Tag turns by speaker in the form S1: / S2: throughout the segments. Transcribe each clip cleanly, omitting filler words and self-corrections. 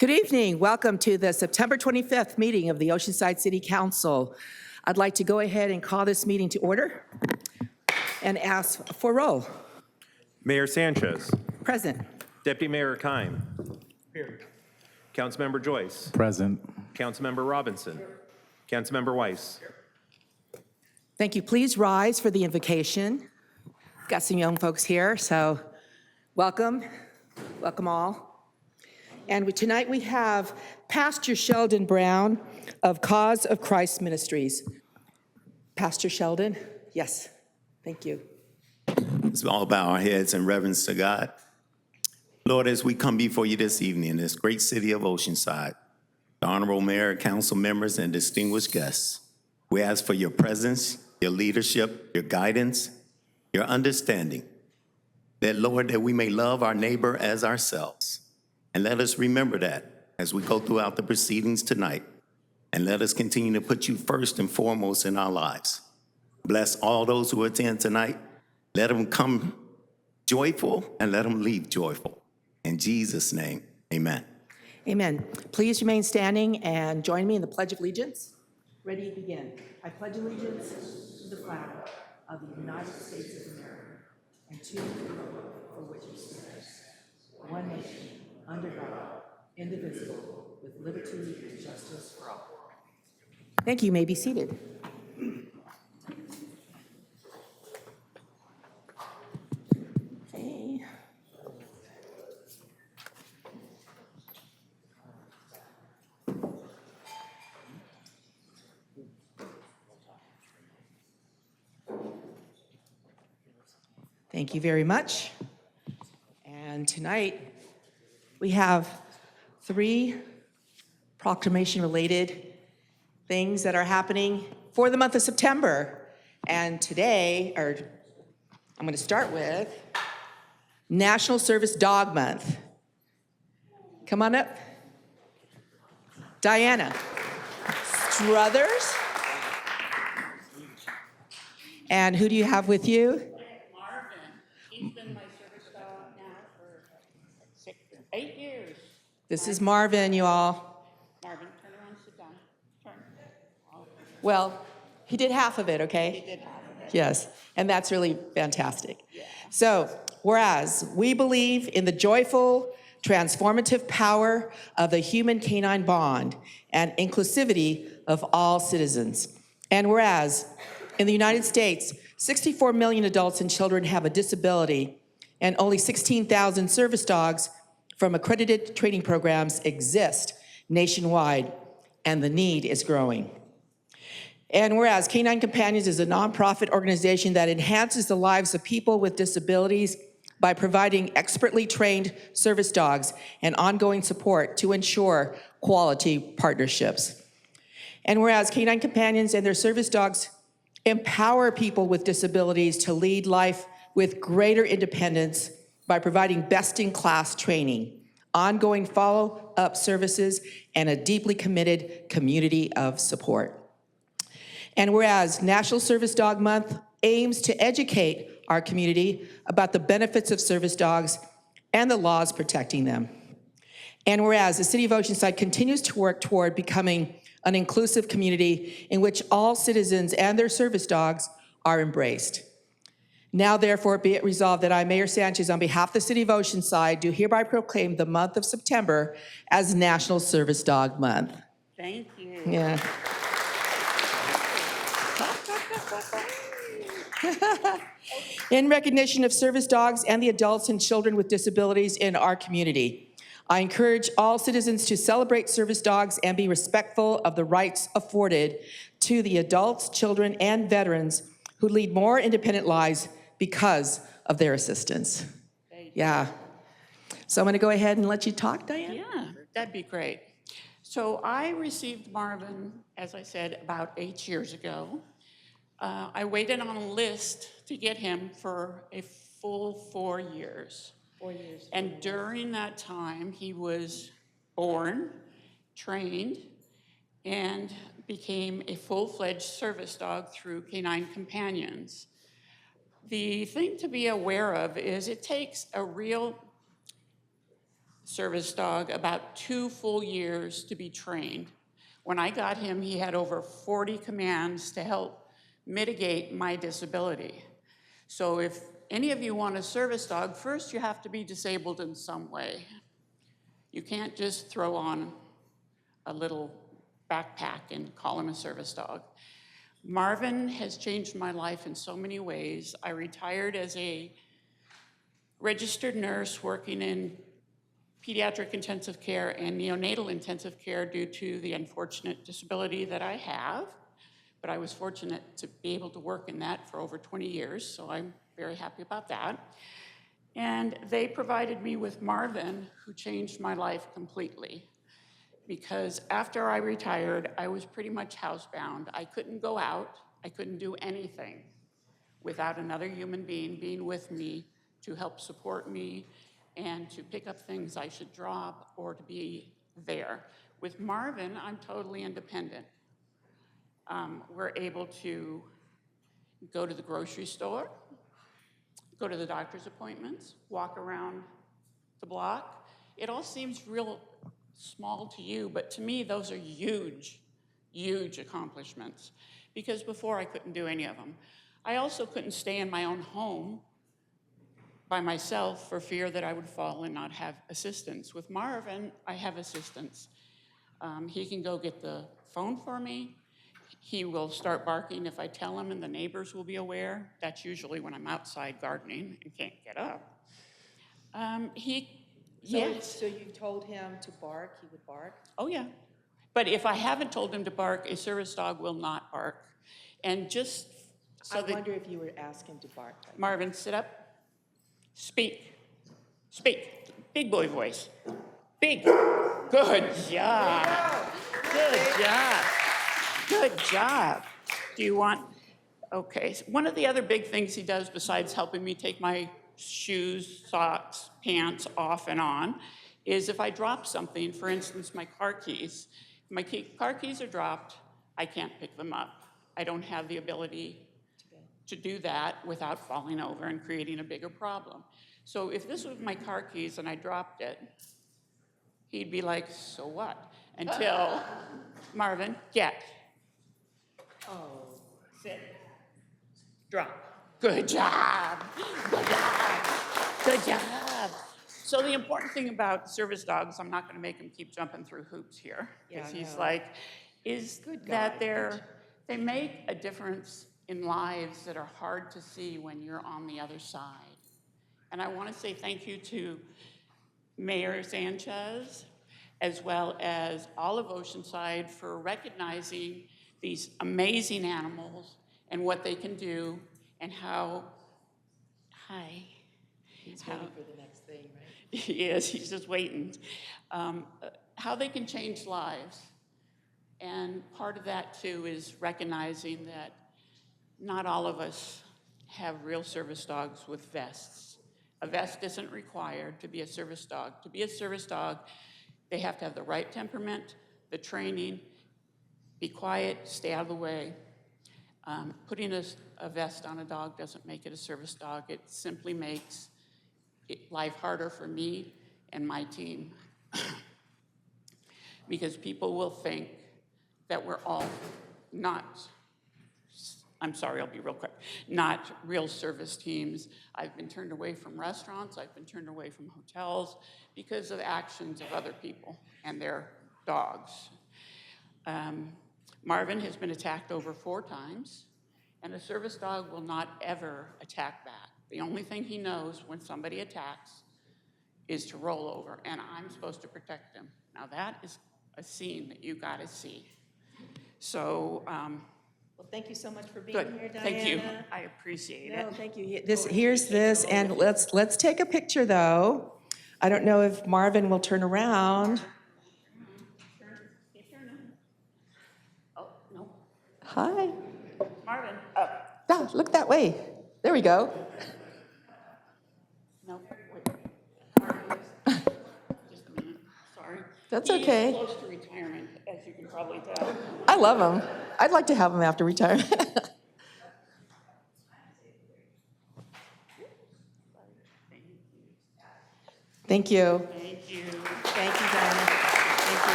S1: Good evening. Welcome to the September 25th meeting of the Oceanside City Council. I'd like to go ahead and call this meeting to order and ask for roll.
S2: Mayor Sanchez.
S1: Present.
S2: Deputy Mayor Kime. Here. Councilmember Joyce.
S3: Present.
S2: Councilmember Robinson. Councilmember Weiss.
S1: Thank you. Please rise for the invocation. Got some young folks here, so welcome. Welcome all. And tonight we have Pastor Sheldon Brown of Cause of Christ Ministries. Pastor Sheldon, yes, thank you.
S4: Let's all bow our heads in reverence to God. Lord, as we come before you this evening in this great city of Oceanside, the Honorable Mayor, council members, and distinguished guests, we ask for your presence, your leadership, your guidance, your understanding, that, Lord, that we may love our neighbor as ourselves. And let us remember that as we go throughout the proceedings tonight. And let us continue to put you first and foremost in our lives. Bless all those who attend tonight. Let them come joyful and let them leave joyful. In Jesus' name, amen.
S1: Amen. Please remain standing and join me in the Pledge of Allegiance. Ready, begin. I pledge allegiance to the flag of the United States of America and to the republic for which it stands, one nation, under God, indivisible, with liberty and justice for all. Thank you. You may be seated. Okay. Thank you very much. And tonight, we have 3 proclamation-related things that are happening for the month of September. And today, I'm going to start with National Service Dog Month. Come on up. Diana Struthers. And who do you have with you?
S5: Marvin. He's been my service dog now for 8 years.
S1: This is Marvin, you all.
S5: Marvin, turn around, sit down. Turn.
S1: Well, he did half of it, okay?
S5: He did half of it.
S1: Yes, and that's really fantastic. Yeah. So, whereas we believe in the joyful, transformative power of the human canine bond and inclusivity of all citizens. And whereas in the United States, 64 million adults and children have a disability, and only 16,000 service dogs from accredited training programs exist nationwide, and the need is growing. And whereas Canine Companions is a nonprofit organization that enhances the lives of people with disabilities by providing expertly trained service dogs and ongoing support to ensure quality partnerships. And whereas Canine Companions and their service dogs empower people with disabilities to lead life with greater independence by providing best-in-class training, ongoing follow-up services, and a deeply committed community of support. And whereas National Service Dog Month aims to educate our community about the benefits of service dogs and the laws protecting them. And whereas the City of Oceanside continues to work toward becoming an inclusive community in which all citizens and their service dogs are embraced. Now, therefore, be it resolved that I, Mayor Sanchez, on behalf of the City of Oceanside, do hereby proclaim the month of September as National Service Dog Month.
S5: Thank you.
S1: Yeah. In recognition of service dogs and the adults and children with disabilities in our community, I encourage all citizens to celebrate service dogs and be respectful of the rights afforded to the adults, children, and veterans who lead more independent lives because of their assistance. Yeah. So I'm going to go ahead and let you talk, Diane.
S5: Yeah, that'd be great. So I received Marvin, as I said, about 8 years ago. I waited on a list to get him for a full 4 years. 4 years. And during that time, he was born, trained, and became a full-fledged service dog through Canine Companions. The thing to be aware of is it takes a real service dog about 2 full years to be trained. When I got him, he had over 40 commands to help mitigate my disability. So if any of you want a service dog, first you have to be disabled in some way. You can't just throw on a little backpack and call him a service dog. Marvin has changed my life in so many ways. I retired as a registered nurse working in pediatric intensive care and neonatal intensive care due to the unfortunate disability that I have. But I was fortunate to be able to work in that for over 20 years, so I'm very happy about that. And they provided me with Marvin, who changed my life completely. Because after I retired, I was pretty much housebound. I couldn't go out, I couldn't do anything without another human being with me to help support me and to pick up things I should drop or to be there. With Marvin, I'm totally independent. We're able to go to the grocery store, go to the doctor's appointments, walk around the block. It all seems real small to you, but to me, those are huge, huge accomplishments, because before I couldn't do any of them. I also couldn't stay in my own home by myself for fear that I would fall and not have assistance. With Marvin, I have assistance. He can go get the phone for me. He will start barking if I tell him, and the neighbors will be aware. That's usually when I'm outside gardening and can't get up. Yes.
S1: So you told him to bark, he would bark?
S5: Oh, yeah. But if I haven't told him to bark, a service dog will not bark. And just so
S1: I
S5: that...
S1: wonder if you would ask him to bark.
S5: Marvin, sit up. Speak. Speak. Big boy voice. Big. Good job. Good job. Good job. Do you want... Okay. One of the other big things he does besides helping me take my shoes, socks, pants off and on is if I drop something, for instance, my car keys. If my car keys are dropped, I can't pick them up. I don't have the ability to do that without falling over and creating a bigger problem. So if this was my car keys and I dropped it, he'd be like, so what? Until, Marvin, get.
S1: Oh.
S5: Sit. Drop. Good job. Good job. Good job. So the important thing about service dogs, I'm not going to make him keep jumping through hoops here, because he's like, is that they make a difference in lives that are hard to see when you're on the other side. And I want to say thank you to Mayor Sanchez, as well as all of Oceanside, for recognizing these amazing animals and what they can do, and how, hi.
S1: He's waiting for the next thing, right?
S5: He is, he's just waiting. How they can change lives. And part of that, too, is recognizing that not all of us have real service dogs with vests. A vest isn't required to be a service dog. To be a service dog, they have to have the right temperament, the training, be quiet, stay out of the way. Putting a vest on a dog doesn't make it a service dog. It simply makes life harder for me and my team. Because people will think that we're all not, I'm sorry, I'll be real quick, not real service teams. I've been turned away from restaurants, I've been turned away from hotels because of actions of other people and their dogs. Marvin has been attacked over 4 times, and a service dog will not ever attack back. The only thing he knows when somebody attacks is to roll over, and I'm supposed to protect him. Now that is a scene that you gotta see. So,
S1: Well, thank you so much for being
S5: good,
S1: here, Diana.
S5: thank you, I appreciate it.
S1: No, thank you. Here's this, and let's take a picture, though. I don't know if Marvin will turn around.
S5: Keep turning. Oh, no,
S1: Hi.
S5: Marvin, up.
S1: Ah, look that way. There we go.
S5: No, wait. Marvin, just a minute, sorry.
S1: That's
S5: He is
S1: okay.
S5: close to retirement, as you can probably tell.
S1: I love him. I'd like to have him after retirement. Thank you.
S5: Thank you.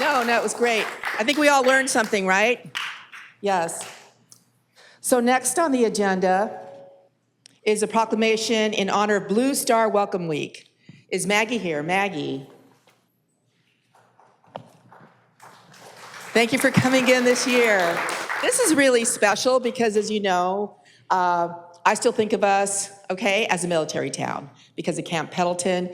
S1: No, it was great. I think we all learned something, right? Yes. So next on the agenda is a proclamation in honor of Blue Star Welcome Week. Is Maggie here? Maggie. Thank you for coming in this year. This is really special because, as you know, I still think of us, okay, as a military town because of Camp Pendleton.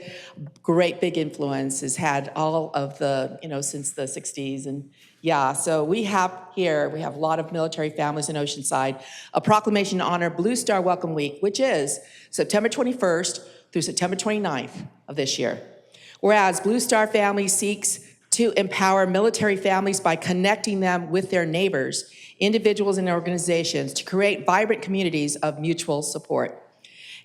S1: Great big influence has had all of the, since the 60s. And yeah, so we have a lot of military families in Oceanside, a proclamation in honor of Blue Star Welcome Week, which is September 21st through September 29th of this year. Whereas Blue Star Family seeks to empower military families by connecting them with their neighbors, individuals, and organizations to create vibrant communities of mutual support.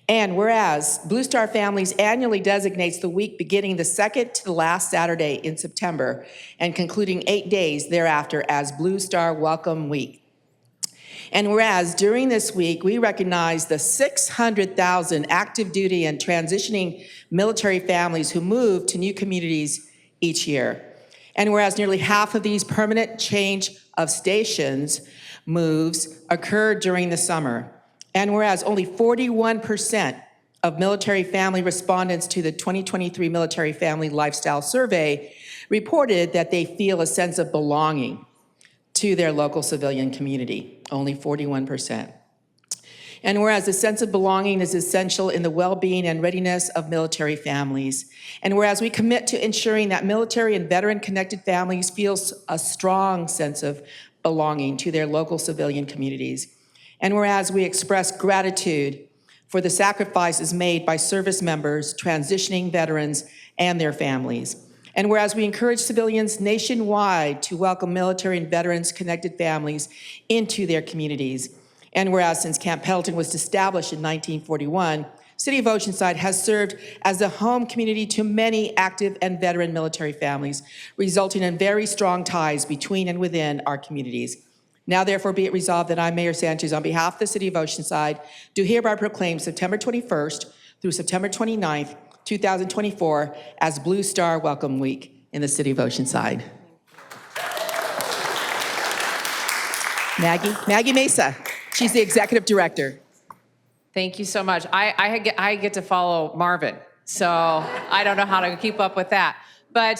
S1: And whereas Blue Star Families annually designates the week beginning the second to the last Saturday in September and concluding 8 days thereafter as Blue Star Welcome Week. And whereas during this week, we recognize the 600,000 active duty and transitioning military families who move to new communities each year. And whereas nearly half of these permanent change of stations moves occur during the summer. And whereas only 41% of military family respondents to the 2023 Military Family Lifestyle Survey reported that they feel a sense of belonging to their local civilian community, only 41%. And whereas a sense of belonging is essential in the well-being and readiness of military families, and whereas we commit to ensuring that military and veteran-connected families feel a strong sense of belonging to their local civilian communities, and whereas we express gratitude for the sacrifices made by service members, transitioning veterans, and their families, and whereas we encourage civilians nationwide to welcome military and veterans-connected families into their communities, and whereas since Camp Pendleton was established in 1941, City of Oceanside has served as a home community to many active and veteran military families, resulting in very strong ties between and within our communities. Now therefore be it resolved that I, Mayor Sanchez, on behalf of the City of Oceanside, do hereby proclaim September 21st through September 29th, 2024 as Blue Star Welcome Week in the City of Oceanside. Maggie Mesa. She's the executive director.
S3: Thank you so much. I get to follow Marvin, so I don't know how to keep up with that. But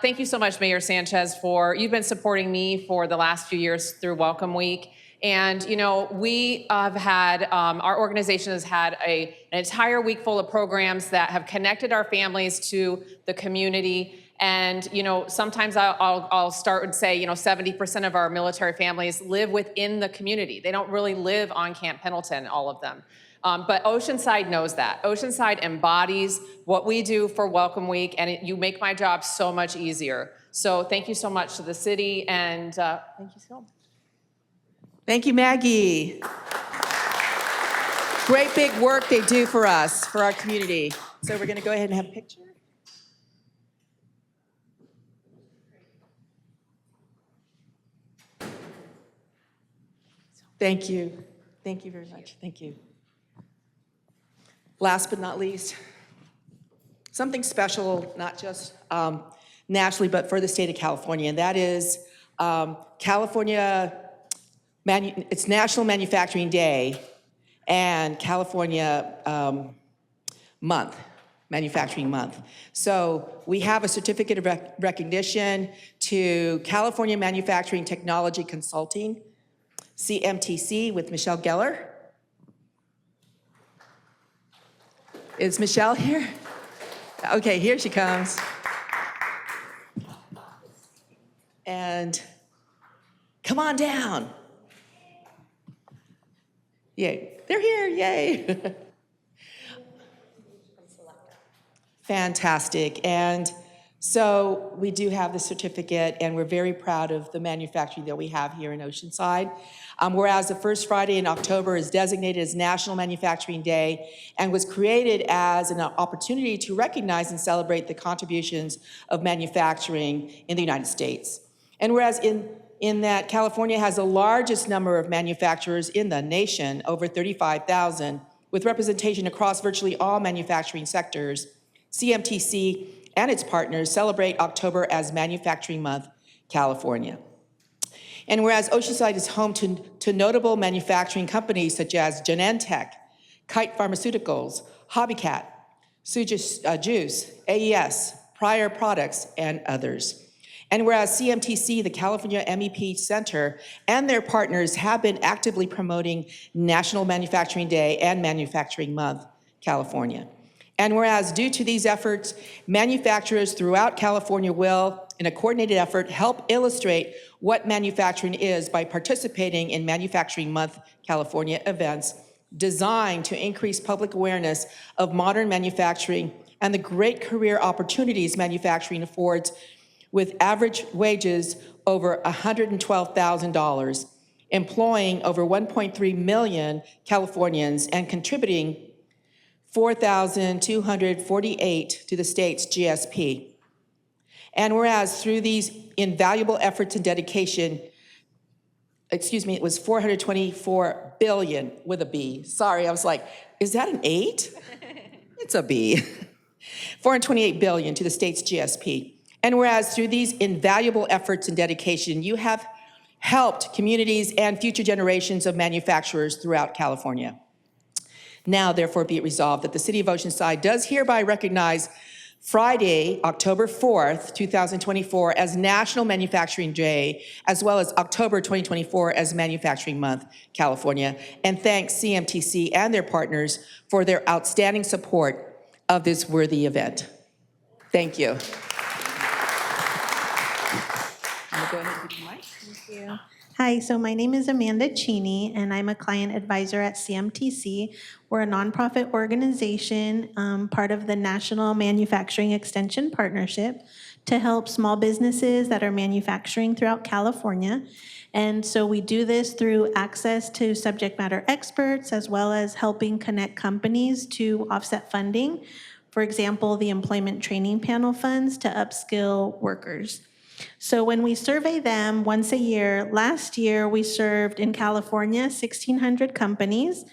S3: thank you so much, Mayor Sanchez, you've been supporting me for the last few years through Welcome Week. And, we have had, our organization has had an entire week full of programs that have connected our families to the community. And, sometimes I'll start and say, 70% of our military families live within the community. They don't really live on Camp Pendleton, all of them. But Oceanside knows that. Oceanside embodies what we do for Welcome Week, and you make my job so much easier. So thank you so much to the city, and thank you so much.
S1: Thank you, Maggie. Great big work they do for us, for our community. So we're going to go ahead and have a picture. Thank you. Thank you very much. Thank you. Last but not least, something special, not just nationally, but for the state of California, and that is it's National Manufacturing Day and California Manufacturing Month. So we have a certificate of recognition to California Manufacturing Technology Consulting, CMTC, with Michelle Geller. Is Michelle here? Okay, here she comes. And come on down. Yay, they're here, yay. Fantastic, and so we do have the certificate, and we're very proud of the manufacturing that we have here in Oceanside. Whereas the first Friday in October is designated as National Manufacturing Day and was created as an opportunity to recognize and celebrate the contributions of manufacturing in the United States. And whereas in that California has the largest number of manufacturers in the nation, over 35,000, with representation across virtually all manufacturing sectors, CMTC and its partners celebrate October as Manufacturing Month, California. And whereas Oceanside is home to notable manufacturing companies such as Genentech, Kite Pharmaceuticals, Hobbycat, Juice, AES, Prior Products, and others. And whereas CMTC, the California MEP Center, and their partners have been actively promoting National Manufacturing Day and Manufacturing Month, California. And whereas due to these efforts, manufacturers throughout California will, in a coordinated effort, help illustrate what manufacturing is by participating in Manufacturing Month California events designed to increase public awareness of modern manufacturing and the great career opportunities manufacturing affords, with average wages over $112,000, employing over 1.3 million Californians and contributing 4,248 to the state's GSP. And whereas through these invaluable efforts and dedication, it was 424 billion with a B. Sorry, I was like, is that an 8? It's a B. 428 billion to the state's GSP. And whereas through these invaluable efforts and dedication, you have helped communities and future generations of manufacturers throughout California. Now, therefore, be it resolved that the City of Oceanside does hereby recognize Friday, October 4th, 2024, as National Manufacturing Day, as well as October 2024 as Manufacturing Month, California, and thanks CMTC and their partners for their outstanding support of this worthy event. Thank you. I'm gonna go ahead and give you the mic.
S6: Thank you. Hi, so my name is Amanda Cheney, and I'm a client advisor at CMTC. We're a nonprofit organization, part of the National Manufacturing Extension Partnership, to help small businesses that are manufacturing throughout California. And so we do this through access to subject matter experts, as well as helping connect companies to offset funding. For example, the Employment Training Panel funds to upskill workers. So when we survey them once a year, last year we served in California 1,600 companies.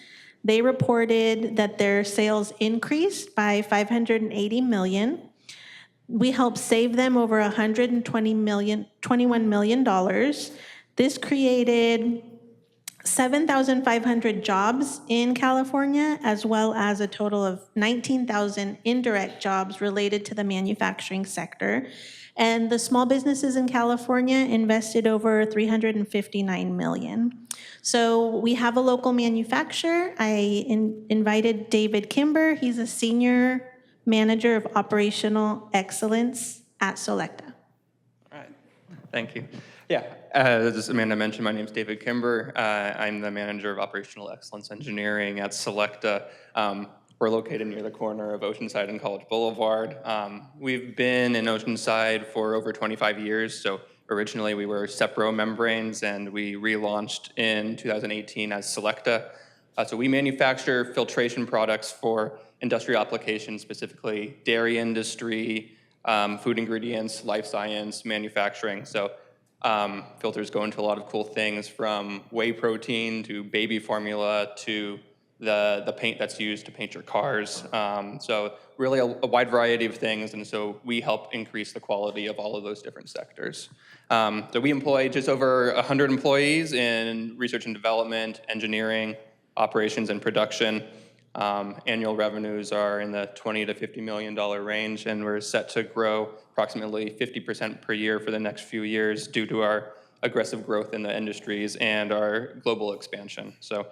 S6: They reported that their sales increased by $580 million. We helped save them over $21 million. This created 7,500 jobs in California, as well as a total of 19,000 indirect jobs related to the manufacturing sector. And the small businesses in California invested over $359 million. So we have a local manufacturer. I invited David Kimber. He's a senior manager of operational excellence at Selecta.
S7: All right, thank you. Yeah, as Amanda mentioned, my name is David Kimber. I'm the manager of operational excellence engineering at Selecta. We're located near the corner of Oceanside and College Boulevard. We've been in Oceanside for over 25 years. So originally we were Sepro Membranes, and we relaunched in 2018 as Selecta. So we manufacture filtration products for industrial applications, specifically dairy industry, food ingredients, life science, manufacturing. So filters go into a lot of cool things, from whey protein to baby formula to the paint that's used to paint your cars. So really a wide variety of things, and so we help increase the quality of all of those different sectors. So we employ just over 100 employees in research and development, engineering, operations, and production. Annual revenues are in the $20 to $50 million range, and we're set to grow approximately 50% per year for the next few years due to our aggressive growth in the industries and our global expansion. So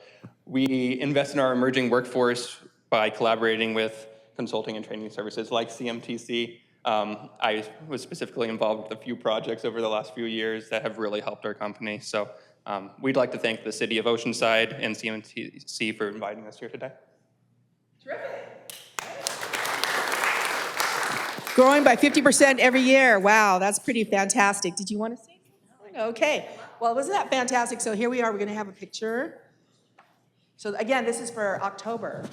S7: we invest in our emerging workforce by collaborating with consulting and training services like CMTC. I was specifically involved with a few projects over the last few years that have really helped our company. So we'd like to thank the City of Oceanside and CMTC for inviting us here today.
S1: Growing by 50% every year. Wow, that's pretty fantastic. Did you want to say something? Okay. Well, wasn't that fantastic? So here we are. We're going to have a picture. So again, this is for October.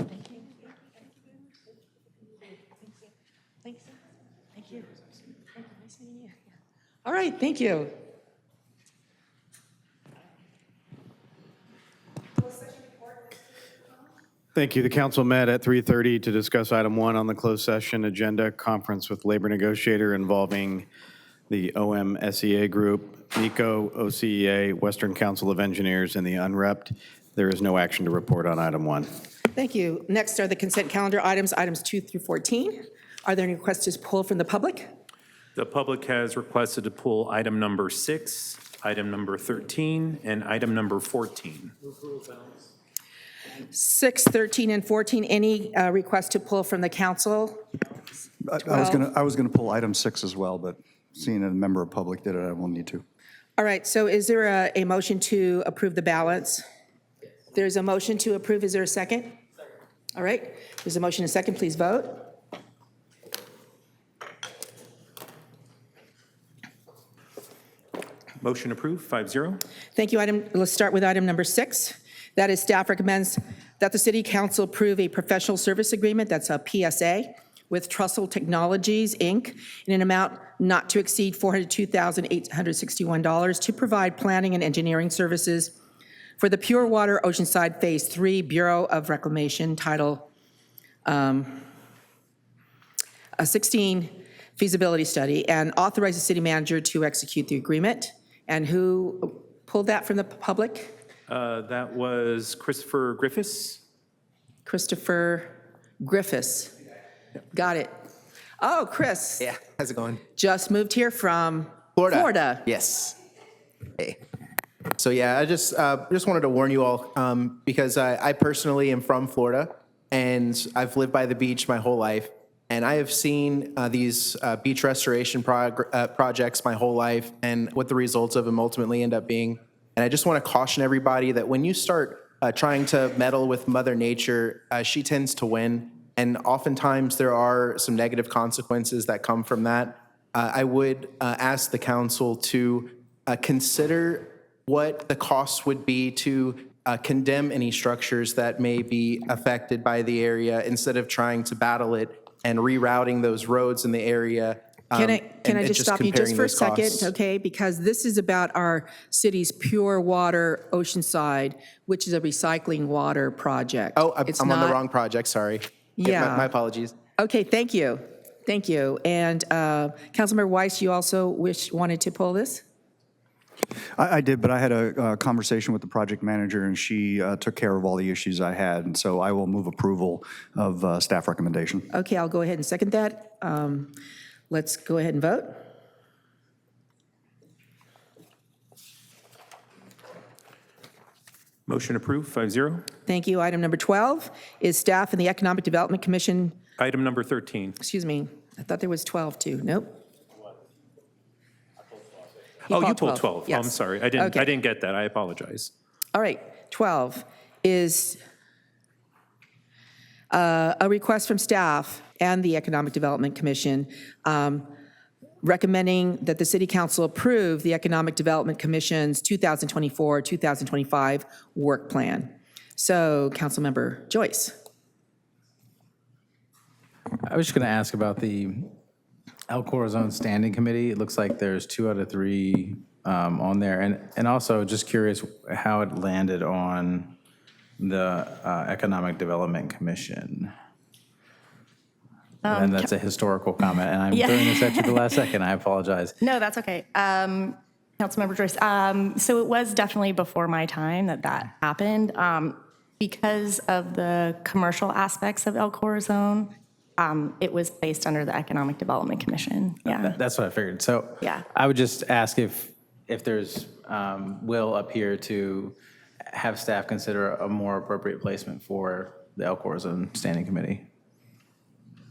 S1: Thank you. Thank you. Nice meeting you. All right, thank you.
S8: Thank you. The council met at 3:30 to discuss item 1 on the closed session agenda, conference with labor negotiator involving the OMSEA Group, NECO, OCEA, Western Council of Engineers, and the UNREPT. There is no action to report on item 1.
S1: Thank you. Next are the consent calendar items, items 2 through 14. Are there any requests to pull from the public?
S2: The public has requested to pull item number 6, item number 13, and item number 14.
S1: 6, 13, and 14, any requests to pull from the council?
S9: I was gonna pull item 6 as well, but seeing a member of public did it, I won't need to.
S1: All right, so is there a motion to approve the ballots? There's a motion to approve. Is there a second? All right, there's a motion and a second. Please vote.
S2: Motion approved, 5-0.
S1: Thank you. Let's start with item number 6. That is, staff recommends that the city council approve a professional service agreement, that's a PSA, with Trussell Technologies, Inc., in an amount not to exceed $402,861 to provide planning and engineering services for the Pure Water Oceanside Phase 3 Bureau of Reclamation Title 16 feasibility study, and authorize the city manager to execute the agreement. And who pulled that from the public?
S2: That was Christopher Griffiths.
S1: Christopher Griffiths. Got it. Oh, Chris.
S10: Yeah, how's it going?
S1: Just moved here from
S10: Florida. Yes. Hey. So yeah, I just wanted to warn you all because I personally am from Florida and I've lived by the beach my whole life, and I have seen these beach restoration projects my whole life and what the results of them ultimately end up being. And I just want to caution everybody that when you start trying to meddle with Mother Nature, she tends to win. And oftentimes there are some negative consequences that come from that. I would ask the council to consider what the costs would be to condemn any structures that may be affected by the area instead of trying to battle it and rerouting those roads in the area.
S1: Can I just stop you just for a second,
S10: costs.
S1: okay? Because this is about our city's Pure Water Oceanside, which is a recycling water project.
S10: Oh,
S1: It's
S10: I'm on the
S1: not-
S10: wrong project, sorry.
S1: Yeah.
S10: My apologies.
S1: Okay, thank you. Thank you. And Councilmember Weiss, you also wanted to pull this?
S9: I did, but I had a conversation with the project manager, and she took care of all the issues I had, and so I will move approval of staff recommendation.
S1: Okay, I'll go ahead and second that. Let's go ahead and vote.
S2: Motion approved, 5-0.
S1: Thank you. Item number 12 is staff and the Economic Development Commission.
S2: Item number 13.
S1: Excuse me, I thought there was 12 too. Nope. He
S2: Oh, you
S1: called
S2: pulled 12. Oh, I'm
S1: Yes.
S2: sorry. I
S1: Okay.
S2: didn't get that. I apologize.
S1: All right, 12 is a request from staff and the Economic Development Commission recommending that the City Council approve the Economic Development Commission's 2024-2025 work plan. So, Councilmember Joyce.
S11: I was just going to ask about the El Corazon Standing Committee. It looks like there's 2 out of 3 on there. And also, just curious how it landed on the Economic Development Commission. And that's a historical comment, and I'm throwing this at you the last second. I apologize.
S12: No, that's okay. Councilmember Joyce, so it was definitely before my time that happened. Because of the commercial aspects of El Corazon, it was placed under the Economic Development Commission. Yeah.
S11: That's what I figured. So
S12: Yeah.
S11: I would just ask if there's will up here to have staff consider a more appropriate placement for the El Corazon Standing Committee.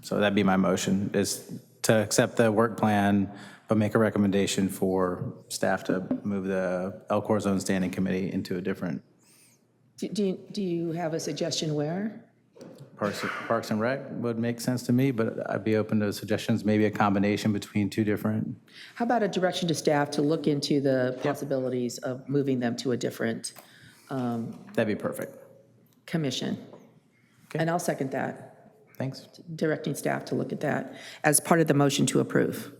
S11: So that'd be my motion, is to accept the work plan, but make a recommendation for staff to move the El Corazon Standing Committee into a different
S1: Do you have a suggestion where?
S11: Parks and Rec would make sense to me, but I'd be open to suggestions, maybe a combination between 2 different.
S1: How about a direction to staff to look into the possibilities of moving them to a different
S11: That'd be perfect.
S1: commission? And I'll second that,
S11: Thanks.
S1: directing staff to look at that as part of the motion to approve.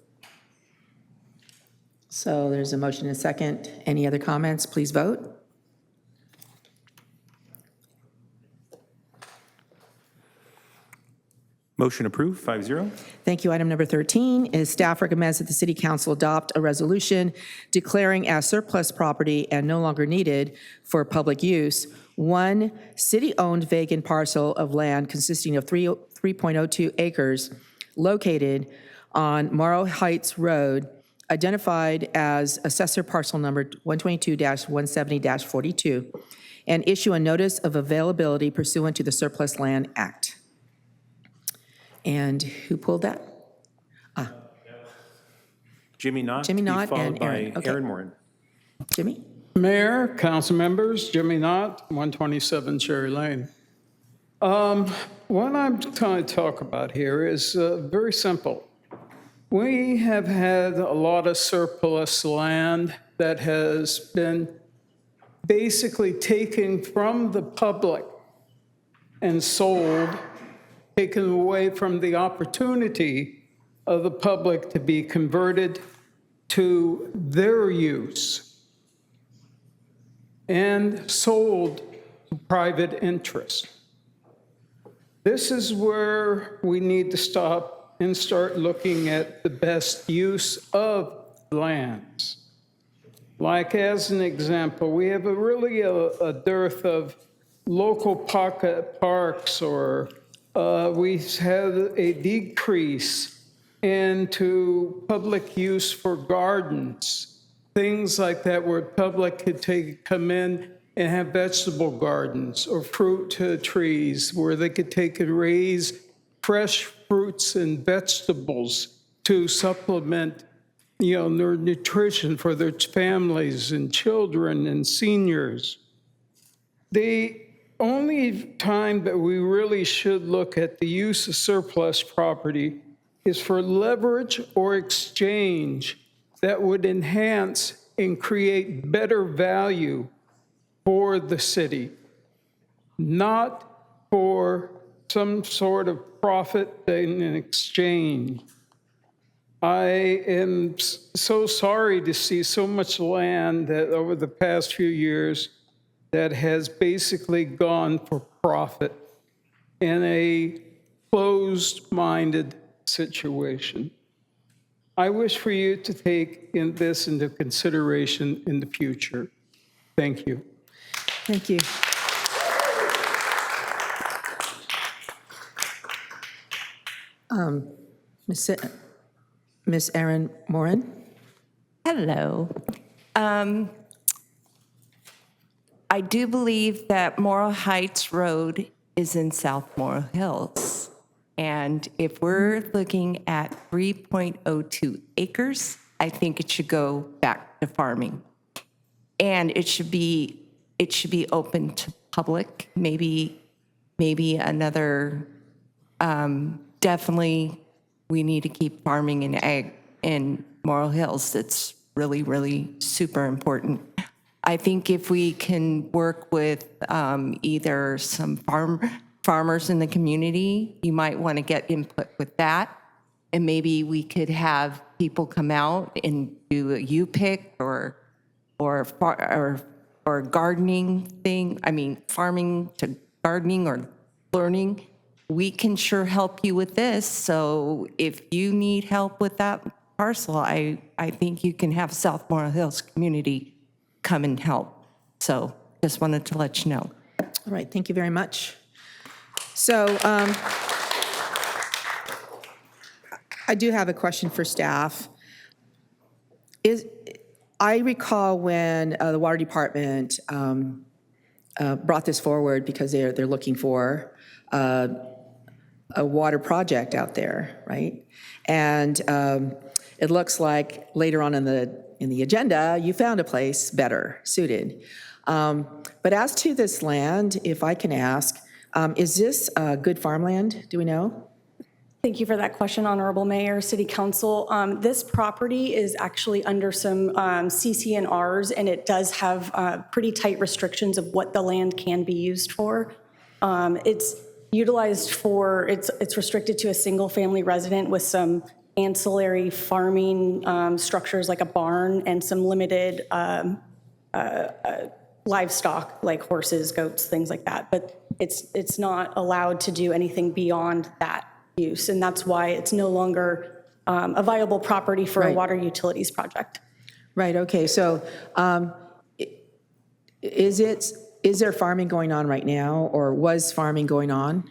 S1: So there's a motion and a second. Any other comments? Please vote.
S2: Motion approved, 5-0.
S1: Thank you. Item number 13 is staff recommends that the city council adopt a resolution declaring as surplus property and no longer needed for public use one city-owned vacant parcel of land consisting of 3.02 acres located on Morrow Heights Road, identified as assessor parcel number 122-170-42, and issue a notice of availability pursuant to the Surplus Land Act. And who pulled that?
S2: Jimmy Knott.
S1: Jimmy
S2: to be
S1: Knott
S2: followed
S1: and Aaron.
S2: by
S1: Okay.
S2: Aaron Moran.
S1: Jimmy?
S13: Mayor, council members, Jimmy Knott, 127 Cherry Lane. What I'm trying to talk about here is very simple. We have had a lot of surplus land that has been basically taken from the public and sold, taken away from the opportunity of the public to be converted to their use and sold to private interest. This is where we need to stop and start looking at the best use of lands. Like as an example, we have a dearth of local pocket parks, or we've had a decrease into public use for gardens, things like that, where public could come in and have vegetable gardens or fruit trees where they could take and raise fresh fruits and vegetables to supplement, their nutrition for their families and children and seniors. The only time that we really should look at the use of surplus property is for leverage or exchange that would enhance and create better value for the city, not for some sort of profit in exchange. I am so sorry to see so much land that over the past few years that has basically gone for profit in a closed-minded situation. I wish for you to take this into consideration in the future. Thank you.
S1: Thank you. Ms. Erin Moran?
S14: Hello. I do believe that Morrow Heights Road is in South Morrow Hills. And if we're looking at 3.02 acres, I think it should go back to farming. And it should be open to public, maybe another, definitely we need to keep farming and ag in Morrow Hills. It's really, really super important. I think if we can work with either some farmers in the community, you might want to get input with that. And maybe we could have people come out and do a U-pick or gardening thing. I mean, farming to gardening or learning. We can sure help you with this. So if you need help with that parcel, I think you can have South Morrow Hills community come and help. So just wanted to let you know.
S1: All right, thank you very much. So I do have a question for staff. I recall when the water department brought this forward because they're looking for a water project out there, right? And it looks like later on in the agenda, you found a place better suited. But as to this land, if I can ask, is this good farmland? Do we know?
S15: Thank you for that question, Honorable Mayor, City Council. This property is actually under some CC&Rs, and it does have pretty tight restrictions of what the land can be used for. It's utilized for, it's restricted to a single-family resident with some ancillary farming structures like a barn and some limited livestock like horses, goats, things like that. But it's not allowed to do anything beyond that use, and that's why it's no longer a viable property for a
S1: Right.
S15: water utilities project.
S1: Right, okay, so is there farming going on right now, or was farming going on?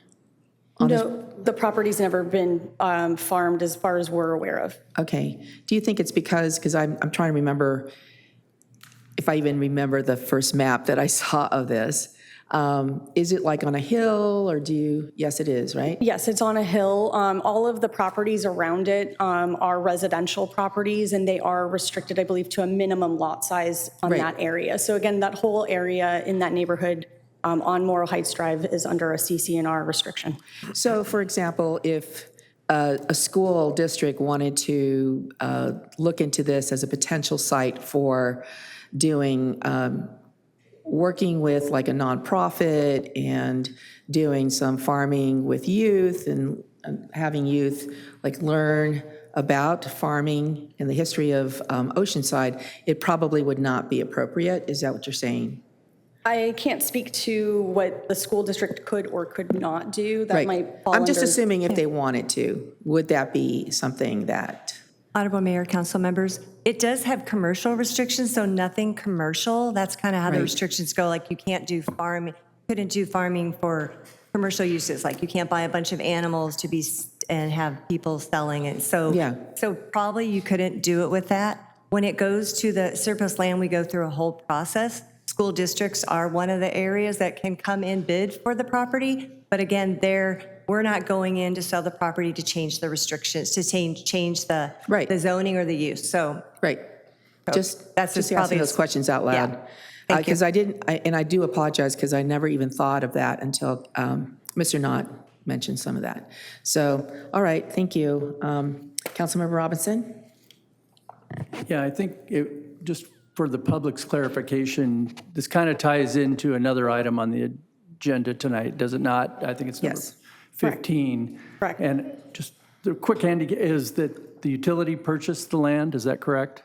S15: No, the property's never been farmed as far as we're aware of.
S1: Okay, do you think it's because I'm trying to remember if I even remember the first map that I saw of this. Is it like on a hill, or yes, it is, right?
S15: Yes, it's on a hill. All of the properties around it are residential properties, and they are restricted, I believe, to a minimum lot size on
S1: Right.
S15: that area. So again, that whole area in that neighborhood on Morrow Heights Drive is under a CCNR restriction.
S1: So, for example, if a school district wanted to look into this as a potential site for doing, working with like a nonprofit and doing some farming with youth and having youth like learn about farming and the history of Oceanside, it probably would not be appropriate. Is that what you're saying?
S15: I can't speak to what the school district could or could not do. That
S1: Right.
S15: might fall
S1: I'm just
S15: under-
S1: assuming if they wanted to, would that be something that?
S16: Honorable Mayor, council members, it does have commercial restrictions, so nothing commercial. That's kind of how the
S1: Right.
S16: restrictions go. Like you can't do couldn't do farming for commercial uses. Like you can't buy a bunch of animals to be and have people selling it. So,
S1: Yeah.
S16: so probably you couldn't do it with that. When it goes to the surplus land, we go through a whole process. School districts are one of the areas that can come in bid for the property. But again, we're not going in to sell the property to change the restrictions, to change the,
S1: Right.
S16: the zoning or the use. So
S1: Right. Just
S16: that's
S1: just
S16: probably
S1: asking those questions out loud.
S16: Yeah. Thank you.
S1: Because I do apologize because I never even thought of that until Mr. Knott mentioned some of that. So, all right, thank you. Councilmember Robinson?
S17: Yeah, I think just for the public's clarification, this kind of ties into another item on the agenda tonight, does it not? I think it's number
S1: Yes.
S17: 15.
S15: Correct.
S17: And just the quick handy is that the utility purchased the land, is that correct?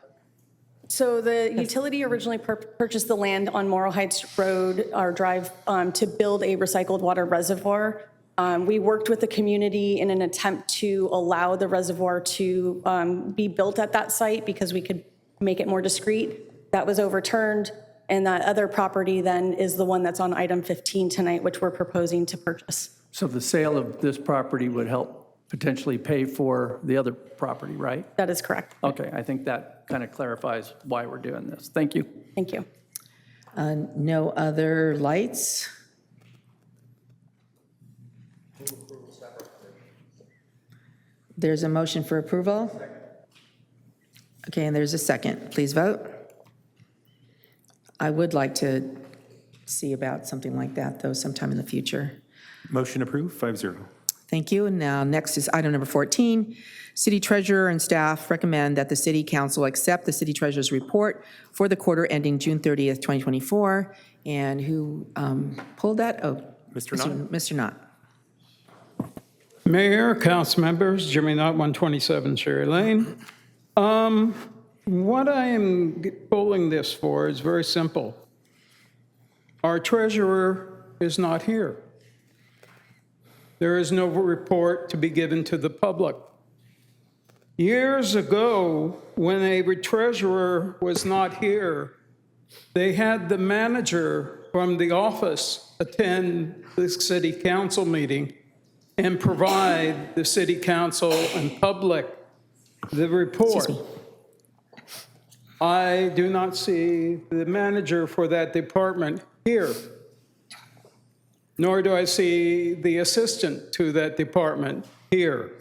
S15: So the utility originally purchased the land on Morrow Heights Road, or Drive, to build a recycled water reservoir. We worked with the community in an attempt to allow the reservoir to be built at that site because we could make it more discreet. That was overturned, and that other property then is the one that's on item 15 tonight, which we're proposing to purchase.
S17: So the sale of this property would help potentially pay for the other property, right?
S15: That is correct.
S17: Okay, I think that kind of clarifies why we're doing this. Thank you.
S15: Thank you.
S1: No other lights? There's a motion for approval? Okay, and there's a second. Please vote. I would like to see about something like that, though, sometime in the future.
S2: Motion approved, 5-0.
S1: Thank you. And now next is item number 14. City Treasurer and staff recommend that the City Council accept the City Treasurer's report for the quarter ending June 30th, 2024. And who pulled that? Oh,
S2: Mr. Knott.
S1: Mr. Knott.
S13: Mayor, council members, Jimmy Knott, 127 Sherry Lane. What I am pulling this for is very simple. Our treasurer is not here. There is no report to be given to the public. Years ago, when a treasurer was not here, they had the manager from the office attend the city council meeting and provide the city council and public the report. I do not see the manager for that department here, nor do I see the assistant to that department here.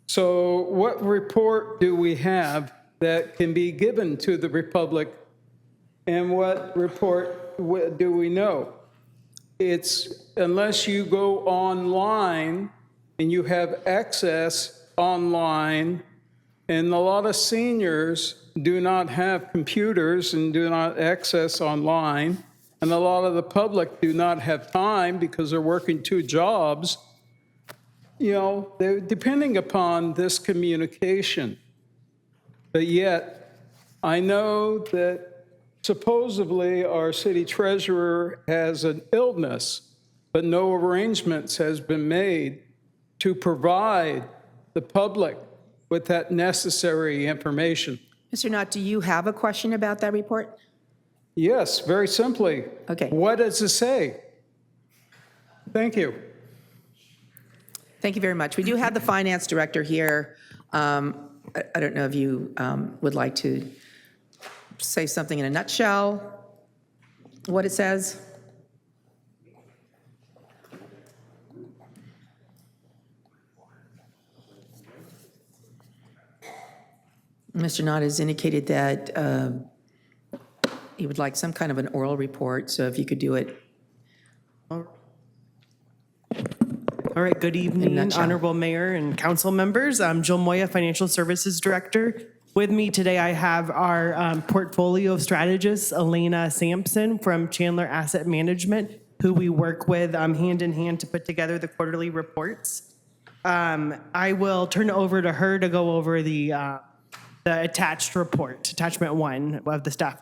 S13: So what report do we have that can be given to the Republic, and what report do we know? It's unless you go online and you have access online, and a lot of seniors do not have computers and do not access online, and a lot of the public do not have time because they're working two jobs. You know, they're depending upon this communication. But yet, I know that supposedly our city treasurer has an illness, but no arrangements has been made to provide the public with that necessary information.
S1: Mr. Knott, do you have a question about that report?
S13: Yes, very simply.
S1: Okay.
S13: What does it say? Thank you.
S1: Thank you very much. We do have the finance director here. I don't know if you would like to say something in a nutshell, what it says. Mr. Knott has indicated that he would like some kind of an oral report, so if you could do it.
S18: All right, good evening,
S1: nutshell.
S18: Honorable Mayor and council members. I'm Jill Moya, Financial Services Director. With me today, I have our portfolio strategist, Elena Sampson from Chandler Asset Management, who we work with hand in hand to put together the quarterly reports. I will turn it over to her to go over the attached report, attachment 1 of the staff.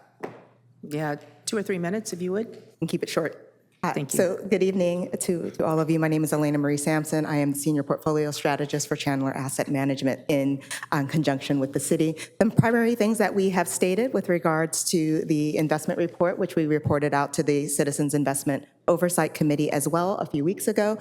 S1: Yeah, 2 or 3 minutes, if you would.
S19: And keep it short.
S1: Thank you.
S19: So good evening to all of you. My name is Elena Marie Sampson. I am the Senior Portfolio Strategist for Chandler Asset Management in conjunction with the city. The primary things that we have stated with regards to the investment report, which we reported out to the Citizens Investment Oversight Committee as well a few weeks ago,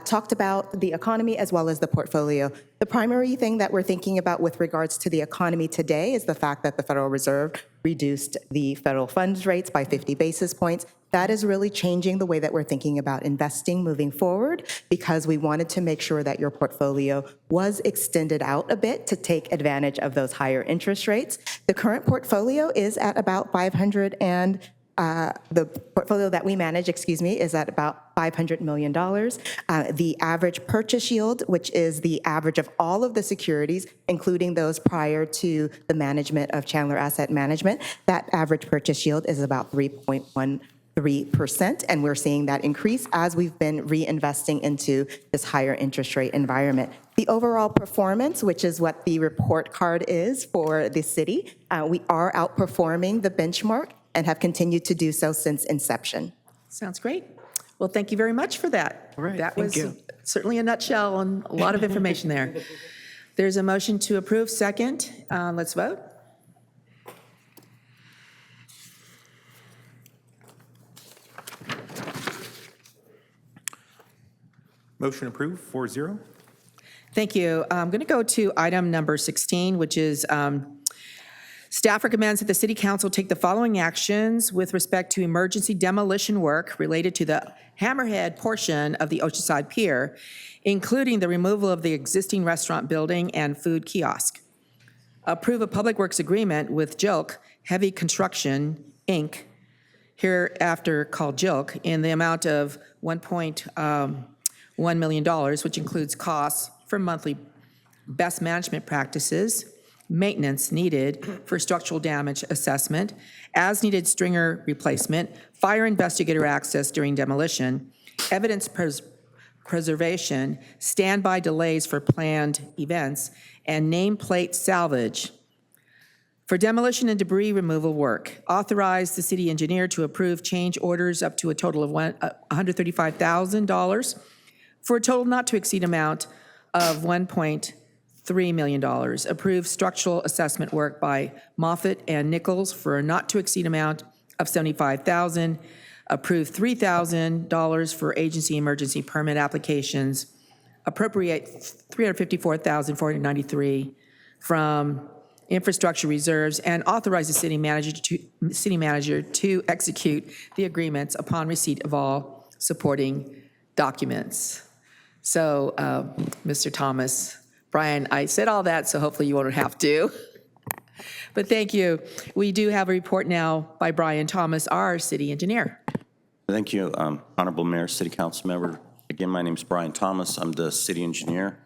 S19: talked about the economy as well as the portfolio. The primary thing that we're thinking about with regards to the economy today is the fact that the Federal Reserve reduced the federal funds rates by 50 basis points. That is really changing the way that we're thinking about investing moving forward, because we wanted to make sure that your portfolio was extended out a bit to take advantage of those higher interest rates. The current portfolio is at about the portfolio that we manage, is at about $500 million. The average purchase yield, which is the average of all of the securities, including those prior to the management of Chandler Asset Management, that average purchase yield is about 3.13%, and we're seeing that increase as we've been reinvesting into this higher interest rate environment. The overall performance, which is what the report card is for the city, we are outperforming the benchmark and have continued to do so since inception.
S1: Sounds great. Well, thank you very much for that.
S18: All right,
S1: that
S18: thank
S1: was
S18: you.
S1: certainly a nutshell and a lot of information there. There's a motion to approve. Second. Let's vote.
S2: Motion approved, 4-0.
S1: Thank you. I'm going to go to item number 16, which is staff recommends that the City Council take the following actions with respect to emergency demolition work related to the Hammerhead portion of the Oceanside Pier, including the removal of the existing restaurant building and food kiosk. Approve a public works agreement with JILK Heavy Construction, Inc., hereafter called JILK, in the amount of $1.1 million, which includes costs for monthly best management practices, maintenance needed for structural damage assessment, as-needed stringer replacement, fire investigator access during demolition, evidence preservation, standby delays for planned events, and nameplate salvage. For demolition and debris removal work, authorize the city engineer to approve change orders up to a total of $135,000 for a total not to exceed amount of $1.3 million. Approve structural assessment work by Moffitt and Nichols for a not to exceed amount of $75,000. Approve $3,000 for agency emergency permit applications. Appropriate $354,493 from infrastructure reserves, and authorize the city manager to execute the agreements upon receipt of all supporting documents. So, Mr. Thomas, Brian, I said all that, so hopefully you won't have to. But thank you. We do have a report now by Brian Thomas, our city engineer.
S20: Thank you, Honorable Mayor, City Council Member. Again, my name is Brian Thomas. I'm the city engineer.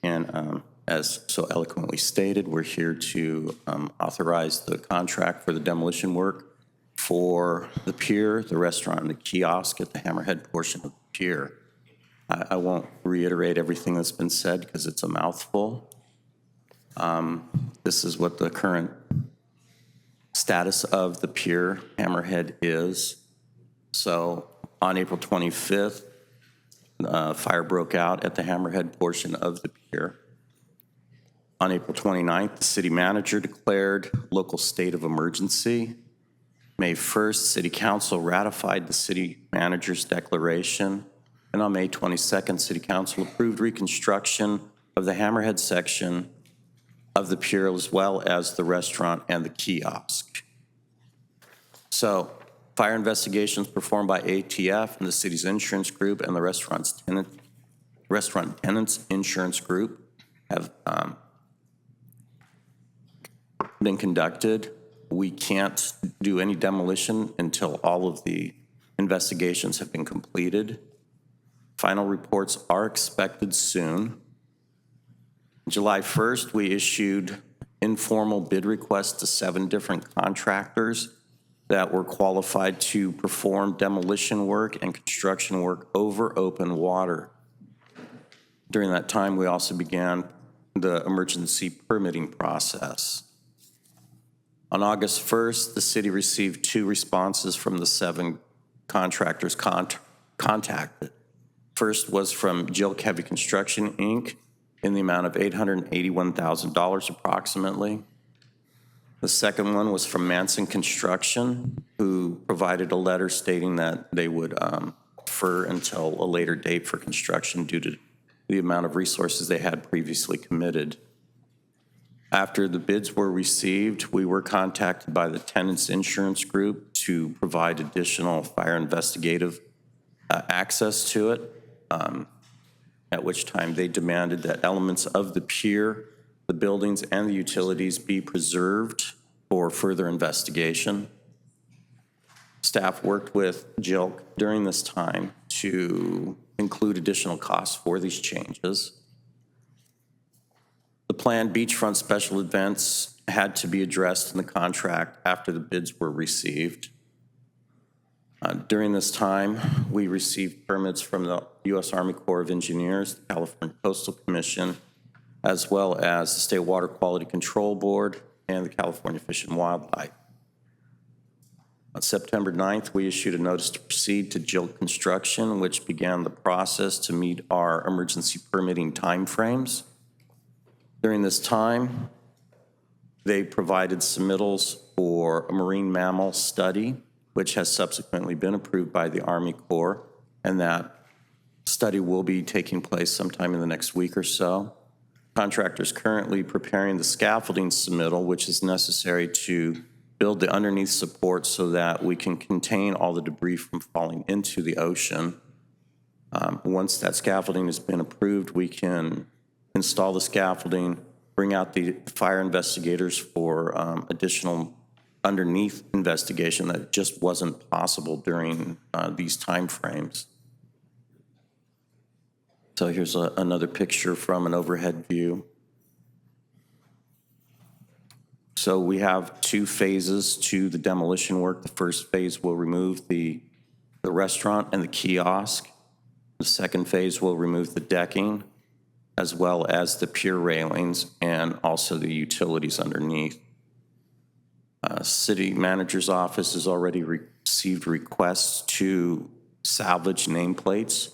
S20: And as so eloquently stated, we're here to authorize the contract for the demolition work for the pier, the restaurant, and the kiosk at the Hammerhead portion of the pier. I won't reiterate everything that's been said because it's a mouthful. This is what the current status of the pier, Hammerhead, is. So on April 25th, fire broke out at the Hammerhead portion of the pier. On April 29th, the city manager declared local state of emergency. May 1st, City Council ratified the city manager's declaration. And on May 22nd, City Council approved reconstruction of the Hammerhead section of the pier, as well as the restaurant and the kiosk. So, fire investigations performed by ATF and the city's insurance group and the restaurant tenants insurance group have been conducted. We can't do any demolition until all of the investigations have been completed. Final reports are expected soon. July 1st, we issued informal bid requests to 7 different contractors that were qualified to perform demolition work and construction work over open water. During that time, we also began the emergency permitting process. On August 1st, the city received 2 responses from the 7 contractors contacted. First was from Jill Heavy Construction, Inc., in the amount of $881,000 approximately. The second one was from Manson Construction, who provided a letter stating that they would defer until a later date for construction due to the amount of resources they had previously committed. After the bids were received, we were contacted by the tenants insurance group to provide additional fire investigative access to it, at which time they demanded that elements of the pier, the buildings, and the utilities be preserved for further investigation. Staff worked with Jill during this time to include additional costs for these changes. The planned beachfront special events had to be addressed in the contract after the bids were received. During this time, we received permits from the U.S. Army Corps of Engineers, the California Coastal Commission, as well as the State Water Quality Control Board and the California Fish and Wildlife. On September 9th, we issued a notice to proceed to Jill Construction, which began the process to meet our emergency permitting timeframes. During this time, they provided submittals for a marine mammal study, which has subsequently been approved by the Army Corps, and that study will be taking place sometime in the next week or so. Contractor's currently preparing the scaffolding submittal, which is necessary to build the underneath support so that we can contain all the debris from falling into the ocean. Once that scaffolding has been approved, we can install the scaffolding, bring out the fire investigators for additional underneath investigation that just wasn't possible during these time frames. So here's another picture from an overhead view. So we have 2 phases to the demolition work. The first phase will remove the restaurant and the kiosk. The second phase will remove the decking, as well as the pier railings and also the utilities underneath. City manager's office has already received requests to salvage nameplates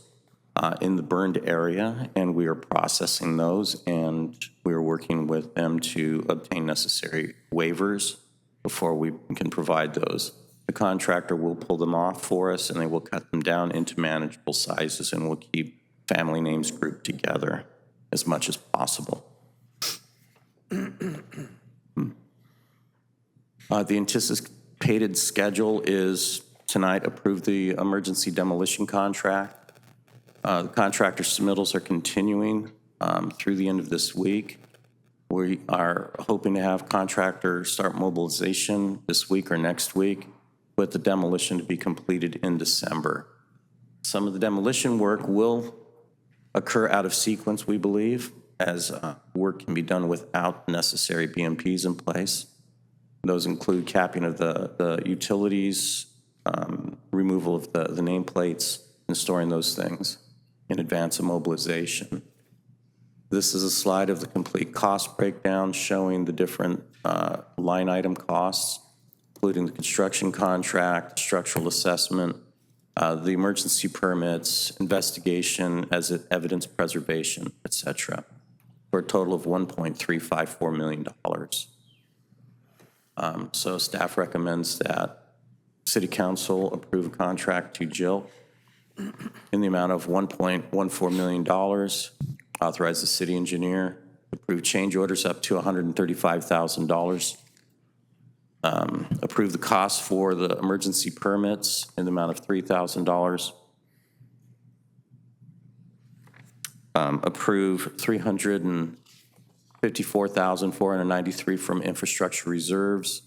S20: in the burned area, and we are processing those, and we are working with them to obtain necessary waivers before we can provide those. The contractor will pull them off for us, and they will cut them down into manageable sizes, and we'll keep family names grouped together as much as possible. The anticipated schedule is tonight approve the emergency demolition contract. The contractor submittals are continuing through the end of this week. We are hoping to have contractor start mobilization this week or next week, with the demolition to be completed in December. Some of the demolition work will occur out of sequence, we believe, as work can be done without necessary BMPs in place. Those include capping of the utilities, removal of the nameplates, and storing those things in advance of mobilization. This is a slide of the complete cost breakdown showing the different line item costs, including the construction contract, structural assessment, the emergency permits, investigation as evidence preservation, et cetera, for a total of $1.354 million. So staff recommends that City Council approve a contract to Jill in the amount of $1.14 million, authorize the city engineer to approve change orders up to $135,000, approve the cost for the emergency permits in the amount of $3,000, approve $354,493 from infrastructure reserves,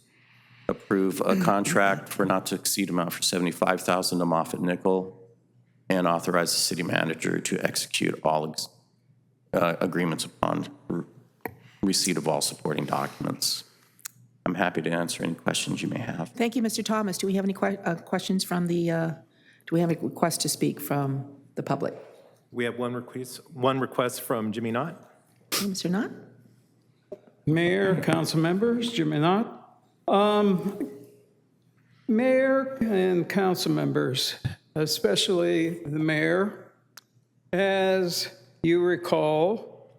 S20: approve a contract for not to exceed amount for $75,000 to Moffett Nickel, and authorize the city manager to execute all agreements upon receipt of all supporting documents. I'm happy to answer any questions you may have.
S1: Thank you, Mr. Thomas. Do we have any questions from the, do we have a request to speak from the public?
S2: We have one request from Jimmy Knott.
S1: Mr. Knott?
S13: Mayor, council members, Jimmy Knott. Mayor and council members, especially the mayor, as you recall,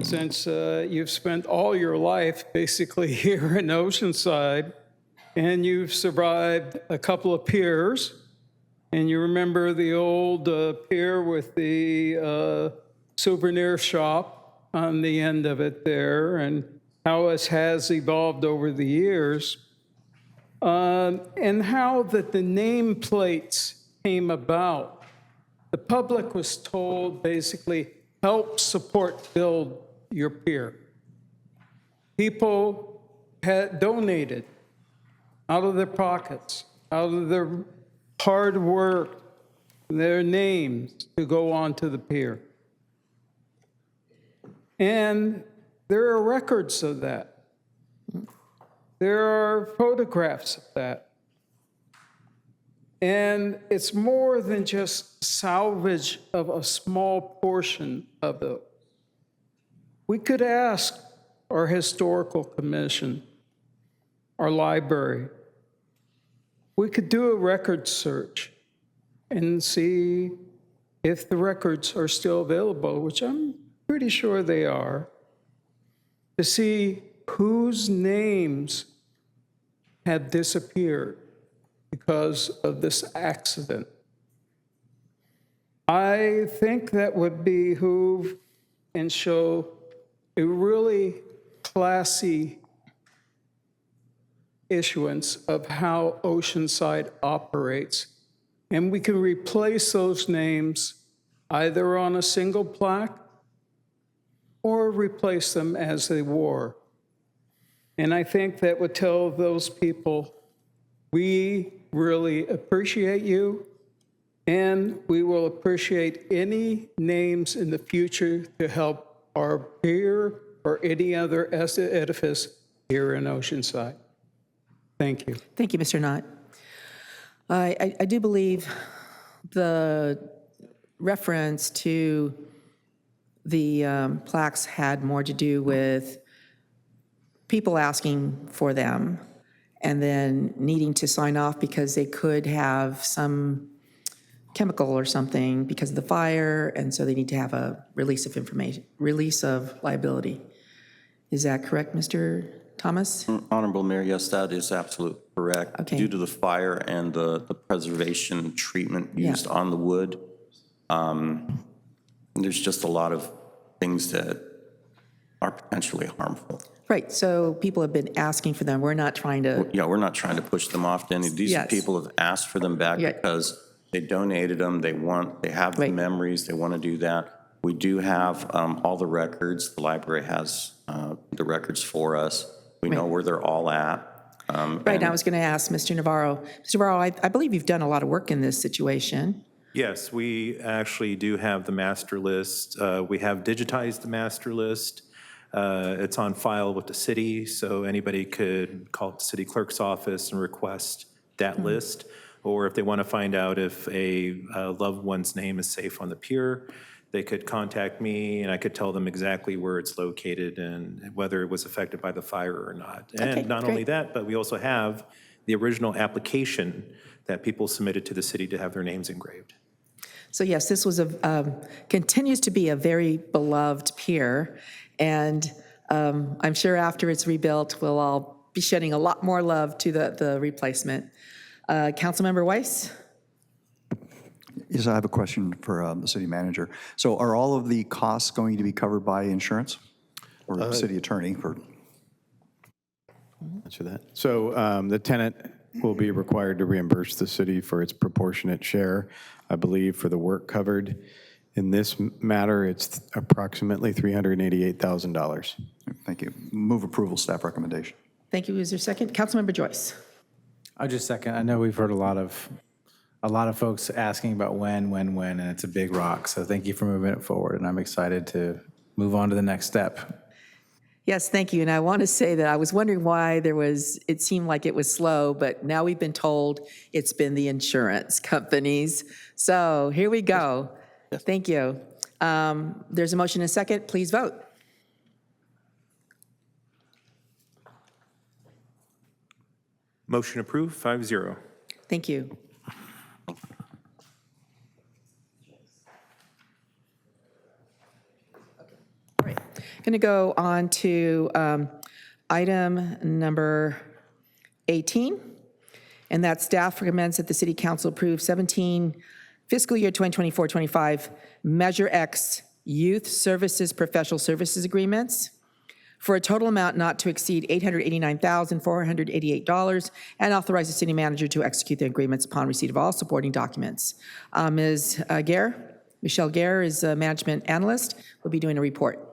S13: since you've spent all your life basically here in Oceanside, and you've survived a couple of piers, and you remember the old pier with the souvenir shop on the end of it there, and how it has evolved over the years, and how that the nameplates came about. The public was told basically, help support build your pier. People had donated out of their pockets, out of their hard work, their names to go onto the pier. And there are records of that. There are photographs of that. And it's more than just salvage of a small portion of it. We could ask our historical commission, our library, we could do a record search and see if the records are still available, which I'm pretty sure they are, to see whose names have disappeared because of this accident. I think that would behoove and show a really classy issuance of how Oceanside operates. And we can replace those names either on a single plaque or replace them as they were. And I think that would tell those people, we really appreciate you, and we will appreciate any names in the future to help our pier or any other edifice here in Oceanside. Thank you.
S1: Thank you, Mr. Knott. I do believe the reference to the plaques had more to do with people asking for them and then needing to sign off because they could have some chemical or something because of the fire, and so they need to have a release of information, release of liability. Is that correct, Mr. Thomas?
S20: Honorable Mayor, yes, that is absolutely correct.
S1: Okay.
S20: Due to the fire and the preservation treatment used on the wood, there's just a lot of things that are potentially harmful.
S1: Right, so people have been asking for them. We're not trying to,
S20: Yeah, we're not trying to push them off to any. These
S1: Yes.
S20: people have asked for them back
S1: Yeah.
S20: because they donated them, they have the memories, they want to do that. We do have all the records. The library has the records for us. We know where they're all at.
S1: right, I was going to ask Mr. Navarro. Mr. Navarro, I believe you've done a lot of work in this situation.
S2: Yes, we actually do have the master list. We have digitized the master list. It's on file with the city, so anybody could call the city clerk's office and request that list. Or if they want to find out if a loved one's name is safe on the pier, they could contact me and I could tell them exactly where it's located and whether it was affected by the fire or not.
S1: Okay,
S2: And not only
S1: great.
S2: that, but we also have the original application that people submitted to the city to have their names engraved.
S1: So yes, this was continues to be a very beloved pier, and I'm sure after it's rebuilt, we'll all be shedding a lot more love to the replacement. Councilmember Weiss?
S9: Yes, I have a question for the city manager. So are all of the costs going to be covered by insurance or the city attorney for?
S8: Answer that. So the tenant will be required to reimburse the city for its proportionate share, I believe, for the work covered. In this matter, it's approximately $388,000.
S9: Thank you. Move approval, staff recommendation.
S1: Thank you. Is there a second? Councilmember Joyce?
S11: I'll just second. I know we've heard a lot of folks asking about when, and it's a big rock. So thank you for moving it forward, and I'm excited to move on to the next step.
S1: Yes, thank you. And I want to say that I was wondering why it seemed like it was slow, but now we've been told it's been the insurance companies. So here we go. Yes. Thank you. There's a motion and a second. Please vote.
S2: Motion approved, 5-0.
S1: Thank you. Going to go on to item number 18, and that staff recommends that the City Council approve 17 fiscal year 2024-25 Measure X Youth Services Professional Services Agreements for a total amount not to exceed $889,488, and authorize the city manager to execute the agreements upon receipt of all supporting documents. Ms. Gare, Michelle Gare is a management analyst, will be doing a report.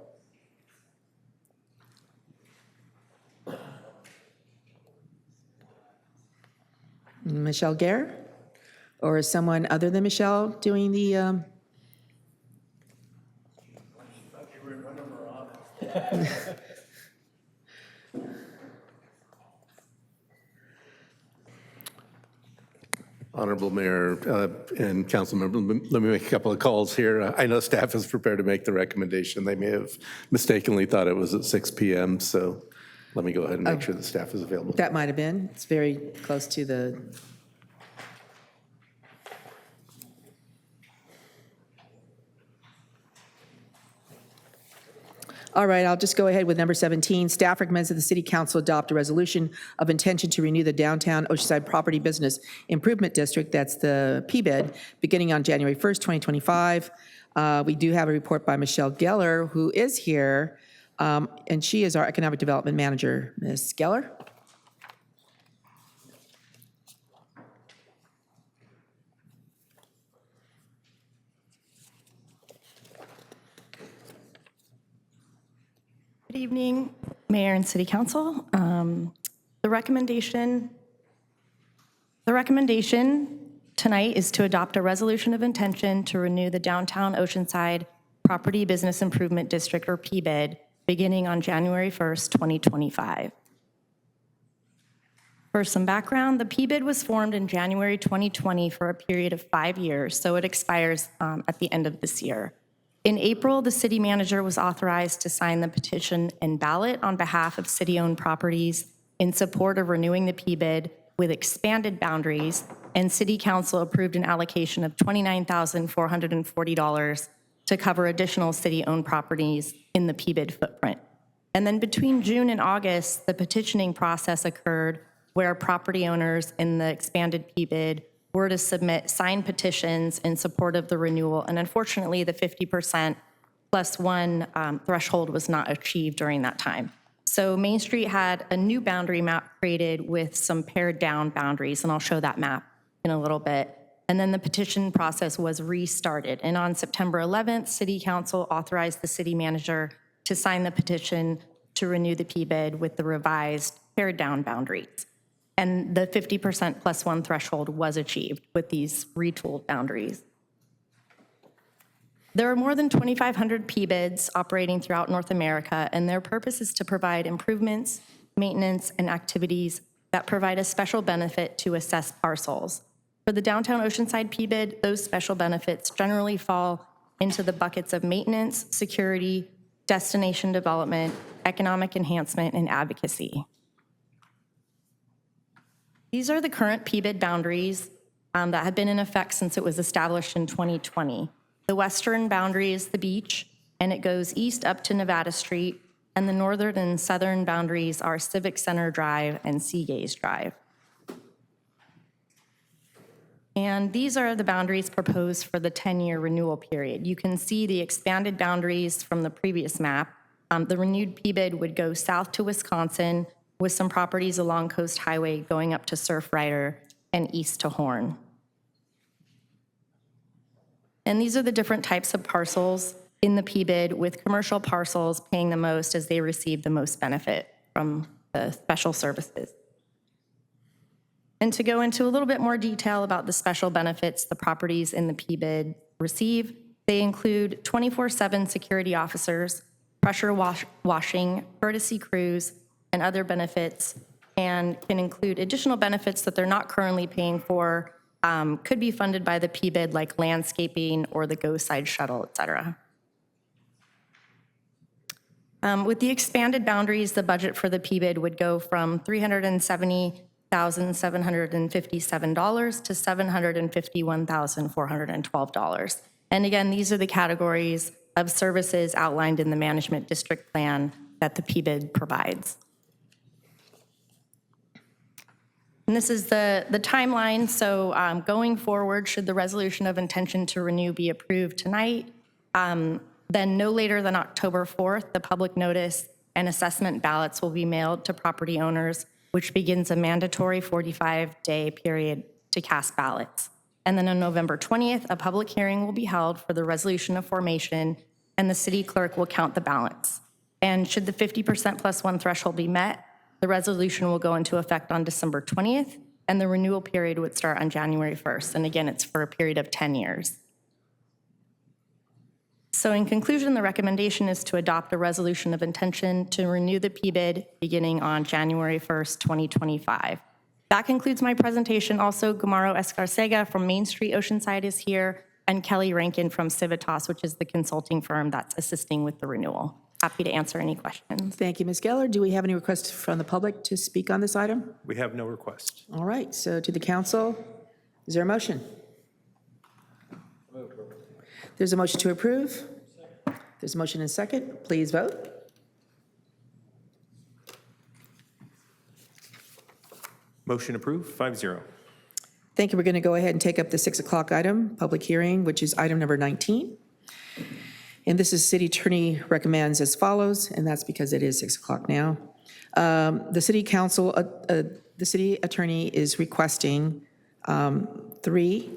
S1: Michelle Gare, or is someone other than Michelle doing the?
S21: Honorable Mayor and council member, let me make a couple of calls here. I know staff is prepared to make the recommendation. They may have mistakenly thought it was at 6 p.m., so let me go ahead and make sure the staff is available.
S1: That might have been. It's very close to the. All right, I'll just go ahead with number 17. Staff recommends that the City Council adopt a resolution of intention to renew the Downtown Oceanside Property Business Improvement District, that's the PBID, beginning on January 1st, 2025. We do have a report by Michelle Geller, who is here, and she is our Economic Development Manager. Ms. Geller?
S12: Good evening, Mayor and City Council. The recommendation tonight is to adopt a resolution of intention to renew the Downtown Oceanside Property Business Improvement District, or PBID, beginning on January 1st, 2025. For some background, the PBID was formed in January 2020 for a period of 5 years, so it expires at the end of this year. In April, the city manager was authorized to sign the petition and ballot on behalf of city-owned properties in support of renewing the PBID with expanded boundaries, and City Council approved an allocation of $29,440 to cover additional city-owned properties in the PBID footprint. And then between June and August, the petitioning process occurred where property owners in the expanded PBID were to submit signed petitions in support of the renewal, and unfortunately, the 50% plus one threshold was not achieved during that time. So Main Street had a new boundary map created with some pared down boundaries, and I'll show that map in a little bit. And then the petition process was restarted, and on September 11th, City Council authorized the city manager to sign the petition to renew the PBID with the revised pared down boundaries. And the 50% plus one threshold was achieved with these retooled boundaries. There are more than 2,500 PBIDs operating throughout North America, and their purpose is to provide improvements, maintenance, and activities that provide a special benefit to assessed parcels. For the Downtown Oceanside PBID, those special benefits generally fall into the buckets of maintenance, security, destination development, economic enhancement, and advocacy. These are the current PBID boundaries that have been in effect since it was established in 2020. The western boundary is the beach, and it goes east up to Nevada Street, and the northern and southern boundaries are Civic Center Drive and Seagaze Drive. And these are the boundaries proposed for the 10-year renewal period. You can see the expanded boundaries from the previous map. The renewed PBID would go south to Wisconsin with some properties along Coast Highway going up to Surfrider and east to Horn. And these are the different types of parcels in the PBID, with commercial parcels paying the most as they receive the most benefit from the special services. And to go into a little bit more detail about the special benefits the properties in the PBID receive, they include 24/7 security officers, pressure washing, courtesy crews, and other benefits, and can include additional benefits that they're not currently paying for, could be funded by the PBID, like landscaping or the Go Side shuttle, et cetera. With the expanded boundaries, the budget for the PBID would go from $370,757 to $751,412. And again, these are the categories of services outlined in the management district plan that the PBID provides. And this is the timeline. So going forward, should the resolution of intention to renew be approved tonight, then no later than October 4th, the public notice and assessment ballots will be mailed to property owners, which begins a mandatory 45-day period to cast ballots. And then on November 20th, a public hearing will be held for the resolution of formation, and the city clerk will count the ballots. And should the 50% plus one threshold be met, the resolution will go into effect on December 20th, and the renewal period would start on January 1st. And again, it's for a period of 10 years. So in conclusion, the recommendation is to adopt a resolution of intention to renew the PBID beginning on January 1st, 2025. That concludes my presentation. Also, Gumaro Escarcega from Main Street Oceanside is here, and Kelly Rankin from Civitas, which is the consulting firm that's assisting with the renewal. Happy to answer any questions.
S1: Thank you, Ms. Geller. Do we have any requests from the public to speak on this item?
S2: We have no request.
S1: All right, so to the council, is there a motion? There's a motion to approve. There's a motion and second. Please vote.
S2: Motion approved, 5-0.
S1: Thank you. We're going to go ahead and take up the 6 o'clock item, public hearing, which is item number 19. And this is city attorney recommends as follows, and that's because it is 6 o'clock now. The city council, the city attorney is requesting 3.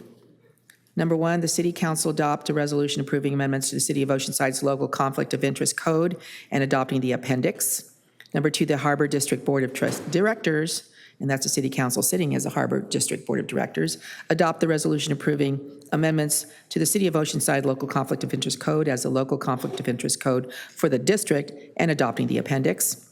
S1: Number 1, the city council adopt a resolution approving amendments to the City of Oceanside's local conflict of interest code and adopting the appendix. Number 2, the Harbor District Board of Directors, and that's the city council sitting as a Harbor District Board of Directors, adopt the resolution approving amendments to the City of Oceanside local conflict of interest code as a local conflict of interest code for the district and adopting the appendix.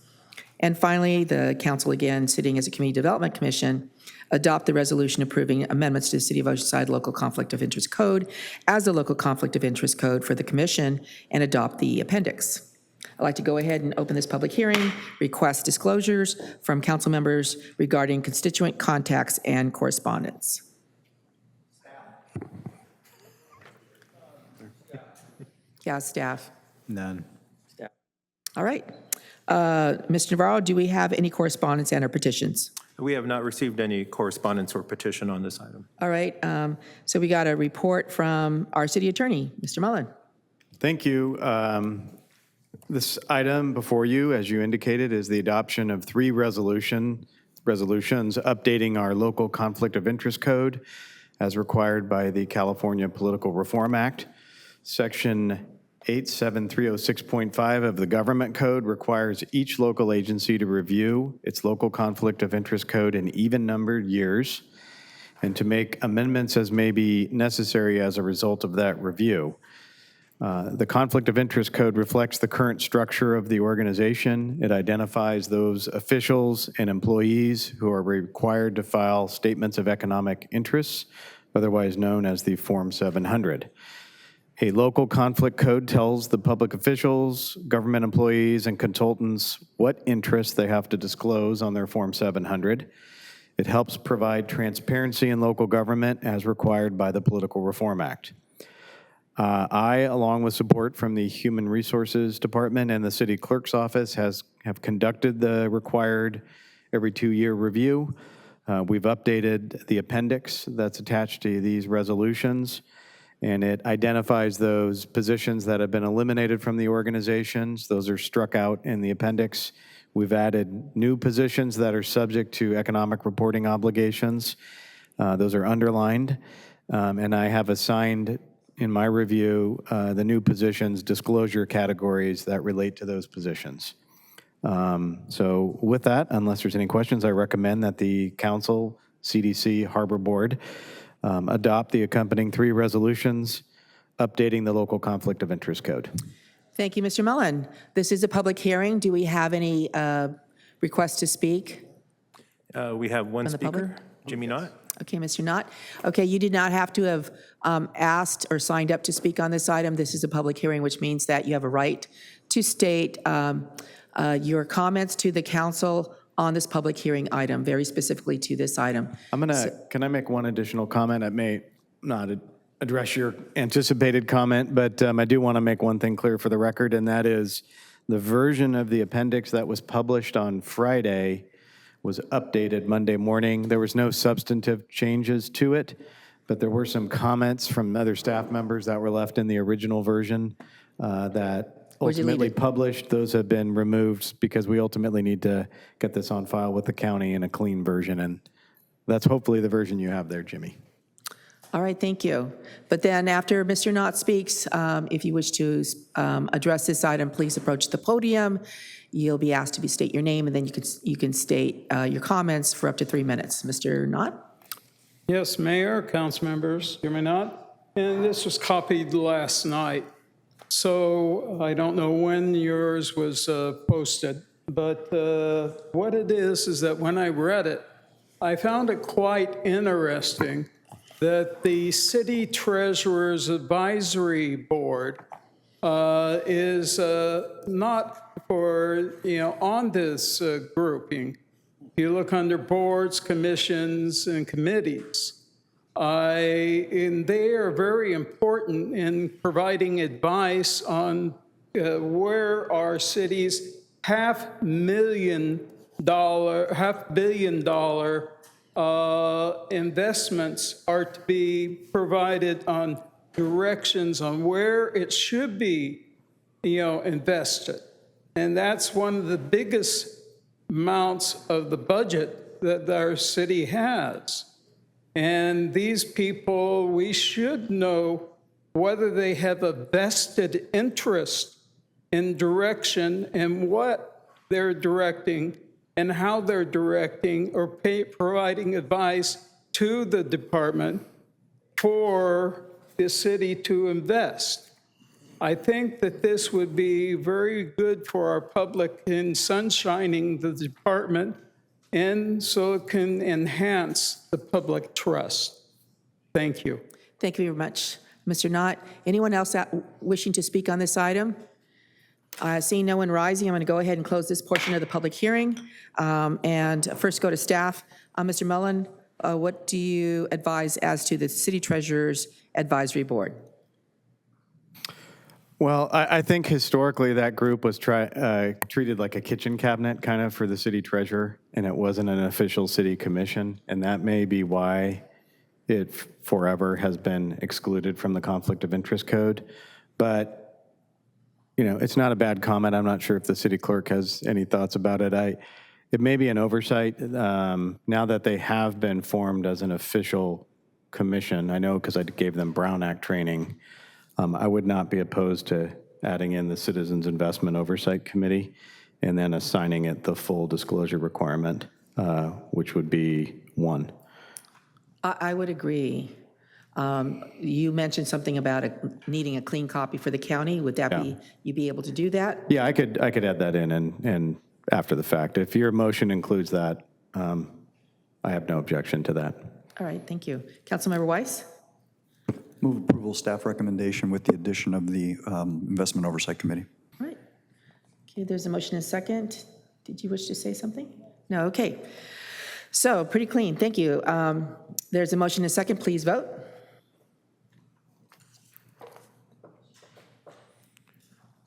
S1: And finally, the council, again, sitting as a Community Development Commission, adopt the resolution approving amendments to the City of Oceanside local conflict of interest code as a local conflict of interest code for the commission and adopt the appendix. I'd like to go ahead and open this public hearing, request disclosures from council members regarding constituent contacts and correspondence. Yeah, staff.
S11: None.
S1: Staff. All right. Mr. Navarro, do we have any correspondence and or petitions?
S2: We have not received any correspondence or petition on this item.
S1: All right. So we got a report from our city attorney, Mr. Mullen.
S8: Thank you. This item before you, as you indicated, is the adoption of 3 resolutions updating our local conflict of interest code as required by the California Political Reform Act. Section 87306.5 of the Government Code requires each local agency to review its local conflict of interest code in even-numbered years and to make amendments as may be necessary as a result of that review. The Conflict of Interest Code reflects the current structure of the organization. It identifies those officials and employees who are required to file statements of economic interests, otherwise known as the Form 700. A local conflict code tells the public officials, government employees, and consultants what interests they have to disclose on their Form 700. It helps provide transparency in local government as required by the Political Reform Act. I, along with support from the Human Resources Department and the City Clerk's Office, have conducted the required every 2-year review. We've updated the appendix that's attached to these resolutions, and it identifies those positions that have been eliminated from the organizations. Those are struck out in the appendix. We've added new positions that are subject to economic reporting obligations. Those are underlined, and I have assigned in my review the new positions disclosure categories that relate to those positions. So with that, unless there's any questions, I recommend that the Council, CDC, Harbor Board adopt the accompanying 3 resolutions updating the local conflict of interest code.
S1: Thank you, Mr. Mullen. This is a public hearing. Do we have any requests to speak?
S2: We have one
S1: From the public?
S2: speaker, Jimmy Knott.
S1: Okay, Mr. Knott. Okay, you did not have to have asked or signed up to speak on this item. This is a public hearing, which means that you have a right to state your comments to the council on this public hearing item, very specifically to this item.
S8: Can I make one additional comment? I may not address your anticipated comment, but I do want to make one thing clear for the record, and that is the version of the appendix that was published on Friday was updated Monday morning. There was no substantive changes to it, but there were some comments from other staff members that were left in the original version that ultimately published. Those have been removed because we ultimately need to get this on file with the county in a clean version, and that's hopefully the version you have there, Jimmy.
S1: All right, thank you. But then after Mr. Knott speaks, if you wish to address this item, please approach the podium. You'll be asked to state your name, and then you can state your comments for up to 3 minutes. Mr. Knott?
S13: Yes, Mayor, council members, hear me not? And this was copied last night, so I don't know when yours was posted, but what it is that when I read it, I found it quite interesting that the City Treasurer's Advisory Board is not for, on this grouping. If you look under boards, commissions, and committees, and they are very important in providing advice on where our city's $500 million investments are to be provided on directions on where it should be, invested. And that's one of the biggest amounts of the budget that our city has. And these people, we should know whether they have a vested interest in direction and what they're directing and how they're directing or providing advice to the department for the city to invest. I think that this would be very good for our public in sunshining the department, and so it can enhance the public trust. Thank you.
S1: Thank you very much, Mr. Knott. Anyone else wishing to speak on this item? Seeing no one rising, I'm going to go ahead and close this portion of the public hearing. And first go to staff. Mr. Mullen, what do you advise as to the City Treasurer's Advisory Board?
S8: Well, I think historically that group was treated like a kitchen cabinet kind of for the city treasurer, and it wasn't an official city commission, and that may be why it forever has been excluded from the conflict of interest code. But it's not a bad comment. I'm not sure if the city clerk has any thoughts about it. It may be an oversight now that they have been formed as an official commission. I know because I gave them Brown Act training. I would not be opposed to adding in the Citizens Investment Oversight Committee and then assigning it the full disclosure requirement, which would be 1.
S1: I would agree. You mentioned something about needing a clean copy for the county. Would that be, you be able to do that?
S8: Yeah, I could add that in and after the fact. If your motion includes that, I have no objection to that.
S1: All right, thank you. Councilmember Weiss?
S9: Move approval of staff recommendation with the addition of the Investment Oversight Committee.
S1: All right. Okay, there's a motion and a second. Did you wish to say something? No, okay. So pretty clean, thank you. There's a motion and a second, please vote.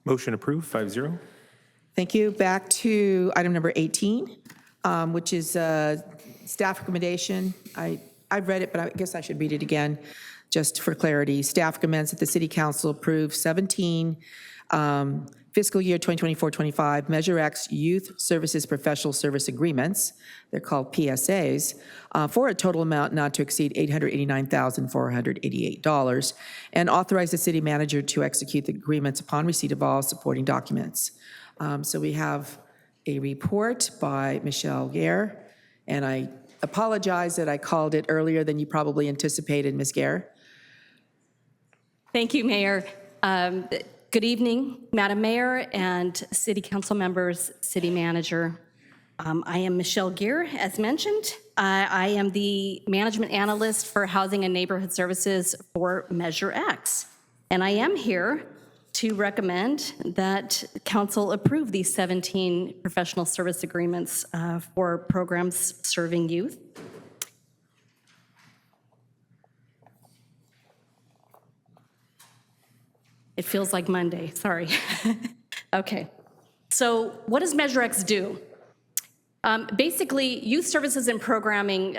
S2: Motion approved, 5-0.
S1: Thank you. Back to item number 18, which is staff recommendation. I've read it, but I guess I should read it again, just for clarity. Staff recommends that the City Council approve 17 fiscal year 2024-25 Measure X Youth Services Professional Service Agreements, they're called PSAs, for a total amount not to exceed $889,488, and authorize the city manager to execute the agreements upon receipt of all supporting documents. So we have a report by Michelle Gare, and I apologize that I called it earlier than you probably anticipated, Ms. Gare.
S15: Thank you, Mayor. Good evening, Madam Mayor and City Council members, City Manager. I am Michelle Gear, as mentioned. I am the Management Analyst for Housing and Neighborhood Services for Measure X. And I am here to recommend that Council approve these 17 professional service agreements for programs serving youth. It feels like Monday, sorry. Okay, so what does Measure X do? Basically, youth services and programming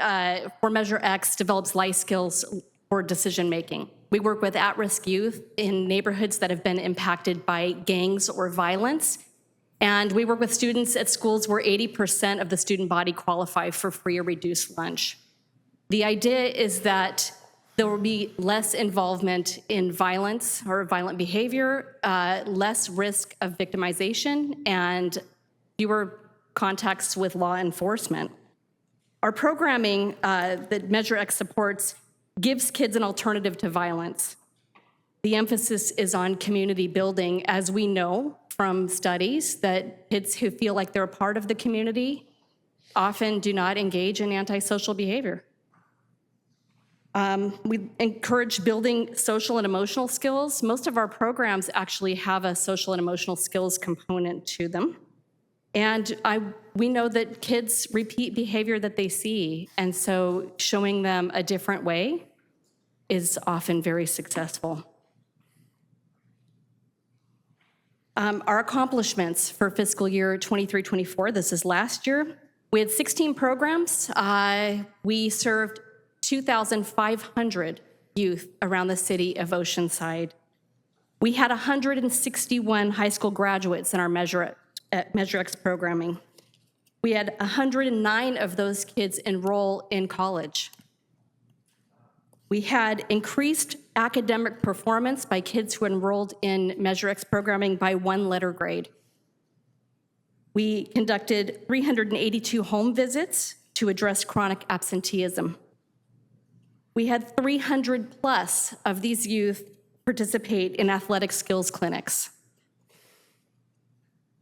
S15: for Measure X develops life skills for decision-making. We work with at-risk youth in neighborhoods that have been impacted by gangs or violence, and we work with students at schools where 80% of the student body qualify for free or reduced lunch. The idea is that there will be less involvement in violence or violent behavior, less risk of victimization, and fewer contacts with law enforcement. Our programming that Measure X supports gives kids an alternative to violence. The emphasis is on community building, as we know from studies that kids who feel like they're a part of the community often do not engage in antisocial behavior. We encourage building social and emotional skills. Most of our programs actually have a social and emotional skills component to them. And we know that kids repeat behavior that they see, and so showing them a different way is often very successful. Our accomplishments for fiscal year 23-24, this is last year, we had 16 programs. We served 2,500 youth around the city of Oceanside. We had 161 high school graduates in our Measure X programming. We had 109 of those kids enroll in college. We had increased academic performance by kids who enrolled in Measure X programming by 1 letter grade. We conducted 382 home visits to address chronic absenteeism. We had 300 plus of these youth participate in athletic skills clinics.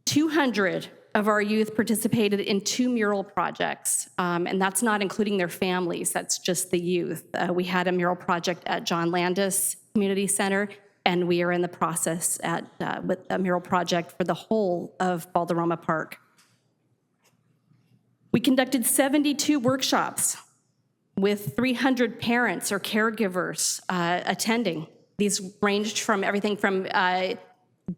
S15: 200 of our youth participated in 2 mural projects, and that's not including their families, that's just the youth. We had a mural project at John Landis Community Center, and we are in the process with a mural project for the whole of Balderrama Park. We conducted 72 workshops with 300 parents or caregivers attending. These ranged from everything from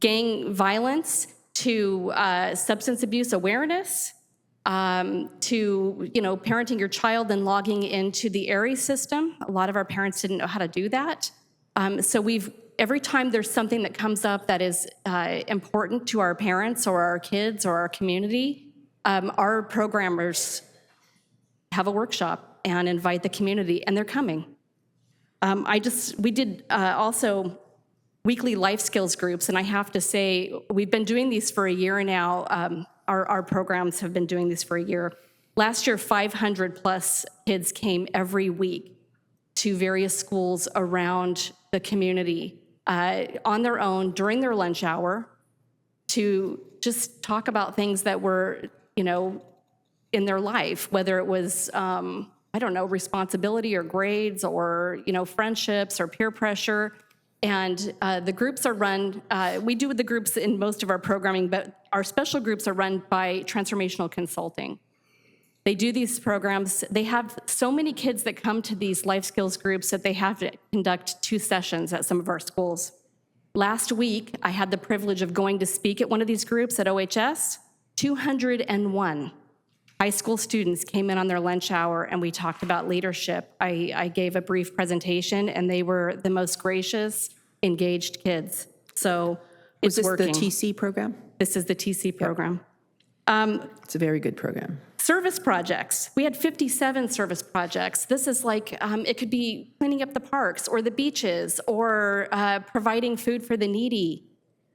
S15: gang violence to substance abuse awareness, to parenting your child and logging into the ARI system. A lot of our parents didn't know how to do that. So every time there's something that comes up that is important to our parents or our kids or our community, our programmers have a workshop and invite the community, and they're coming. We did also weekly life skills groups, and I have to say, we've been doing these for a year now. Our programs have been doing this for a year. Last year, 500 plus kids came every week to various schools around the community on their own during their lunch hour to just talk about things that were, in their life, whether it was, responsibility or grades or, friendships or peer pressure. And the groups are run, we do the groups in most of our programming, but our special groups are run by Transformational Consulting. They do these programs. They have so many kids that come to these life skills groups that they have to conduct 2 sessions at some of our schools. Last week, I had the privilege of going to speak at one of these groups at OHS. 201 high school students came in on their lunch hour, and we talked about leadership. I gave a brief presentation, and they were the most gracious, engaged kids. So it's working.
S1: Was this the TC program?
S15: This is the TC program.
S1: It's a very good program.
S15: Service projects. We had 57 service projects. This is like, it could be cleaning up the parks or the beaches or providing food for the needy.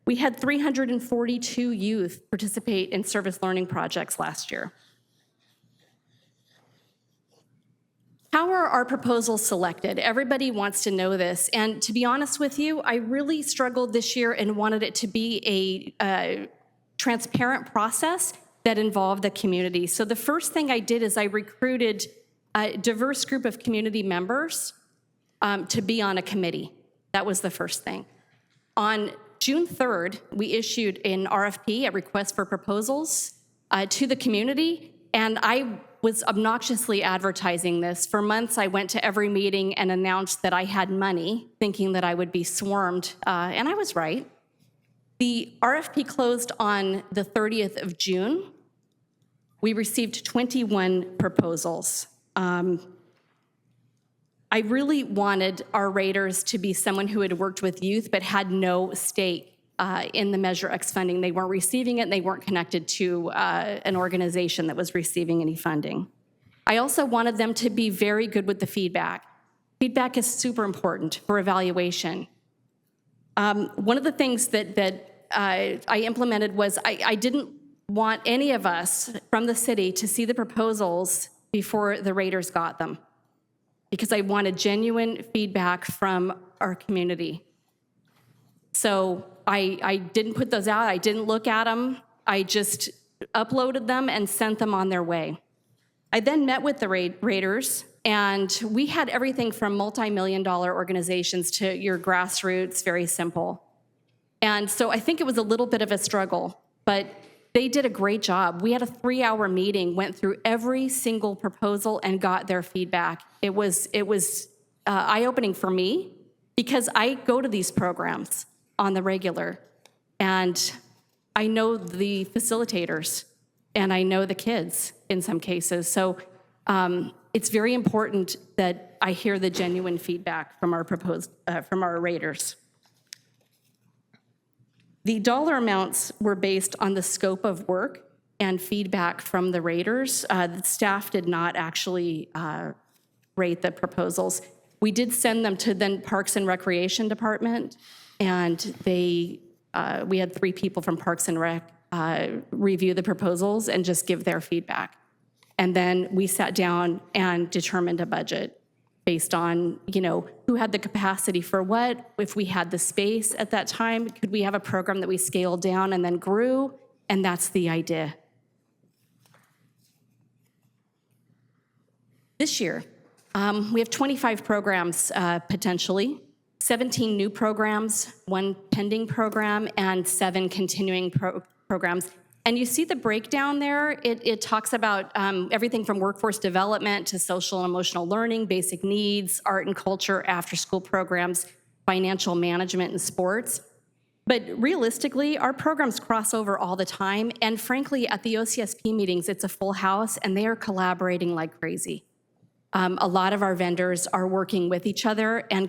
S15: We had 342 youth participate in service learning projects last year. How are our proposals selected? Everybody wants to know this. And to be honest with you, I really struggled this year and wanted it to be a transparent process that involved the community. So the first thing I did is I recruited a diverse group of community members to be on a committee. That was the first thing. On June 3rd, we issued an RFP, a request for proposals, to the community, and I was obnoxiously advertising this. For months, I went to every meeting and announced that I had money, thinking that I would be swarmed, and I was right. The RFP closed on the 30th of June. We received 21 proposals. I really wanted our raters to be someone who had worked with youth but had no stake in the Measure X funding. They weren't receiving it, and they weren't connected to an organization that was receiving any funding. I also wanted them to be very good with the feedback. Feedback is super important for evaluation. One of the things that I implemented was I didn't want any of us from the city to see the proposals before the raters got them, because I wanted genuine feedback from our community. So I didn't put those out. I didn't look at them. I just uploaded them and sent them on their way. I then met with the raters, and we had everything from multi-million-dollar organizations to your grassroots, very simple. And so I think it was a little bit of a struggle, but they did a great job. We had a 3-hour meeting, went through every single proposal and got their feedback. It was eye-opening for me, because I go to these programs on the regular, and I know the facilitators, and I know the kids in some cases. So it's very important that I hear the genuine feedback from our raters. The dollar amounts were based on the scope of work and feedback from the raters. The staff did not actually rate the proposals. We did send them to then Parks and Recreation Department, and we had 3 people from Parks and Rec review the proposals and just give their feedback. And then we sat down and determined a budget based on, who had the capacity for what, if we had the space at that time, could we have a program that we scaled down and then grew, and that's the idea. This year, we have 25 programs potentially, 17 new programs, 1 pending program, and 7 continuing programs. And you see the breakdown there. It talks about everything from workforce development to social and emotional learning, basic needs, art and culture, after-school programs, financial management, and sports. But realistically, our programs cross over all the time. And frankly, at the OCSP meetings, it's a full house, and they are collaborating like crazy. A lot of our vendors are working with each other and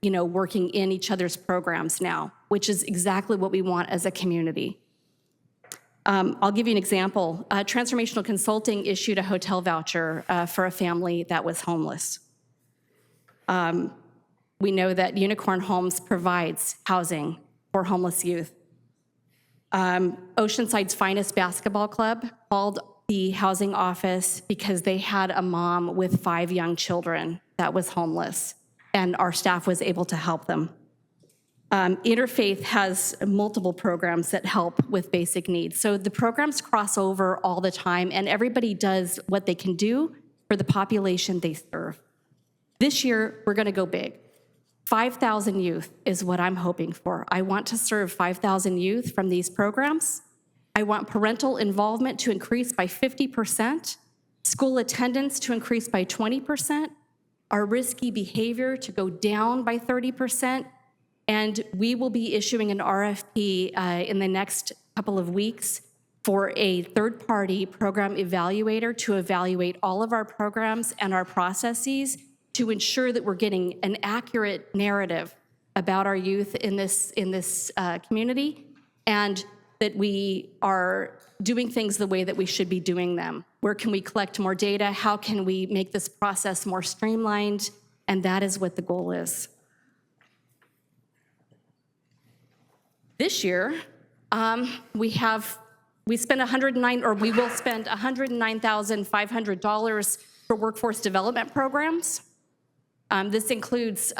S15: working in each other's programs now, which is exactly what we want as a community. I'll give you an example. Transformational Consulting issued a hotel voucher for a family that was homeless. We know that Unicorn Homes provides housing for homeless youth. Oceanside's Finest Basketball Club called the housing office because they had a mom with 5 young children that was homeless, and our staff was able to help them. Interfaith has multiple programs that help with basic needs. So the programs cross over all the time, and everybody does what they can do for the population they serve. This year, we're going to go big. 5,000 youth is what I'm hoping for. I want to serve 5,000 youth from these programs. I want parental involvement to increase by 50%. school attendance to increase by 20%, our risky behavior to go down by 30%, and we will be issuing an RFP in the next couple of weeks for a third-party program evaluator to evaluate all of our programs and our processes to ensure that we're getting an accurate narrative about our youth in this community, and that we are doing things the way that we should be doing them. Where can we collect more data? How can we make this process more streamlined? And that is what the goal is. This year, we spent we will spend $109,500 for workforce development programs. This includes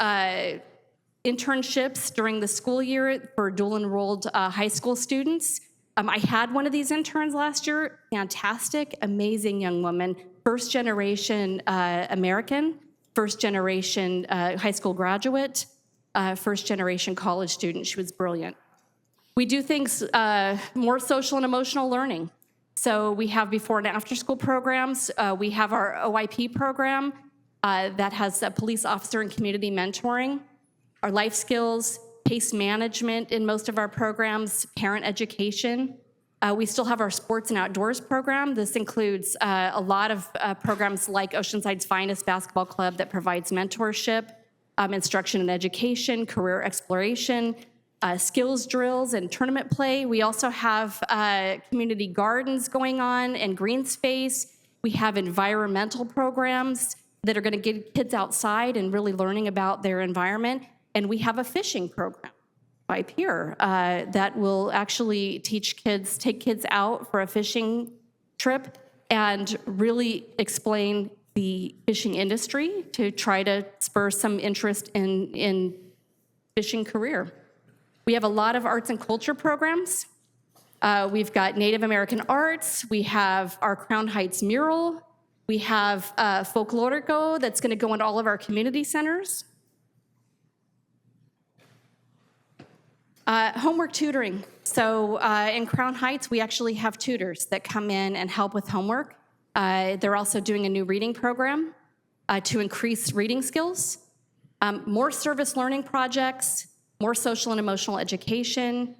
S15: internships during the school year for dual-enrolled high school students. I had one of these interns last year, fantastic, amazing young woman, first-generation American, first-generation high school graduate, first-generation college student. She was brilliant. We do things, more social and emotional learning. So we have before and after school programs. We have our OIP program that has police officer and community mentoring, our life skills, case management in most of our programs, parent education. We still have our sports and outdoors program. This includes a lot of programs like Oceanside's Finest Basketball Club that provides mentorship, instruction and education, career exploration, skills drills and tournament play. We also have community gardens going on and green space. We have environmental programs that are going to get kids outside and really learning about their environment. And we have a fishing program by Pier that will actually take kids out for a fishing trip and really explain the fishing industry to try to spur some interest in fishing career. We have a lot of arts and culture programs. We've got Native American arts. We have our Crown Heights mural. We have Folklorico that's going to go into all of our community centers. Homework tutoring. So in Crown Heights, we actually have tutors that come in and help with homework. They're also doing a new reading program to increase reading skills. More service learning projects, more social and emotional education.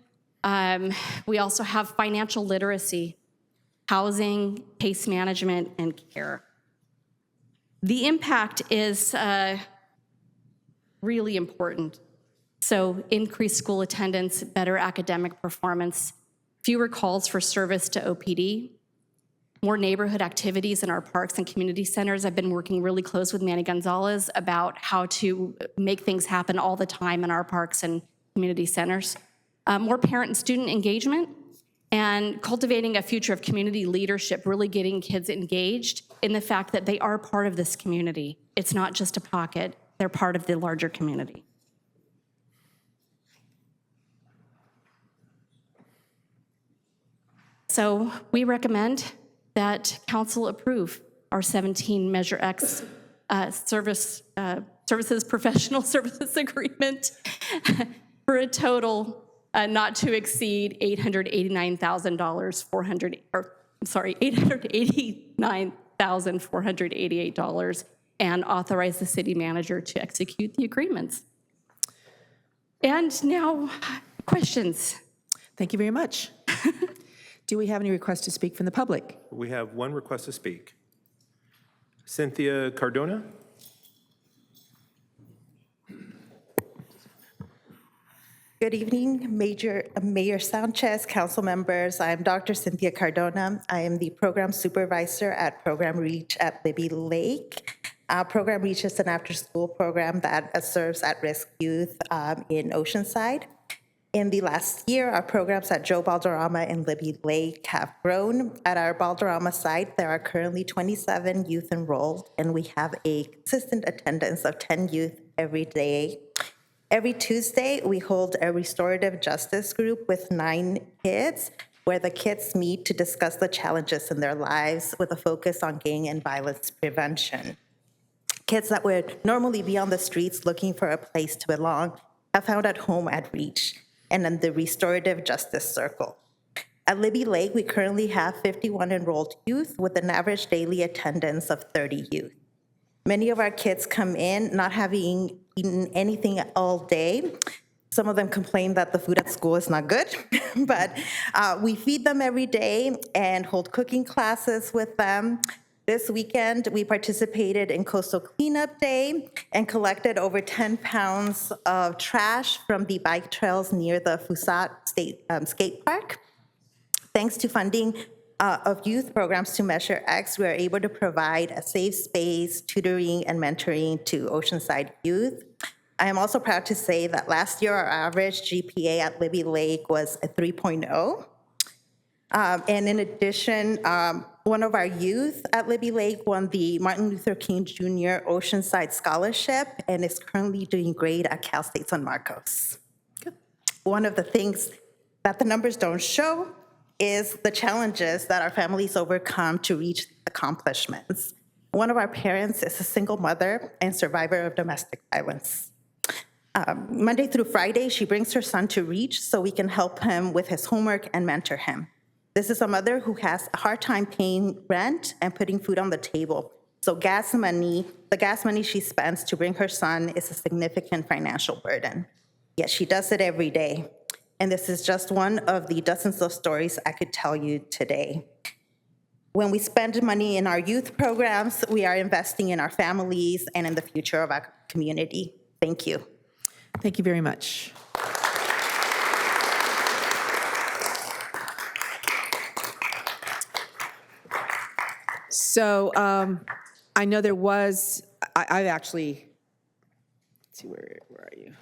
S15: We also have financial literacy, housing, case management, and care. The impact is really important. So increased school attendance, better academic performance, fewer calls for service to OPD, more neighborhood activities in our parks and community centers. I've been working really close with Manny Gonzalez about how to make things happen all the time in our parks and community centers. More parent and student engagement, and cultivating a future of community leadership, really getting kids engaged in the fact that they are part of this community. It's not just a pocket, they're part of the larger community. So we recommend that council approve our 17 Measure X services professional services agreement for a total not to exceed $889,488, and authorize the city manager to execute the agreements. And now, questions.
S1: Thank you very much. Do we have any requests to speak from the public?
S2: We have one request to speak. Cynthia Cardona?
S19: Good evening, Mayor Sanchez, council members. I'm Dr. Cynthia Cardona. I am the program supervisor at Program Reach at Libby Lake. Program Reach is an after-school program that serves at-risk youth in Oceanside. In the last year, our programs at Joe Balderrama and Libby Lake have grown. At our Balderrama site, there are currently 27 youth enrolled, and we have a consistent attendance of 10 youth every day. Every Tuesday, we hold a restorative justice group with 9 kids, where the kids meet to discuss the challenges in their lives with a focus on gang and violence prevention. Kids that would normally be on the streets looking for a place to belong have found at home at Reach and in the Restorative Justice Circle. At Libby Lake, we currently have 51 enrolled youth with an average daily attendance of 30 youth. Many of our kids come in not having eaten anything all day. Some of them complain that the food at school is not good, but we feed them every day and hold cooking classes with them. This weekend, we participated in Coastal Cleanup Day and collected over 10 pounds of trash from the bike trails near the Fusat State Skate Park. Thanks to funding of youth programs to Measure X, we are able to provide a safe space, tutoring, and mentoring to Oceanside youth. I am also proud to say that last year, our average GPA at Libby Lake was a 3.0. And in addition, one of our youth at Libby Lake won the Martin Luther King Jr. Oceanside Scholarship and is currently doing great at Cal State San Marcos. One of the things that the numbers don't show is the challenges that our families overcome to reach accomplishments. One of our parents is a single mother and survivor of domestic violence. Monday through Friday, she brings her son to Reach so we can help him with his homework and mentor him. This is a mother who has a hard time paying rent and putting food on the table. So the gas money she spends to bring her son is a significant financial burden. Yet she does it every day. And this is just one of the dozens of stories I could tell you today. When we spend money in our youth programs, we are investing in our families and in the future of our community. Thank you.
S1: Thank you very much. So I know there was, I actually, let's see, where are you?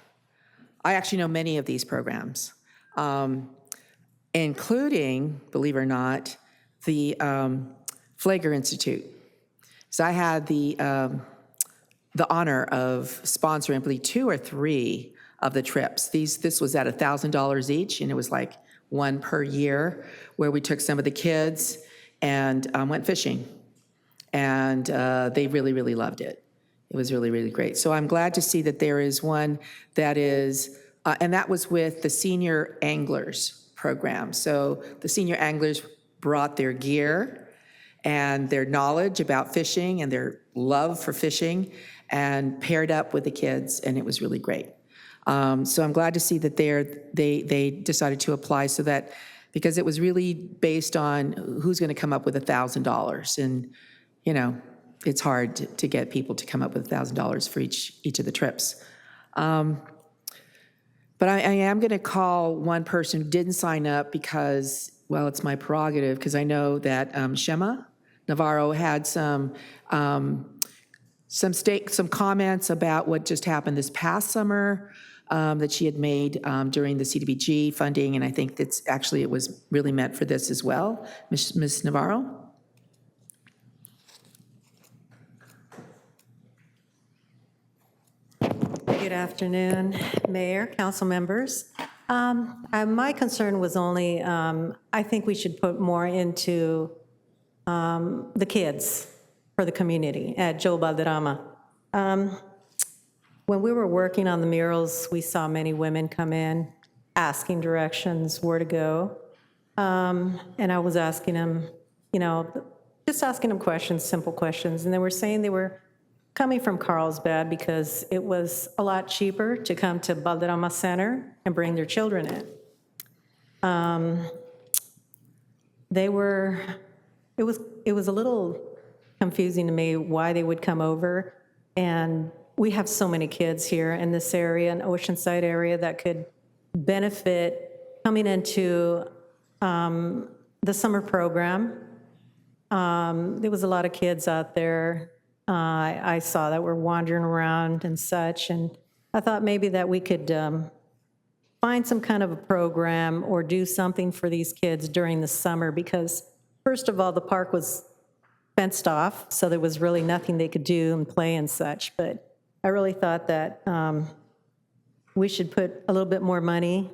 S1: I actually know many of these programs, including, believe it or not, the Flagler Institute. So I had the honor of sponsoring, I believe, 2 or 3 of the trips. This was at $1,000 each, and it was like one per year, where we took some of the kids and went fishing. And they really, really loved it. It was really, really great. So I'm glad to see that there is one that is, and that was with the Senior Anglers program. So the senior anglers brought their gear and their knowledge about fishing and their love for fishing and paired up with the kids, and it was really great. So I'm glad to see that they decided to apply so that, because it was really based on who's going to come up with $1,000. And, you know, it's hard to get people to come up with $1,000 for each of the trips. But I am going to call one person who didn't sign up because, well, it's my prerogative, because I know that Shema Navarro had some comments about what just happened this past summer that she had made during the CDBG funding, and I think it was really meant for this as well. Ms. Navarro?
S4: Good afternoon, Mayor, council members. My concern was only, I think we should put more into the kids for the community at Joe Valderrama. When we were working on the murals, we saw many women come in asking directions, where to go. And I was asking them, just asking them questions, simple questions. And they were saying they were coming from Carlsbad because it was a lot cheaper to come to Valderrama Center and bring their children in. It was a little confusing to me why they would come over. And we have so many kids here in this area, in Oceanside area, that could benefit coming into the summer program. There was a lot of kids out there I saw that were wandering around and such, and I thought maybe that we could find some kind of a program or do something for these kids during the summer, because first of all, the park was fenced off, so there was really nothing they could do and play and such. But I really thought that we should put a little bit more money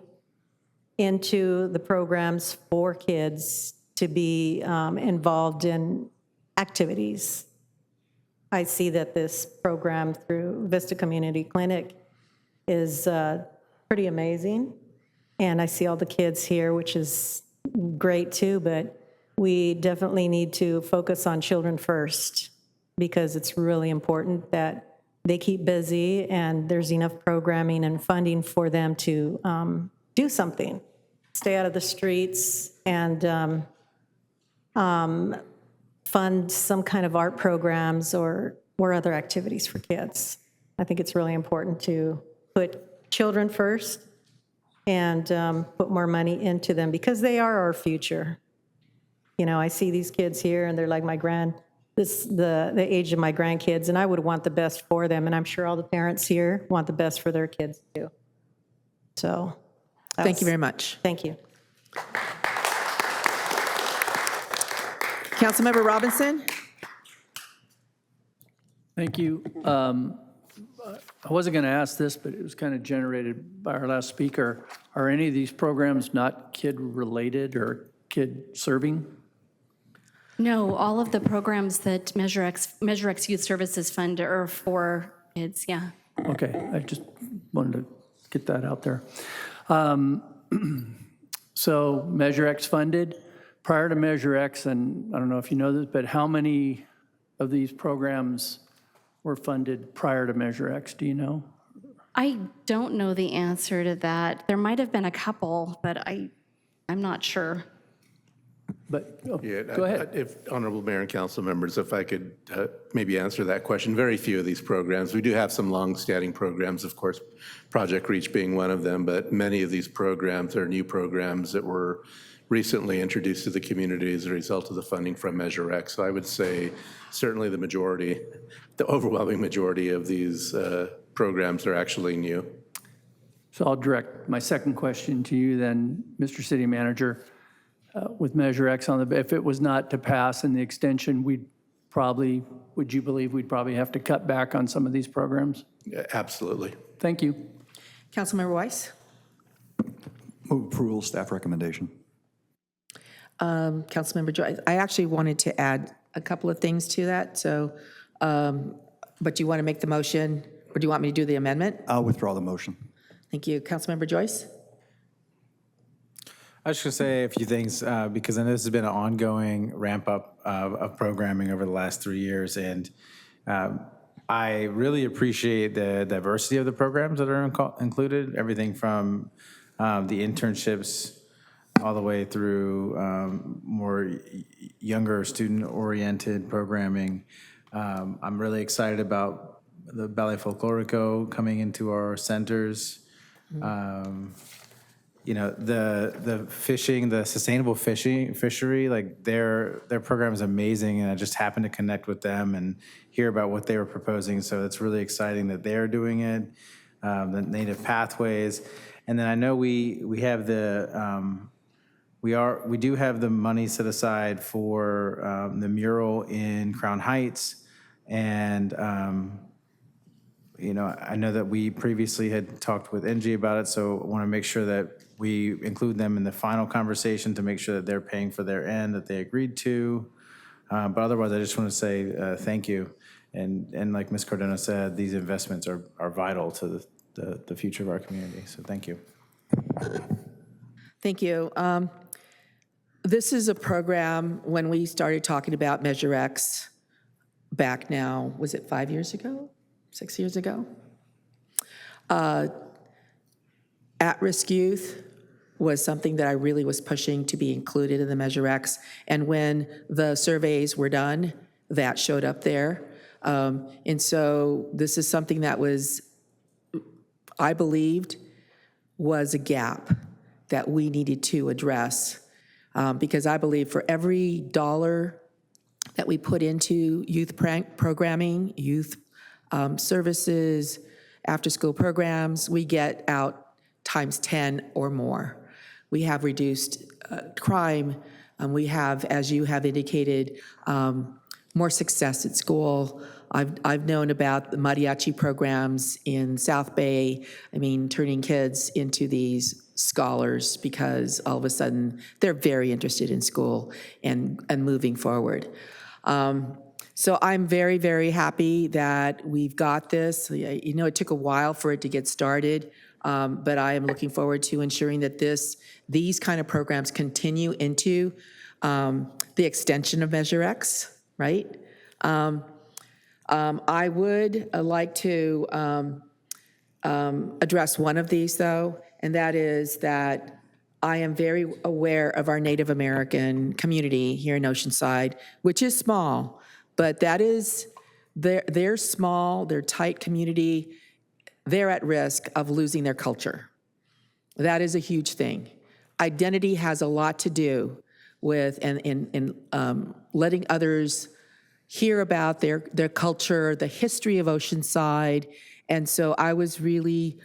S4: into the programs for kids to be involved in activities. I see that this program through Vista Community Clinic is pretty amazing. And I see all the kids here, which is great too, but we definitely need to focus on children first because it's really important that they keep busy and there's enough programming and funding for them to do something, stay out of the streets, and fund some kind of art programs or other activities for kids. I think it's really important to put children first and put more money into them because they are our future. You know, I see these kids here and they're like the age of my grandkids, and I would want the best for them, and I'm sure all the parents here want the best for their kids too. So,
S1: Thank you very much.
S4: Thank you.
S1: Councilmember Robinson?
S17: Thank you. I wasn't going to ask this, but it was kind of generated by our last speaker. Are any of these programs not kid-related or kid-serving?
S5: No, all of the programs that Measure X Youth Services Fund are for kids, yeah.
S17: Okay, I just wanted to get that out there. So Measure X funded. Prior to Measure X, and I don't know if you know this, but how many of these programs were funded prior to Measure X? Do you know?
S5: I don't know the answer to that. There might have been a couple, but I'm not sure.
S17: But
S21: go
S17: ahead.
S21: If honorable mayor and council members, if I could maybe answer that question. Very few of these programs. We do have some long-standing programs, of course, Project Reach being one of them, but many of these programs are new programs that were recently introduced to the community as a result of the funding from Measure X. So I would say certainly the overwhelming majority of these programs are actually new.
S17: So I'll direct my second question to you then, Mr. City Manager. With Measure X if it was not to pass in the extension, would you believe we'd probably have to cut back on some of these programs?
S21: Yeah, absolutely.
S17: Thank you.
S1: Councilmember Weiss?
S9: Move approval, staff recommendation.
S1: Councilmember Joy, I actually wanted to add a couple of things to that. So, but do you want to make the motion, or do you want me to do the amendment?
S9: I'll withdraw the motion.
S1: Thank you. Councilmember Joyce?
S11: I was just going to say a few things because I know this has been an ongoing ramp up of programming over the last 3 years, and I really appreciate the diversity of the programs that are included, everything from the internships all the way through more younger student-oriented programming. I'm really excited about the Ballet Folklorico coming into our centers. You know, the fishing, the sustainable fishery, like their program is amazing, and I just happened to connect with them and hear about what they were proposing. So it's really exciting that they're doing it. The native pathways, and then I know we have we do have the money set aside for the mural in Crown Heights, and you know, I know that we previously had talked with NG about it, so I want to make sure that we include them in the final conversation to make sure that they're paying for their end that they agreed to. But otherwise, I just want to say thank you. And like Ms. Cardona said, these investments are vital to the future of our community. So thank you.
S1: Thank you. This is a program, when we started talking about Measure X back now, was it 5 years ago? 6 years ago? At-risk youth was something that I really was pushing to be included in the Measure X. And when the surveys were done, that showed up there. And so this is something that I believed was a gap that we needed to address. Because I believe for every dollar that we put into youth programming, youth services, after-school programs, we get out times 10 or more. We have reduced crime. We have, as you have indicated, more success at school. I've known about the mariachi programs in South Bay. I mean, turning kids into these scholars because all of a sudden they're very interested in school and moving forward. So I'm very, very happy that we've got this. You know, it took a while for it to get started, but I am looking forward to ensuring that these kind of programs continue into the extension of Measure X, right? I would like to address one of these, though, and that is that I am very aware of our Native American community here in Oceanside, which is small, but that is, they're small, they're tight community, they're at risk of losing their culture. That is a huge thing. Identity has a lot to do with and letting others hear about their culture, the history of Oceanside. And so I was really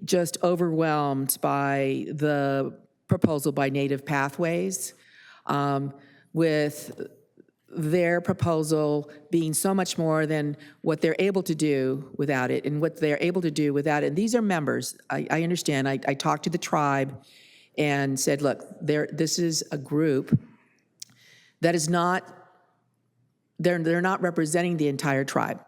S1: just overwhelmed by the proposal by Native Pathways, with their proposal being so much more than what they're able to do without it, and what they're able to do without it. And these are members. I understand. I talked to the tribe and said, look, this is a group that is not, they're not representing the entire tribe.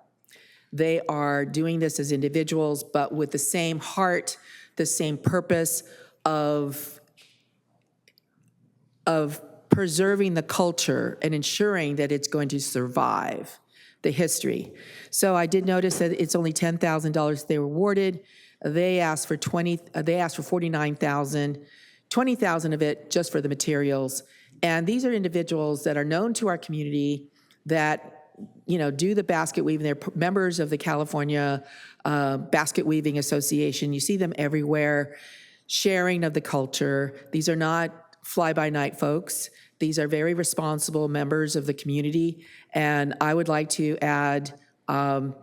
S1: They are doing this as individuals, but with the same heart, the same purpose of preserving the culture and ensuring that it's going to survive the history. So I did notice that it's only $10,000 they were awarded. They asked for $49,000, $20,000 of it just for the materials. And these are individuals that are known to our community that, you know, do the basket weaving. They're members of the California Basket Weaving Association. You see them everywhere, sharing of the culture. These are not fly-by-night folks. These are very responsible members of the community. And I would like to add go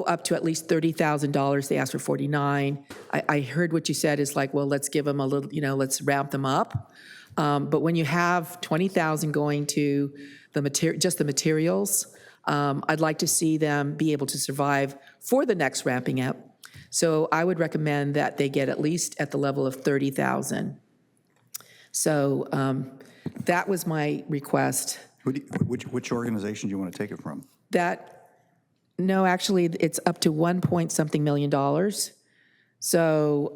S1: up to at least $30,000. They asked for 49. I heard what you said is like, well, let's give them a little, you know, let's ramp them up. But when you have 20,000 going to just the materials, I'd like to see them be able to survive for the next ramping up. So I would recommend that they get at least at the level of 30,000. So that was my request.
S9: Which organization do you want to take it from?
S1: No, actually, it's up to $1.something million. So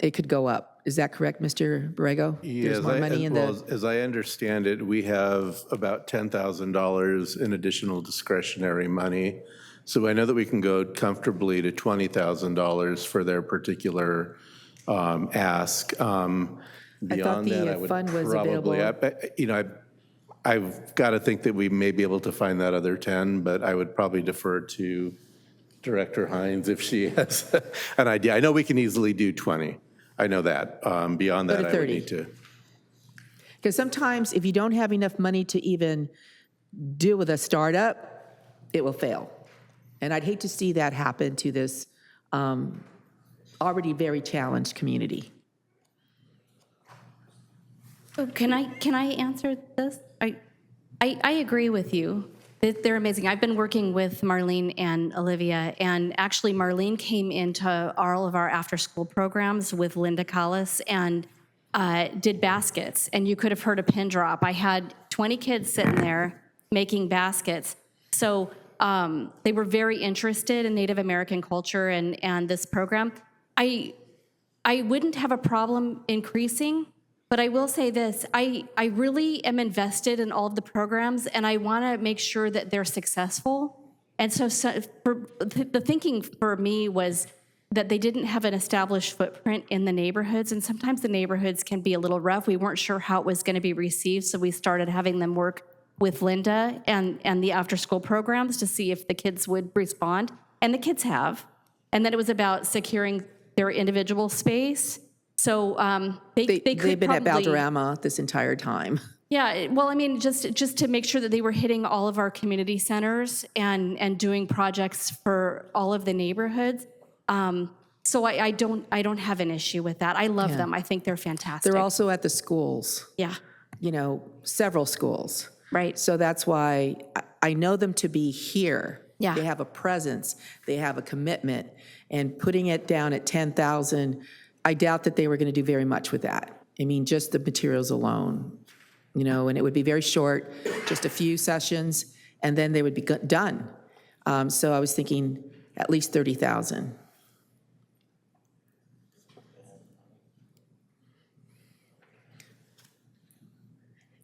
S1: it could go up. Is that correct, Mr. Borrego? There's more money in
S21: as I understand it, we have about $10,000 in additional discretionary money. So I know that we can go comfortably to $20,000 for their particular ask. Beyond that, I would
S1: fund was
S21: probably,
S1: available.
S21: I've got to think that we may be able to find that other 10, but I would probably defer to Director Hines if she has an idea. I know we can easily do 20. I know that. Beyond that, I would need to.
S1: Because sometimes if you don't have enough money to even deal with a startup, it will fail. And I'd hate to see that happen to this already very challenged community.
S5: Oh, can I answer this? I agree with you. They're amazing. I've been working with Marlene and Olivia, and actually Marlene came into all of our after-school programs with Linda Collis and did baskets, and you could have heard a pin drop. I had 20 kids sitting there making baskets. So they were very interested in Native American culture and this program. I wouldn't have a problem increasing, but I will say this, I really am invested in all of the programs, and I want to make sure that they're successful. And so the thinking for me was that they didn't have an established footprint in the neighborhoods, and sometimes the neighborhoods can be a little rough. We weren't sure how it was going to be received, so we started having them work with Linda and the after-school programs to see if the kids would respond, and the kids have. And then it was about securing their individual space. So they've
S1: been at Valderrama this entire time.
S5: Yeah, well, I mean, just to make sure that they were hitting all of our community centers and doing projects for all of the neighborhoods. So I don't have an issue with that. I love them. I think they're fantastic.
S1: They're also at the schools.
S5: Yeah.
S1: You know, several schools.
S5: Right.
S1: So that's why I know them to be here.
S5: Yeah.
S1: They have a presence. They have a commitment. And putting it down at 10,000, I doubt that they were going to do very much with that. I mean, just the materials alone. and it would be very short, just a few sessions, and then they would be done. So I was thinking at least 30,000.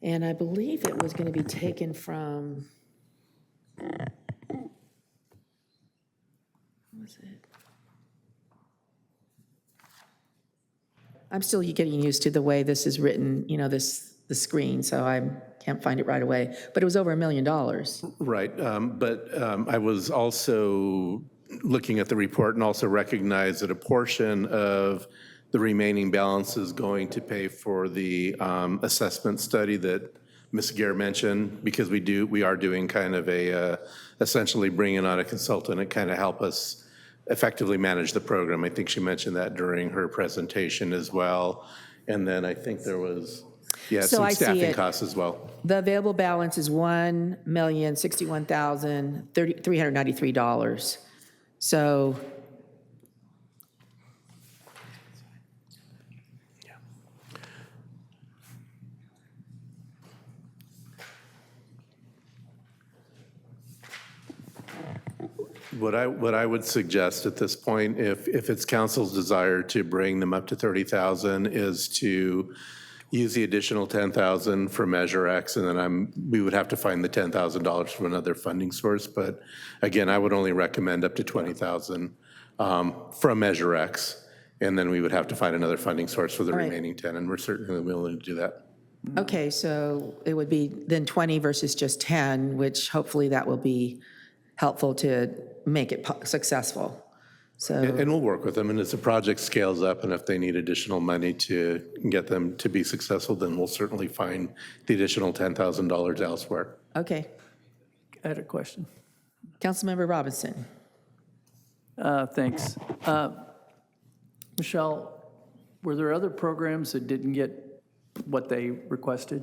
S1: And I believe it was going to be taken from, what was it? I'm still getting used to the way this is written, the screen, so I can't find it right away. But it was over $1 million.
S21: Right, but I was also looking at the report and also recognized that a portion of the remaining balance is going to pay for the assessment study that Ms. Gare mentioned, because we are doing kind of essentially bringing on a consultant and kind of help us effectively manage the program. I think she mentioned that during her presentation as well. And then I think there was,
S1: So
S21: some
S1: I see
S21: staffing
S1: it.
S21: costs as well.
S1: The available balance is $1,061,393. So
S21: What I would suggest at this point, if it's council's desire to bring them up to 30,000, is to use the additional 10,000 for Measure X, and then we would have to find the $10,000 from another funding source. But again, I would only recommend up to 20,000 from Measure X, and then we would have to find another funding source for the remaining 10, and we're certainly willing to do that.
S1: okay, so it would be then 20 versus just 10, which hopefully that will be helpful to make it successful. So,
S21: And we'll work with them, and as the project scales up, and if they need additional money to get them to be successful, then we'll certainly find the additional $10,000 elsewhere.
S1: okay.
S17: I had a question.
S1: Councilmember Robinson.
S17: Thanks. Michelle, were there other programs that didn't get what they requested?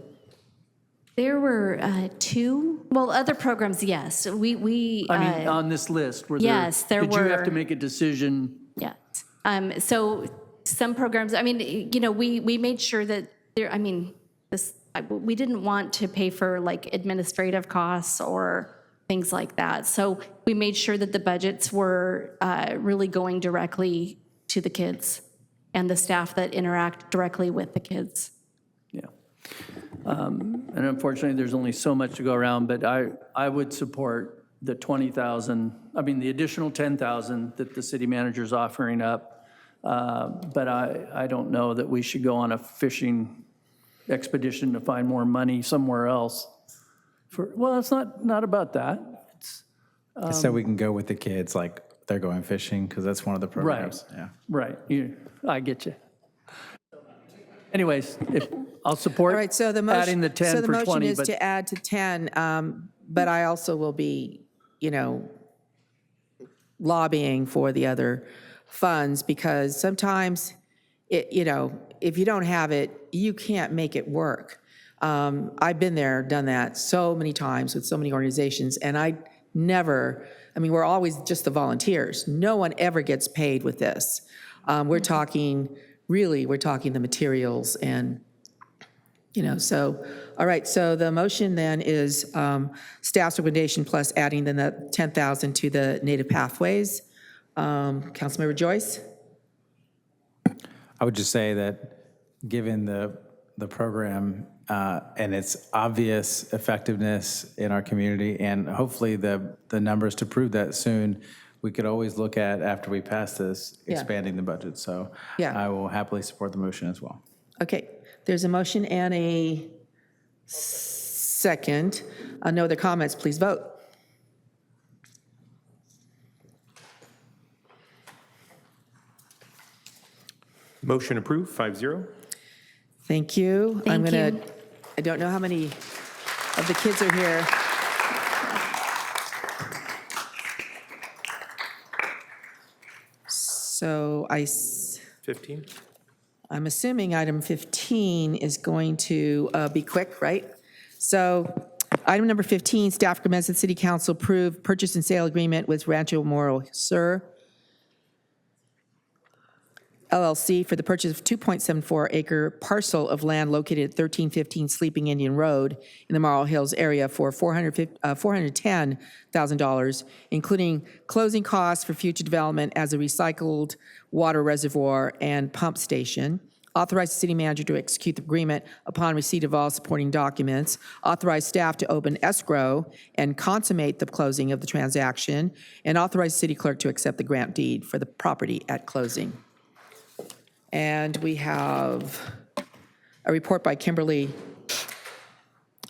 S5: There were two, well, other programs, yes. We
S17: I mean, on this list, were there?
S5: yes, there
S17: Did you have
S5: were.
S17: to make a decision?
S5: Yes. So some programs, I mean, we made sure that there, I mean, we didn't want to pay for like administrative costs or things like that. So we made sure that the budgets were really going directly to the kids and the staff that interact directly with the kids.
S17: Yeah. And unfortunately, there's only so much to go around, but I would support the 20,000, I mean, the additional 10,000 that the city manager's offering up. But I don't know that we should go on a fishing expedition to find more money somewhere else. Well, it's not about that. It's,
S11: So we can go with the kids like they're going fishing, because that's one of the programs. Yeah.
S17: Right, I get you. Anyways, I'll support
S1: All right, so the motion,
S17: adding the 10
S1: so the
S17: for
S1: motion
S17: 20,
S1: is
S17: but
S1: to add to 10, but I also will be, lobbying for the other funds, because sometimes, if you don't have it, you can't make it work. I've been there, done that so many times with so many organizations, and we're always just the volunteers. No one ever gets paid with this. We're talking the materials and, so, all right, so the motion then is staff's recommendation plus adding then the 10,000 to the native pathways. Councilmember Joyce?
S11: I would just say that given the program and its obvious effectiveness in our community, and hopefully the numbers to prove that soon, we could always look at, after we pass this,
S1: Yeah.
S11: expanding the budget. So
S1: Yeah.
S11: I will happily support the motion as well.
S1: Okay, there's a motion and a second. No other comments, please vote.
S2: Motion approved, 5-0.
S1: Thank you.
S5: Thank you.
S1: I don't know how many of the kids are here. So
S2: 15.
S1: I'm assuming item 15 is going to be quick, right? So item number 15, staff recommends that City Council approve purchase and sale agreement with Rancho Moro Sur LLC for the purchase of 2.74-acre parcel of land located at 1315 Sleeping Indian Road in the Marl Hills area for $410,000, including closing costs for future development as a recycled water reservoir and pump station. Authorize the city manager to execute the agreement upon receipt of all supporting documents. Authorize staff to open escrow and consummate the closing of the transaction. And authorize the city clerk to accept the grant deed for the property at closing. And we have a report by Kimberly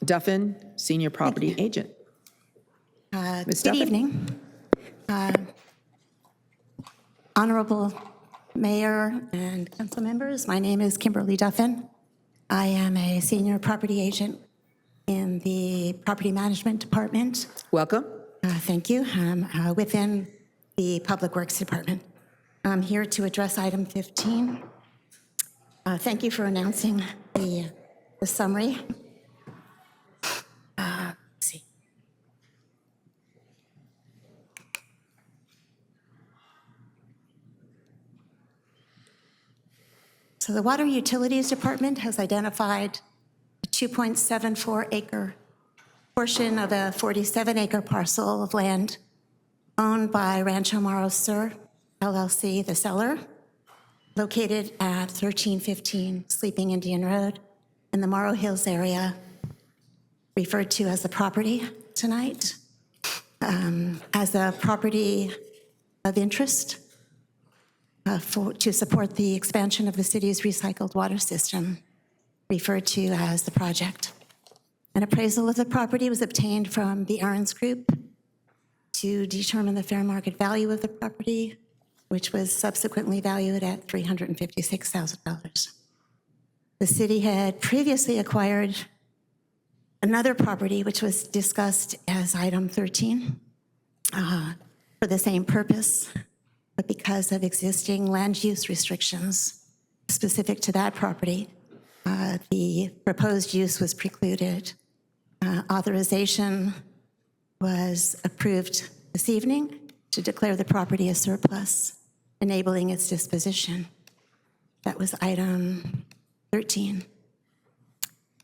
S1: Duffin, Senior Property Agent. Ms.
S3: Good
S1: Duffin?
S3: evening. Honorable Mayor and council members, my name is Kimberly Duffin. I am a Senior Property Agent in the Property Management Department.
S1: Welcome.
S3: Thank you. I'm within the Public Works Department. I'm here to address item 15. Thank you for announcing the summary. Let's see. So the Water Utilities Department has identified a 2.74-acre portion of a 47-acre parcel of land owned by Rancho Morro Sur, LLC, the seller, located at 1315 Sleeping Indian Road in the Morro Hills area, referred to as the property tonight, as a property of interest to support the expansion of the city's recycled water system, referred to as the project. An appraisal of the property was obtained from the Aarons Group to determine the fair market value of the property, which was subsequently valued at $356,000. The city had previously acquired another property, which was discussed as item 13, for the same purpose, but because of existing land use restrictions specific to that property, the proposed use was precluded. Authorization was approved this evening to declare the property a surplus, enabling its disposition. That was item 13.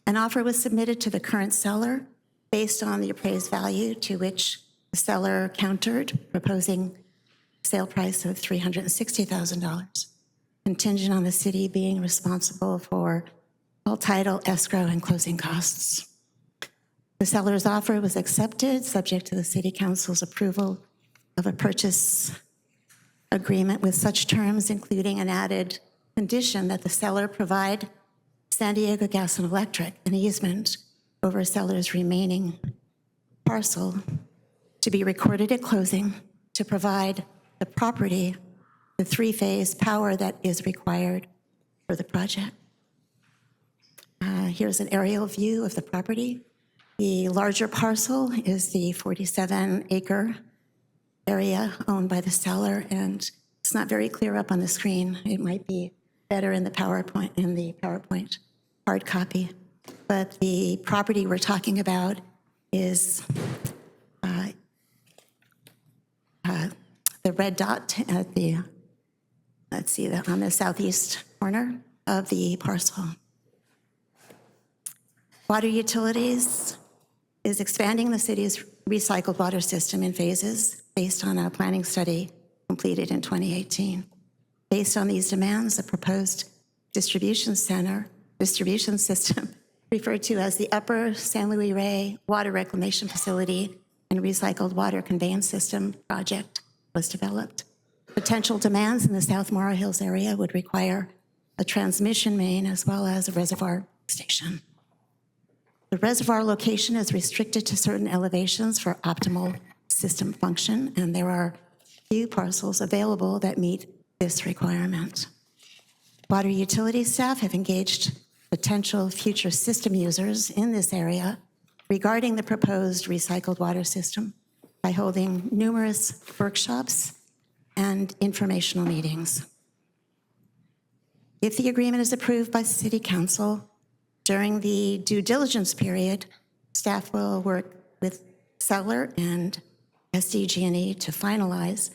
S3: An offer was submitted to the current seller based on the appraised value, to which the seller countered, proposing a sale price of $360,000, contingent on the city being responsible for all title, escrow, and closing costs. The seller's offer was accepted, subject to the city council's approval of a purchase agreement with such terms, including an added condition that the seller provide San Diego Gas and Electric an easement over a seller's remaining parcel to be recorded at closing to provide the property the three-phase power that is required for the project. Here's an aerial view of the property. The larger parcel is the 47-acre area owned by the seller, and it's not very clear up on the screen. It might be better in the PowerPoint hard copy. But the property we're talking about is the red dot at the, let's see, on the southeast corner of the parcel. Water Utilities is expanding the city's recycled water system in phases based on a planning study completed in 2018. Based on these demands, the proposed distribution system, referred to as the Upper San Luis Rey Water Reclamation Facility and Recycled Water Conveyance System project, was developed. Potential demands in the South Morro Hills area would require a transmission main as well as a reservoir station. The reservoir location is restricted to certain elevations for optimal system function, and there are few parcels available that meet this requirement. Water utility staff have engaged potential future system users in this area regarding the proposed recycled water system by holding numerous workshops and informational meetings. If the agreement is approved by City Council, during the due diligence period, staff will work with seller and SDG&E to finalize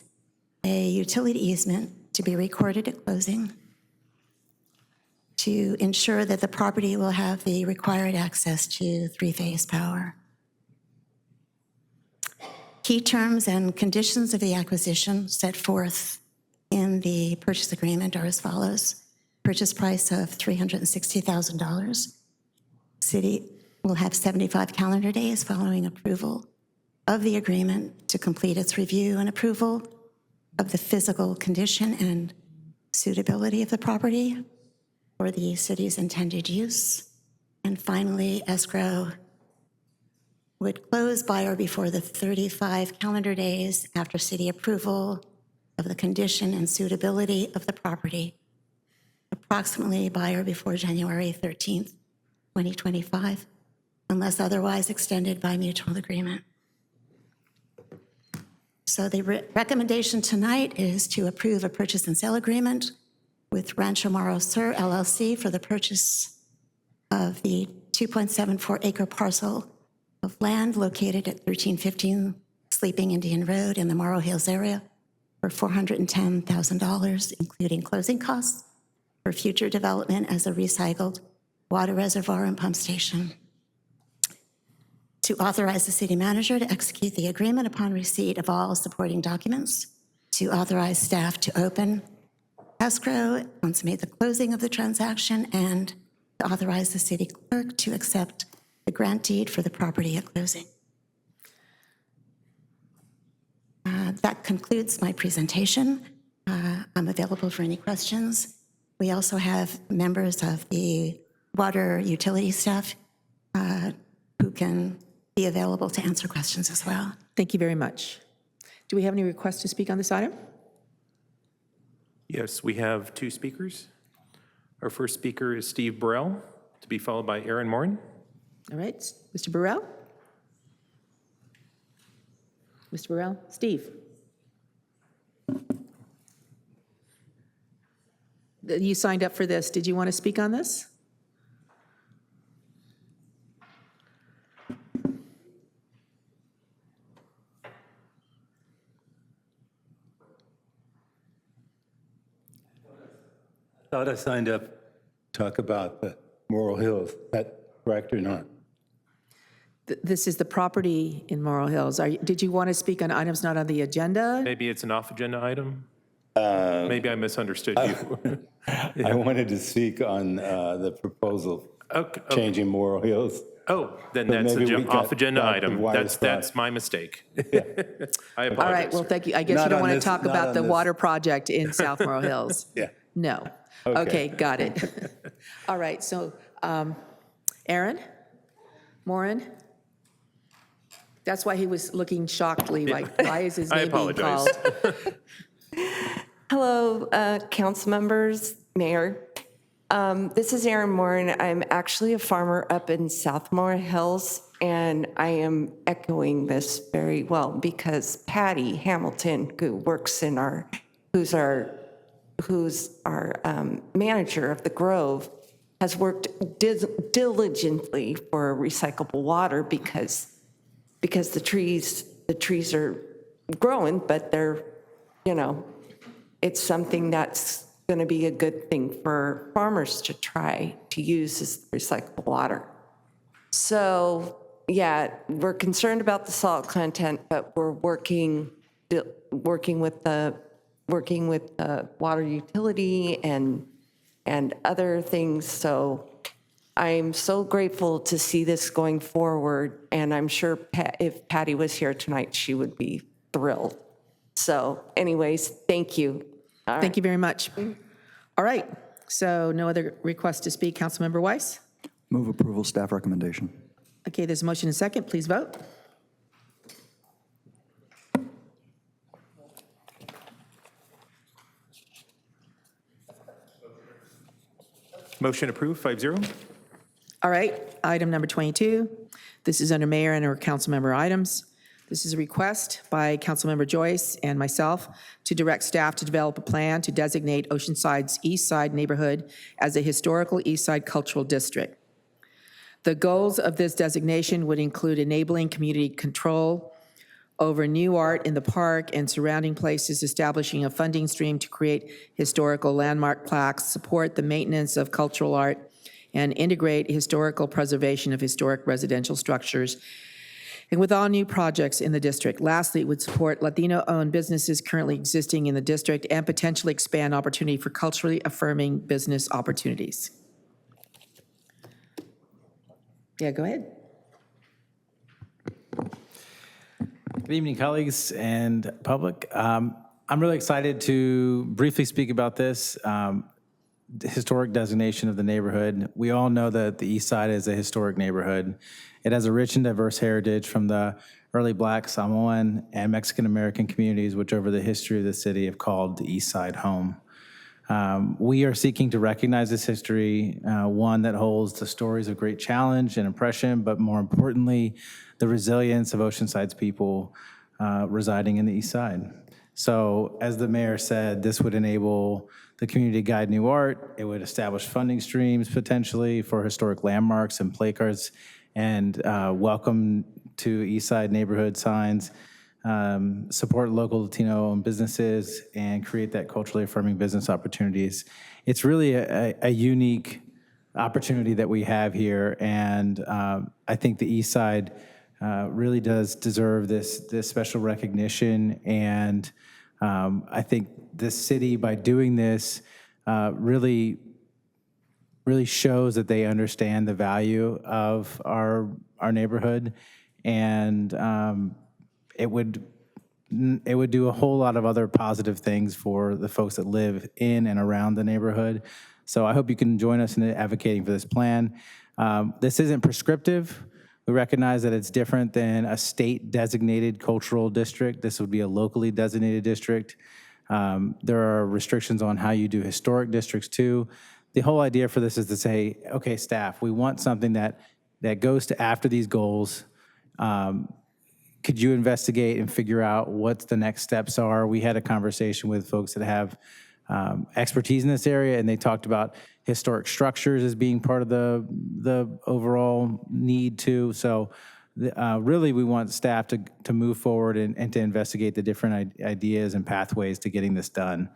S3: a utility easement to be recorded at closing to ensure that the property will have the required access to three-phase power. Key terms and conditions of the acquisition set forth in the purchase agreement are as follows. Purchase price of $360,000. City will have 75 calendar days following approval of the agreement to complete its review and approval of the physical condition and suitability of the property for the city's intended use. And finally, escrow would close by or before the 35 calendar days after city approval of the condition and suitability of the property, approximately by or before January 13th, 2025, unless otherwise extended by mutual agreement. So the recommendation tonight is to approve a purchase and sale agreement with Rancho Maro Sur LLC for the purchase of the 2.74 acre parcel of land located at 1315 Sleeping Indian Road in the Morrow Hills area for $410,000, including closing costs for future development as a recycled water reservoir and pump station. To authorize the city manager to execute the agreement upon receipt of all supporting documents, to authorize staff to open escrow, consummate the closing of the transaction, and to authorize the city clerk to accept the grant deed for the property at closing. That concludes my presentation. I'm available for any questions. We also have members of the water utility staff who can be available to answer questions as well.
S1: Thank you very much. Do we have any requests to speak on this item?
S2: Yes, we have two speakers. Our first speaker is Steve Burrell, to be followed by Aaron Morin.
S1: All right, Mr. Burrell? Mr. Burrell? Steve? You signed up for this. Did you want to speak on this?
S6: I thought I signed up to talk about the Morro Hills. Is that correct or not?
S1: This is the property in Morro Hills. Did you want to speak on items not on the agenda?
S2: Maybe it's an off-agenda item? Maybe I misunderstood you.
S6: I wanted to speak on the proposal changing Morro Hills.
S2: Oh, then
S6: So
S2: that's
S6: maybe we
S2: an
S6: got
S2: off-agenda
S6: the
S2: item.
S6: wires
S2: That's my mistake. I apologize.
S1: All right, well, thank you. I guess you
S6: Not
S1: don't
S6: on
S1: want to
S6: this-
S1: talk
S6: not
S1: about
S6: on
S1: the
S6: this.
S1: water project in South Morro Hills?
S6: Yeah.
S1: No. Okay, got it. All right, so Aaron? Morin? That's why he was looking shockedly, like, why is his
S2: I
S1: name being
S2: apologize.
S1: called?
S14: Hello, council members, mayor. This is Erin Morin. I'm actually a farmer up in South Morro Hills, and I am echoing this very well because Patty Hamilton, who works in who's our manager of the Grove, has worked diligently for recyclable water because the trees are growing, but they're, it's something that's going to be a good thing for farmers to try to use as recyclable water. So, yeah, we're concerned about the salt content, but we're working with the water utility and other things. So I'm so grateful to see this going forward, and I'm sure if Patty was here tonight, she would be thrilled. So anyways, thank you.
S1: Thank you very much. All right, so no other requests to speak. Councilmember Weiss?
S9: Move approval, staff recommendation.
S1: Okay, there's a motion and second. Please vote.
S2: Motion approved, 5-0.
S1: All right, item number 22. This is under mayor and or council member items. This is a request by Councilmember Joyce and myself to direct staff to develop a plan to designate Oceanside's East Side neighborhood as a historical East Side cultural district. The goals of this designation would include enabling community control over new art in the park and surrounding places, establishing a funding stream to create historical landmark plaques, support the maintenance of cultural art, and integrate historical preservation of historic residential structures, and with all new projects in the district. Lastly, it would support Latino-owned businesses currently existing in the district and potentially expand opportunity for culturally affirming business opportunities. Yeah, go ahead.
S11: Good evening, colleagues and public. I'm really excited to briefly speak about this the historic designation of the neighborhood. We all know that the East Side is a historic neighborhood. It has a rich and diverse heritage from the early Black, Samoan, and Mexican-American communities, which over the history of the city have called the East Side home. We are seeking to recognize this history, one that holds the stories of great challenge and oppression, but more importantly, the resilience of Oceanside's people residing in the East Side. So as the mayor said, this would enable the community to guide new art. It would establish funding streams potentially for historic landmarks and placards and welcome to East Side neighborhood signs, support local Latino-owned businesses, and create that culturally affirming business opportunities. It's really a unique opportunity that we have here, and I think the East Side really does deserve this special recognition, and I think this city, by doing this, really shows that they understand the value of our neighborhood, and it would do a whole lot of other positive things for the folks that live in and around the neighborhood. So I hope you can join us in advocating for this plan. This isn't prescriptive. We recognize that it's different than a state-designated cultural district. This would be a locally designated district. There are restrictions on how you do historic districts too. The whole idea for this is to say, okay, staff, we want something that goes to after these goals. Could you investigate and figure out what the next steps are? We had a conversation with folks that have expertise in this area, and they talked about historic structures as being part of the overall need too. So really we want staff to move forward and to investigate the different ideas and pathways to getting this done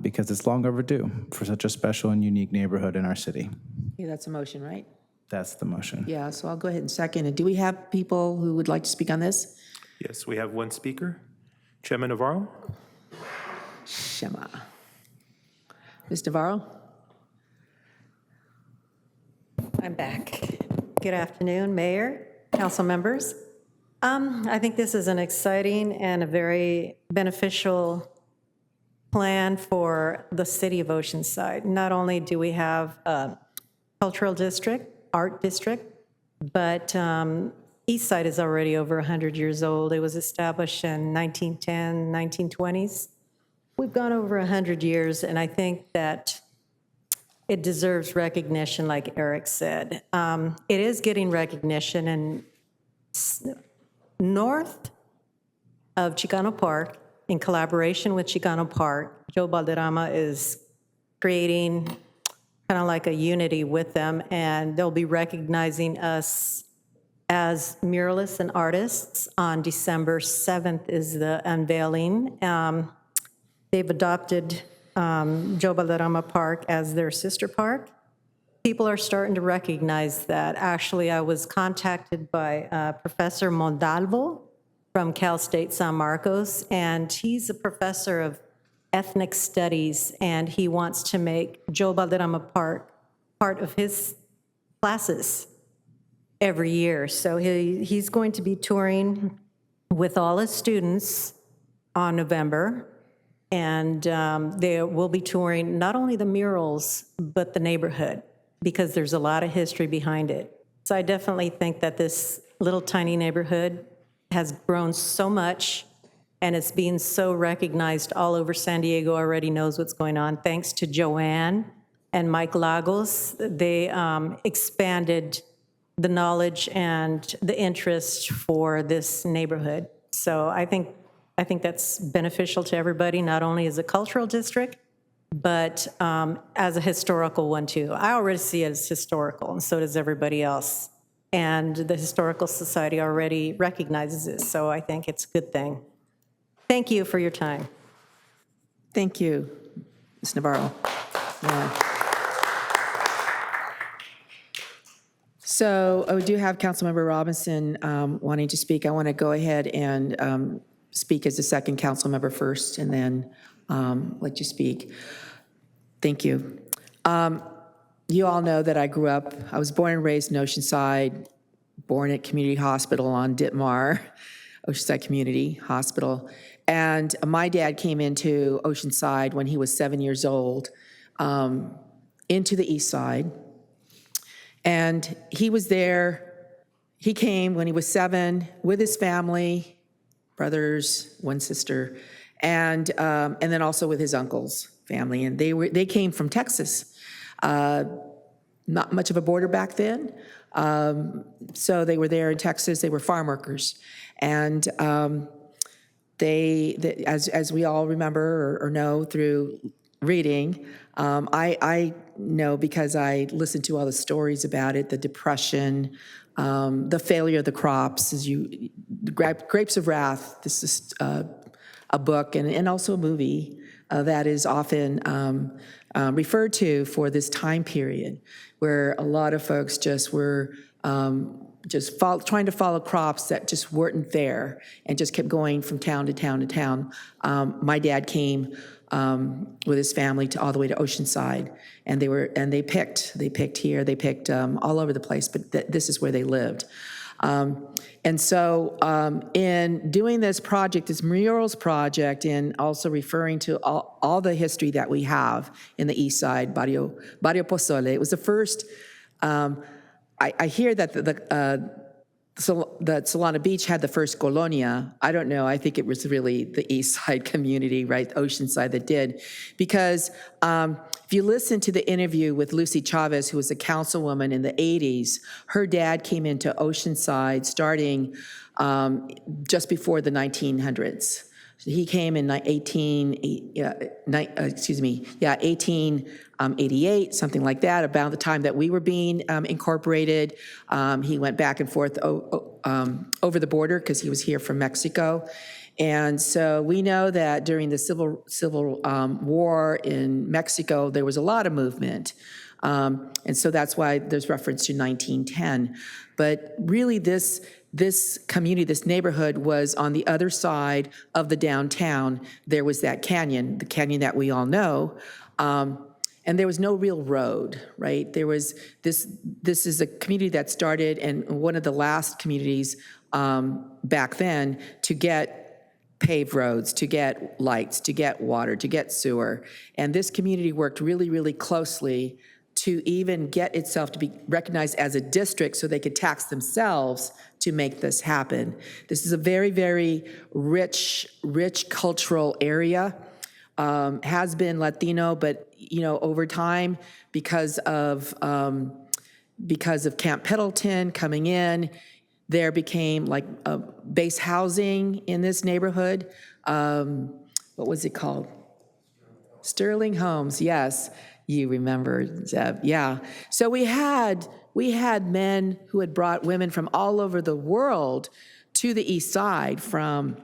S11: because it's long overdue for such a special and unique neighborhood in our city.
S1: Yeah, that's a motion, right?
S11: That's the motion.
S1: Yeah, so I'll go ahead and second. And do we have people who would like to speak on this?
S2: Yes, we have one speaker. Chairman Navarro.
S1: Shema. Ms. Navarro?
S4: I'm back. Good afternoon, Mayor, council members. I think this is an exciting and a very beneficial plan for the City of Oceanside. Not only do we have a cultural district, art district, but East Side is already over 100 years old. It was established in 1910, 1920s. We've gone over 100 years, and I think that it deserves recognition, like Eric said. It is getting recognition, and north of Chicano Park, in collaboration with Chicano Park, Joe Balderrama is creating kind of like a unity with them, and they'll be recognizing us as muralists and artists. On December 7th is the unveiling. They've adopted Joe Balderrama Park as their sister park. People are starting to recognize that. Actually, I was contacted by Professor Mondalvo from Cal State San Marcos, and he's a professor of ethnic studies, and he wants to make Joe Balderrama Park part of his classes every year. So he's going to be touring with all his students on November, and they will be touring not only the murals, but the neighborhood, because there's a lot of history behind it. So I definitely think that this little tiny neighborhood has grown so much, and it's being so recognized all over San Diego already knows what's going on. Thanks to Joanne and Mike Lagos, they expanded the knowledge and the interest for this neighborhood. So I think that's beneficial to everybody, not only as a cultural district, but as a historical one too. I already see it as historical, and so does everybody else. and the Historical Society already recognizes it, so I think it's a good thing. Thank you for your time.
S1: Thank you, Ms. Navarro. Yeah. So we do have Councilmember Robinson wanting to speak. I want to go ahead and speak as the second council member first, and then let you speak. Thank you. You all know that I was born and raised in Oceanside, born at Community Hospital on Ditmar, Oceanside Community Hospital. And my dad came into Oceanside when he was 7 years old, into the East Side. And he was there, he came when he was 7 with his family, brothers, one sister, and then also with his uncle's family. And they came from Texas. Not much of a border back then. So they were there in Texas, they were farm workers. And as we all remember or know through reading, I know because I listened to all the stories about it, the Depression, the failure of the crops, Grapes of Wrath. This is a book and also a movie that is often referred to for this time period, where a lot of folks just were trying to follow crops that just weren't there and just kept going from town to town to town. My dad came with his family all the way to Oceanside, and they picked here, they picked all over the place, but this is where they lived. And so in doing this project, this murals project, and also referring to all the history that we have in the East Side, Barrio Pozole, it was the first, I hear that that Solana Beach had the first colonia. I don't know. I think it was really the East Side community, right, Oceanside, that did. Because if you listen to the interview with Lucy Chavez, who was a councilwoman in the 80s, her dad came into Oceanside starting just before the 1900s. So he came in 1888, something like that, about the time that we were being incorporated. He went back and forth over the border because he was here from Mexico. And so we know that during the Civil War in Mexico, there was a lot of movement. And so that's why there's reference to 1910. But really this community, this neighborhood was on the other side of the downtown. There was that canyon, the canyon that we all know. And there was no real road, right? There was this is a community that started, and one of the last communities back then to get paved roads, to get lights, to get water, to get sewer. And this community worked really, really closely to even get itself to be recognized as a district so they could tax themselves to make this happen. This is a very, very rich cultural area. Has been Latino, but over time, because of Camp Pendleton coming in, there became like base housing in this neighborhood. What was it called? Sterling Homes, yes. You remember, Zeb, yeah. So we had men who had brought women from all over the world to the East Side, from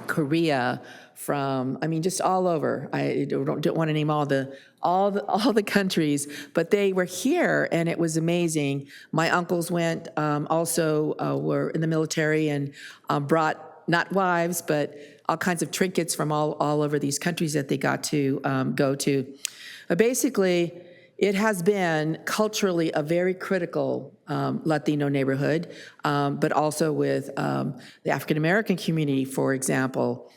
S1: Korea, just all over. I don't want to name all the countries, but they were here, and it was amazing. My uncles went, also were in the military, and brought not wives, but all kinds of trinkets from all over these countries that they got to go to. Basically, it has been culturally a very critical Latino neighborhood, but also with the African American community, for example.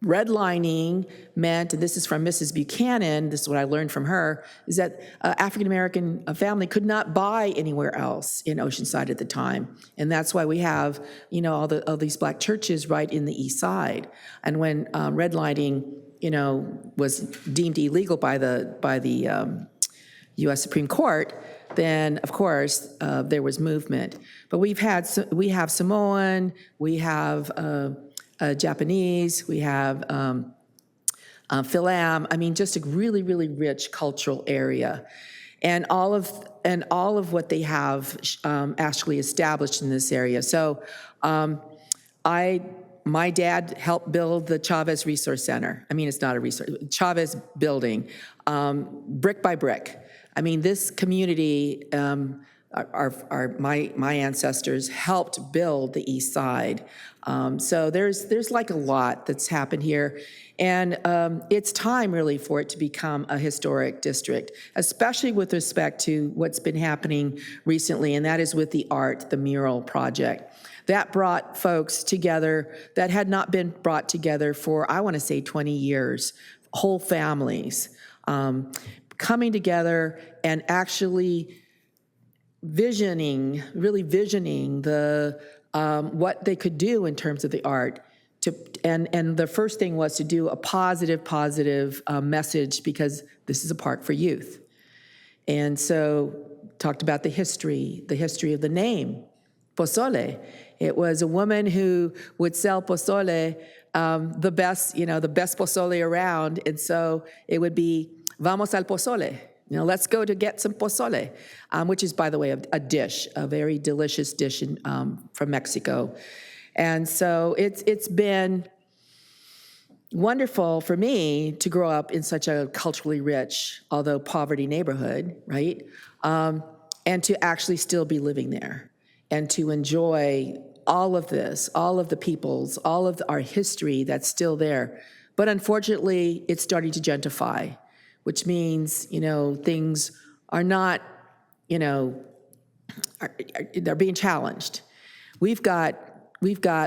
S1: Redlining meant, and this is from Mrs. Buchanan, this is what I learned from her, is that African American family could not buy anywhere else in Oceanside at the time. And that's why we have, all these black churches right in the East Side. And when redlining, was deemed illegal by the U.S. Supreme Court, then of course there was movement. But we have Samoan, we have Japanese, we have Philam. Just a really, really rich cultural area. And all of what they have actually established in this area. So my dad helped build the Chavez Resource Center. I mean, it's not a resource, Chavez building, brick by brick. I mean, this community, my ancestors helped build the East Side. So there's like a lot that's happened here. And it's time really for it to become a historic district, especially with respect to what's been happening recently, and that is with the art, the mural project. That brought folks together that had not been brought together for, I want to say, 20 years, whole families coming together and actually really visioning the what they could do in terms of the art. And the first thing was to do a positive message, because this is a park for youth. And so talked about the history of the name, pozole. It was a woman who would sell pozole, the best pozole around. And so it would be, vamos al pozole. Let's go to get some pozole, which is, by the way, a dish, a very delicious dish from Mexico. And so it's been wonderful for me to grow up in such a culturally rich, although poverty neighborhood, right? And to actually still be living there and to enjoy all of this, all of the peoples, all of our history that's still there. But unfortunately, it's starting to gentrify, which means, things are not, they're being challenged. We've got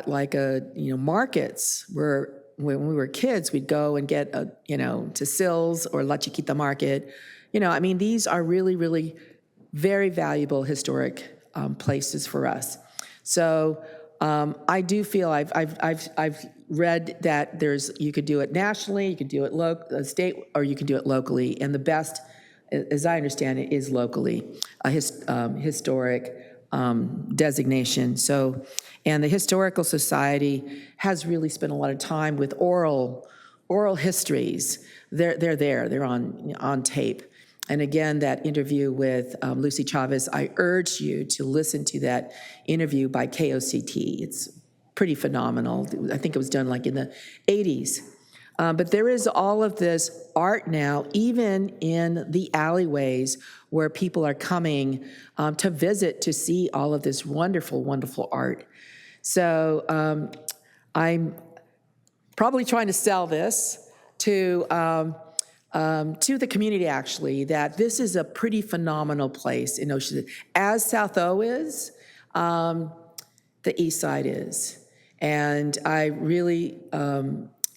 S1: like markets where when we were kids, we'd go and get to Sills or La Chiquita Market. These are really, really very valuable historic places for us. So I do feel I've read that you could do it nationally, you could do it state, or you can do it locally. And the best, as I understand it, is locally, a historic designation. So, and the Historical Society has really spent a lot of time with oral histories. They're there, they're on tape. And again, that interview with Lucy Chavez, I urge you to listen to that interview by KOCT. It's pretty phenomenal. I think it was done like in the 80s. But there is all of this art now, even in the alleyways where people are coming to visit, to see all of this wonderful, wonderful art. So I'm probably trying to sell this to the community, actually, that this is a pretty phenomenal place in Oceanside. As South O is, the East Side is. And I really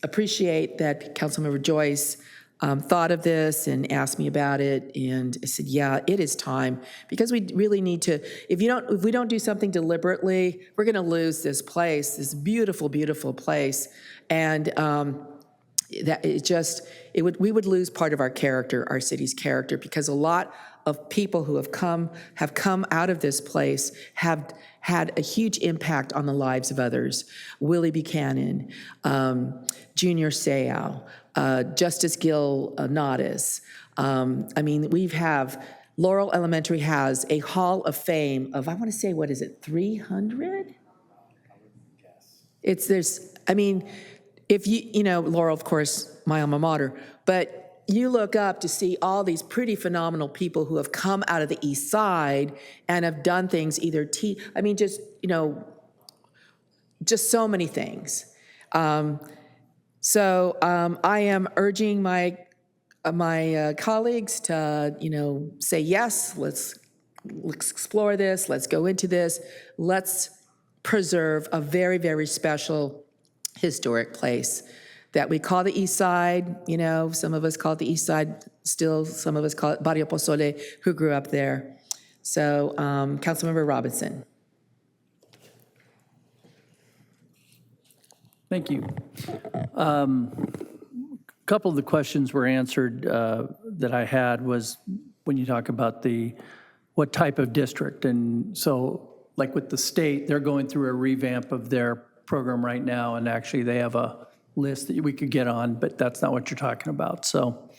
S1: appreciate that Councilmember Joyce thought of this and asked me about it, and I said, yeah, it is time, because we really need to, if we don't do something deliberately, we're gonna lose this place, this beautiful, beautiful place. And we would lose part of our character, our city's character, because a lot of people who have come out of this place have had a huge impact on the lives of others. Willie Buchanan, Junior Seau, Justice Gil Nadas. Laurel Elementary has a Hall of Fame of, I want to say, 300? If Laurel, of course, my alma mater, but you look up to see all these pretty phenomenal people who have come out of the East Side and have done things, just so many things. So I am urging my colleagues to, say yes, let's explore this, let's go into this, let's preserve a very, very special historic place that we call the East Side. Some of us call it the East Side still, some of us call it Barrio Pozole, who grew up there. So, Councilmember Robinson.
S17: Thank you. A couple of the questions were answered that I had was when you talk about what type of district. And so, like with the state, they're going through a revamp of their program right now, and actually they have a list that we could get on, but that's not what you're talking about. So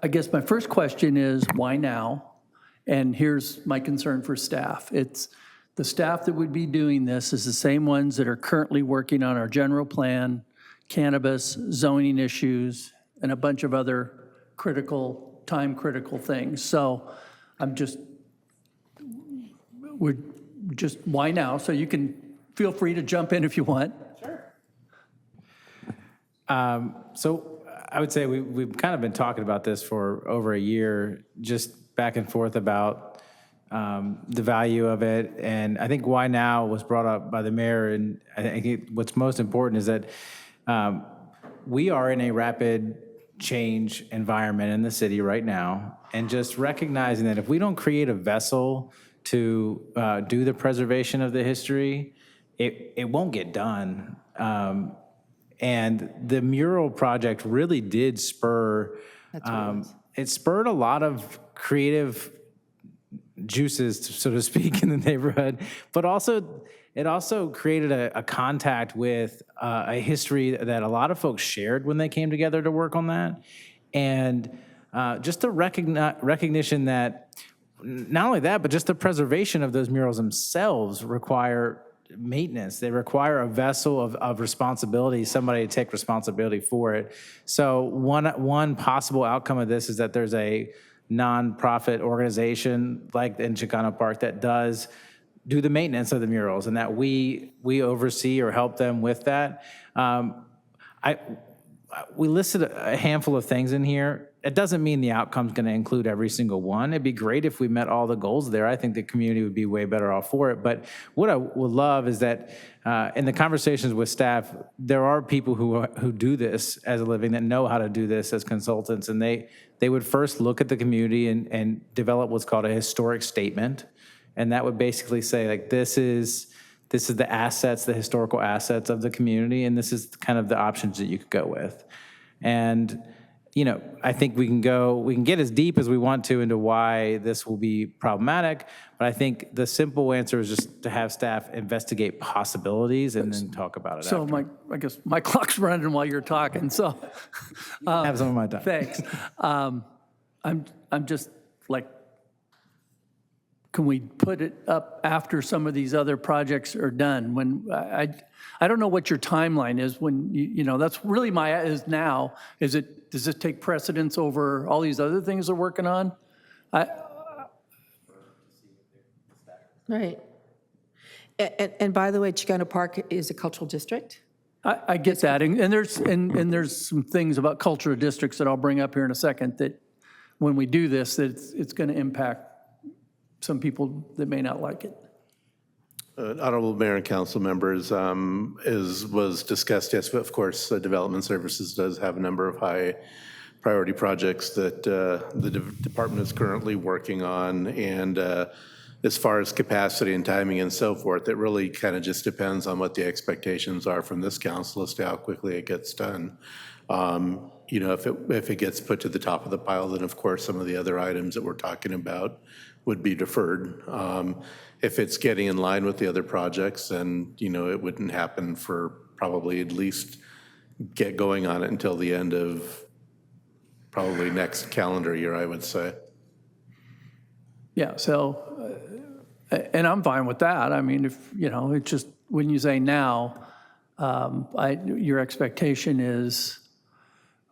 S17: I guess my first question is, why now? And here's my concern for staff. It's the staff that would be doing this is the same ones that are currently working on our general plan, cannabis, zoning issues, and a bunch of other time-critical things. So why now? So you can feel free to jump in if you want.
S11: So I would say we've kind of been talking about this for over a year, just back and forth about the value of it. And I think why now was brought up by the mayor. And I think what's most important is that we are in a rapid change environment in the city right now. And just recognizing that if we don't create a vessel to do the preservation of the history, it won't get done. And the mural project really did spur, it spurred a lot of creative juices, so to speak, in the neighborhood, but also it also created a contact with a history that a lot of folks shared when they came together to work on that. And just the recognition that not only that, but just the preservation of those murals themselves require maintenance. They require a vessel of responsibility, somebody to take responsibility for it. So one possible outcome of this is that there's a nonprofit organization like in Chicano Park that does do the maintenance of the murals, and that we oversee or help them with that. We listed a handful of things in here. It doesn't mean the outcome's going to include every single one. It'd be great if we met all the goals there. I think the community would be way better off for it. But what I would love is that in the conversations with staff, there are people who do this as a living, that know how to do this as consultants, and they would first look at the community and develop what's called a historic statement. And that would basically say, like, this is the assets, the historical assets of the community, and this is kind of the options that you could go with. And I think we can get as deep as we want to into why this will be problematic, but I think the simple answer is just to have staff investigate possibilities and then talk about it
S17: So
S11: after.
S17: I guess my clock's running while you're talking, so.
S11: Have some of my time.
S17: Thanks. I'm just like, can we put it up after some of these other projects are done? When I don't know what your timeline is when, that's really is now. Does it take precedence over all these other things they're working on?
S1: Right. And by the way, Chicano Park is a cultural district.
S17: I get that, and there's some things about cultural districts that I'll bring up here in a second, that when we do this, that it's going to impact some people that may not like it.
S21: Honorable Mayor and council members, was discussed, yes, of course, Development Services does have a number of high priority projects that the department is currently working on. And as far as capacity and timing and so forth, it really kind of just depends on what the expectations are from this council as to how quickly it gets done. If it gets put to the top of the pile, then of course some of the other items that we're talking about would be deferred. If it's getting in line with the other projects, then it wouldn't happen for probably at least get going on it until the end of probably next calendar year, I would say.
S17: Yeah, so, and I'm fine with that. I mean, if, it's just, when you say now, your expectation is,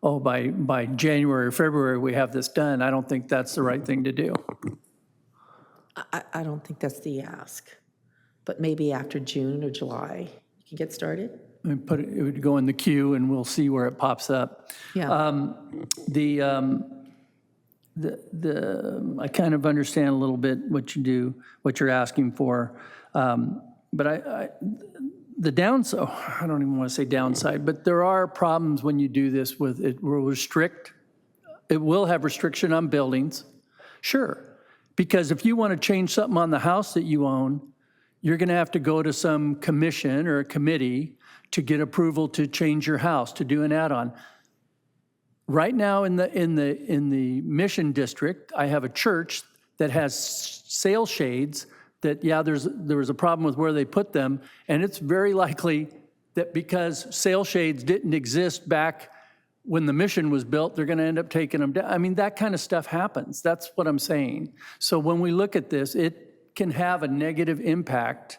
S17: by January or February, we have this done. I don't think that's the right thing to do.
S1: I don't think that's the ask, but maybe after June or July, you can get started.
S17: I mean, it would go in the queue, and we'll see where it pops up.
S1: Yeah.
S17: I kind of understand a little bit what you do, what you're asking for, but the downside, I don't even want to say downside, but there are problems when you do this with it. It will have restriction on buildings, sure. Because if you want to change something on the house that you own, you're going to have to go to some commission or a committee to get approval to change your house, to do an add-on. Right now in the Mission District, I have a church that has sail shades that, there was a problem with where they put them, and it's very likely that because sail shades didn't exist back when the mission was built, they're going to end up taking them down. I mean, that kind of stuff happens. That's what I'm saying. So when we look at this, it can have a negative impact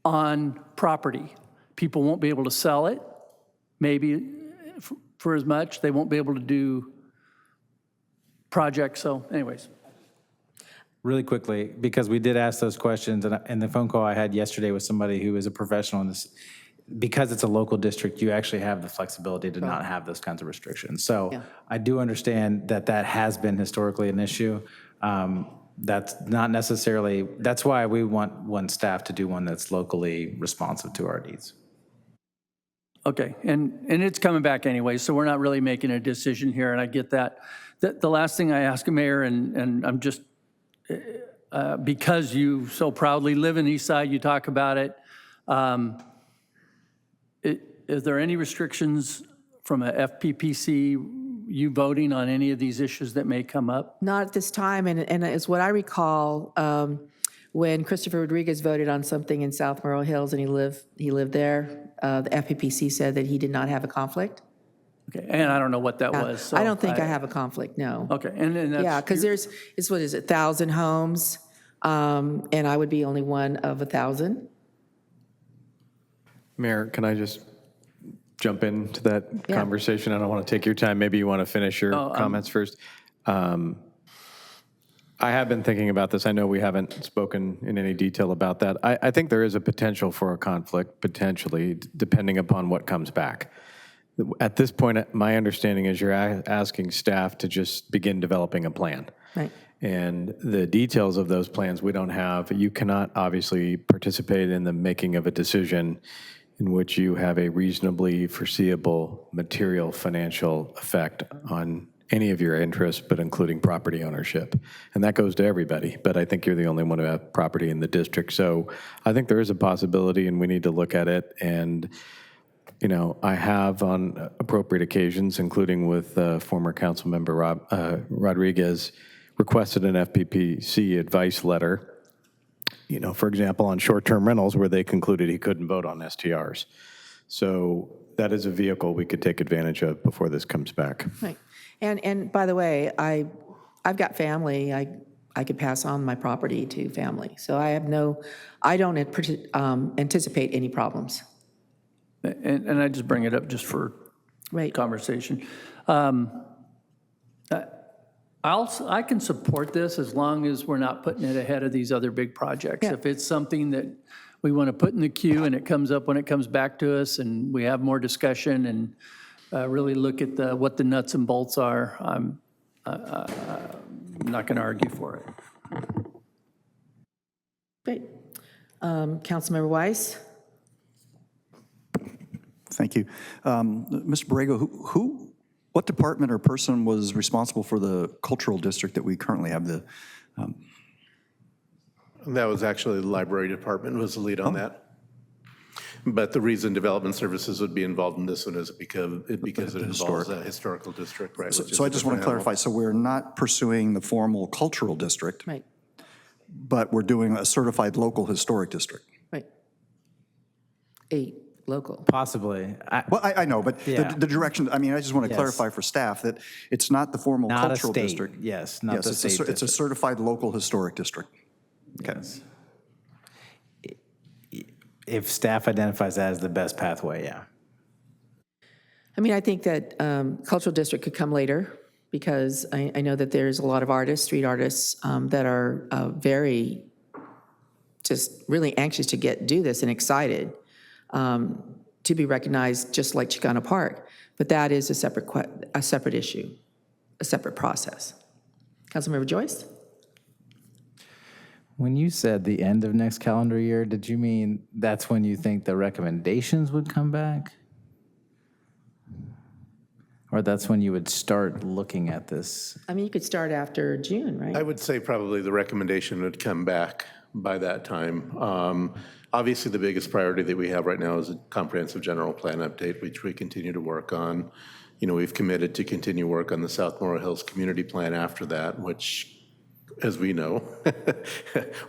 S17: on property. People won't be able to sell it, maybe for as much. They won't be able to do projects. So anyways.
S11: Really quickly, because we did ask those questions, and the phone call I had yesterday with somebody who is a professional in this, because it's a local district, you actually have the flexibility to not have those kinds of restrictions. So I do understand that that has been historically an issue. That's not necessarily, that's why we want one staff to do one that's locally responsive to our needs.
S17: Okay, and it's coming back anyway, so we're not really making a decision here, and I get that. The last thing I ask, Mayor, and I'm just, because you so proudly live in East Side, you talk about it, is there any restrictions from a FPPC, you voting on any of these issues that may come up?
S1: Not at this time, and as what I recall, when Christopher Rodriguez voted on something in South Morro Hills and he lived there, the FPPC said that he did not have a conflict.
S17: Okay, and I don't know what that was. So
S1: I don't think I have a conflict, no.
S17: Okay, and that's...
S1: Yeah, because it's what is it, 1,000 homes, and I would be only one of 1,000.
S8: Mayor, can I just jump into that conversation? I don't want to take your time. Maybe you want to finish your comments first. I have been thinking about this. I know we haven't spoken in any detail about that. I think there is a potential for a conflict, potentially, depending upon what comes back. At this point, my understanding is you're asking staff to just begin developing a plan.
S1: Right.
S8: And the details of those plans we don't have. You cannot obviously participate in the making of a decision in which you have a reasonably foreseeable material financial effect on any of your interests, but including property ownership. And that goes to everybody, but I think you're the only one who have property in the district. So I think there is a possibility and we need to look at it. And, you know, I have on appropriate occasions, including with former council member Rodriguez, requested an FPPC advice letter, you know, for example, on short-term rentals where they concluded he couldn't vote on STRs. So that is a vehicle we could take advantage of before this comes back.
S1: Right. And by the way, I've got family. I could pass on my property to family. So I don't anticipate any problems.
S17: And I just bring it up just for conversation. I can support this as long as we're not putting it ahead of these other big projects. If it's something that we want to put in the queue and it comes up when it comes back to us and we have more discussion and really look at what the nuts and bolts are, I'm not going to argue for it.
S1: Great. Councilmember Weiss?
S9: Thank you. Mr. Borrego, what department or person was responsible for the cultural district that we currently have?
S21: That was actually the library department was the lead on that. But the reason Development Services would be involved in this one is because it involves a historical district, right?
S9: So I just want to clarify, so we're not pursuing the formal cultural district,
S1: right?
S9: But we're doing a certified local historic district.
S1: Right. A local.
S11: Possibly.
S9: I know, but the direction, I mean, I just want to clarify for staff that it's not the formal
S11: Not a
S9: cultural
S11: state,
S9: district.
S11: yes, not the state
S9: It's a certified local historic district. Okay.
S11: Yes. If staff identifies that as the best pathway, yeah.
S1: I mean, I think that cultural district could come later because I know that there's a lot of artists, street artists, that are very just really anxious to do this and excited to be recognized just like Chicano Park. But that is a separate issue, a separate process. Councilmember Joyce?
S11: When you said the end of next calendar year, did you mean that's when you think the recommendations would come back? Or that's when you would start looking at this?
S1: I mean, you could start after June, right?
S21: I would say probably the recommendation would come back by that time. Obviously, the biggest priority that we have right now is a comprehensive general plan update, which we continue to work on. You know, we've committed to continue work on the South Morro Hills Community Plan after that, which as we know,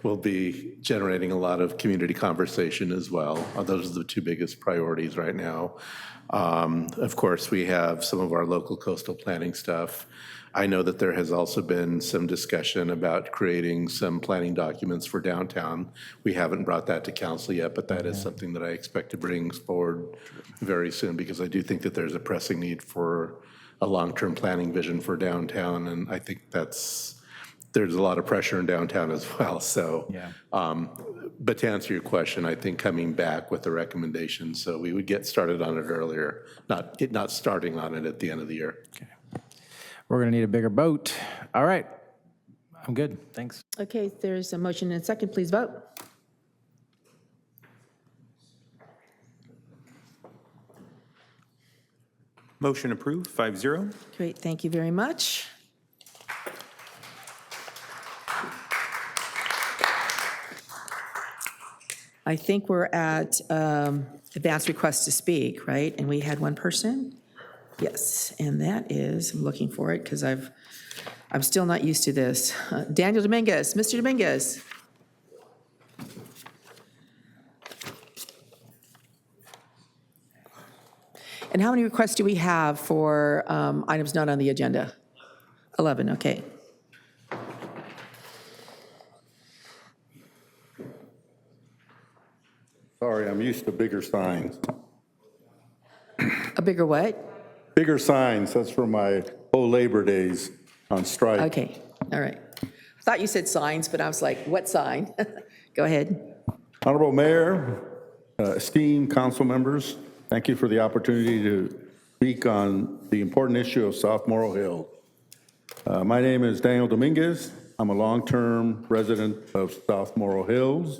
S21: will be generating a lot of community conversation as well. Those are the two biggest priorities right now. Of course, we have some of our local coastal planning stuff. I know that there has also been some discussion about creating some planning documents for downtown. We haven't brought that to council yet, but that is something that I expect to bring forward very soon, because I do think that there's a pressing need for a long-term planning vision for downtown, and I think there's a lot of pressure in downtown as well. So, but to answer your question, I think coming back with a recommendation, so we would get started on it earlier, not starting on it at the end of the year.
S11: Okay. We're going to need a bigger boat. All right. I'm good. Thanks.
S1: Okay, there's a motion and a second. Please vote.
S2: Motion approved, 5-0.
S1: Great, thank you very much. I think we're at advanced request to speak, right? And we had one person? Yes, and that is, I'm looking for it because I'm still not used to this. Daniel Dominguez, Mr. Dominguez. And how many requests do we have for items not on the agenda? 11, okay.
S7: Sorry, I'm used to bigger signs.
S1: A bigger what?
S7: Bigger signs, that's from my whole Labor Days on strike.
S1: Okay, all right. I thought you said signs, but I was like, what sign? Go ahead.
S7: Honorable Mayor, esteemed council members, thank you for the opportunity to speak on the important issue of South Morro Hill. My name is Daniel Dominguez. I'm a long-term resident of South Morro Hills.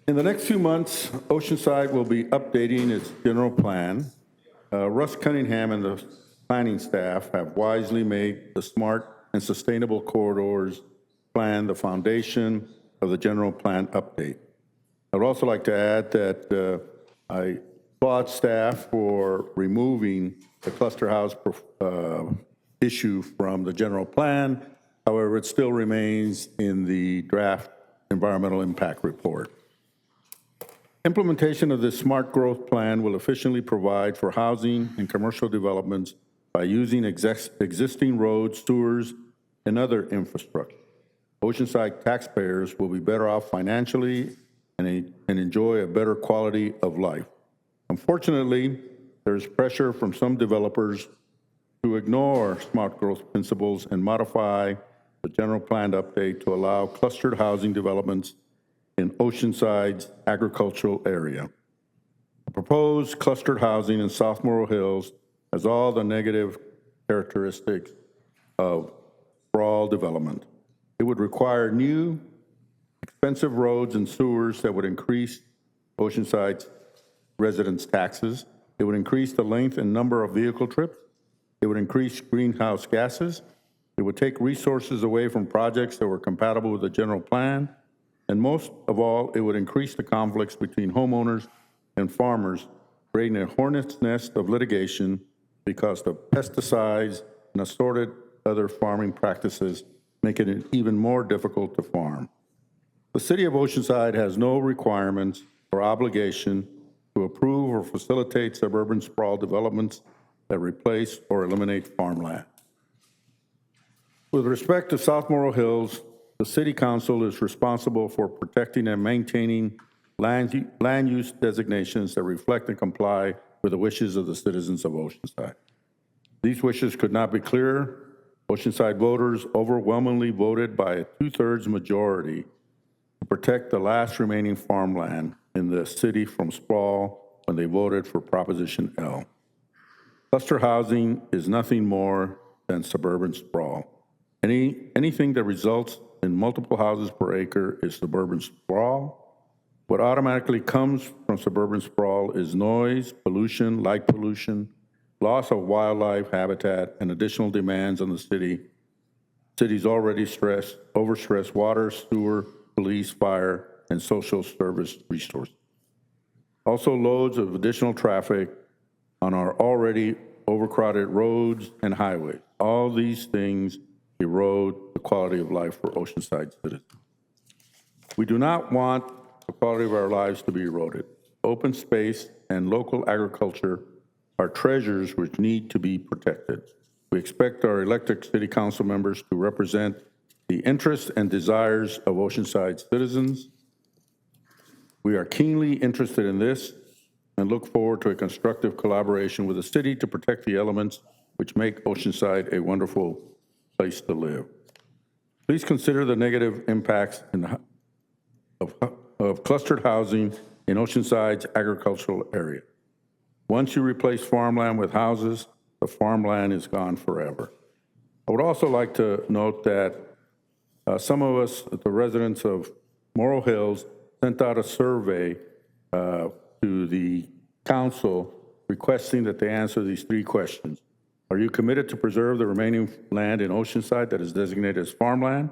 S7: In the next few months, Oceanside will be updating its general plan. Russ Cunningham and the planning staff have wisely made the smart and sustainable corridors plan the foundation of the general plan update. I would also like to add that I applaud staff for removing the cluster house issue from the general plan. However, it still remains in the draft environmental impact report. Implementation of this smart growth plan will efficiently provide for housing and commercial developments by using existing roads, sewers, and other infrastructure. Oceanside taxpayers will be better off financially and enjoy a better quality of life. Unfortunately, there's pressure from some developers to ignore smart growth principles and modify the general plan update to allow clustered housing developments in Oceanside's agricultural area. The proposed clustered housing in South Morro Hills has all the negative characteristics of sprawl development. It would require new, expensive roads and sewers that would increase Oceanside's residents' taxes. It would increase the length and number of vehicle trips. It would increase greenhouse gases. It would take resources away from projects that were compatible with the general plan. And most of all, it would increase the conflicts between homeowners and farmers, creating a hornet's nest of litigation because the pesticides and assorted other farming practices make it even more difficult to farm. The City of Oceanside has no requirements or obligation to approve or facilitate suburban sprawl developments that replace or eliminate farmland. With respect to South Morro Hills, the City Council is responsible for protecting and maintaining land use designations that reflect and comply with the wishes of the citizens of Oceanside. These wishes could not be clearer. Oceanside voters overwhelmingly voted by a 2/3 majority to protect the last remaining farmland in the city from sprawl when they voted for Proposition L. Cluster housing is nothing more than suburban sprawl. Anything that results in multiple houses per acre is suburban sprawl. What automatically comes from suburban sprawl is noise, pollution, light pollution, loss of wildlife habitat, and additional demands on the city's already overstressed water, sewer, police, fire, and social service resources. Also, loads of additional traffic on our already overcrowded roads and highways. All these things erode the quality of life for Oceanside citizens. We do not want the quality of our lives to be eroded. Open space and local agriculture are treasures which need to be protected. We expect our elected city council members to represent the interests and desires of Oceanside citizens. We are keenly interested in this and look forward to a constructive collaboration with the city to protect the elements which make Oceanside a wonderful place to live. Please consider the negative impacts of clustered housing in Oceanside's agricultural area. Once you replace farmland with houses, the farmland is gone forever. I would also like to note that some of us, the residents of Morro Hills, sent out a survey to the council requesting that they answer these 3 questions. Are you committed to preserve the remaining land in Oceanside that is designated as farmland?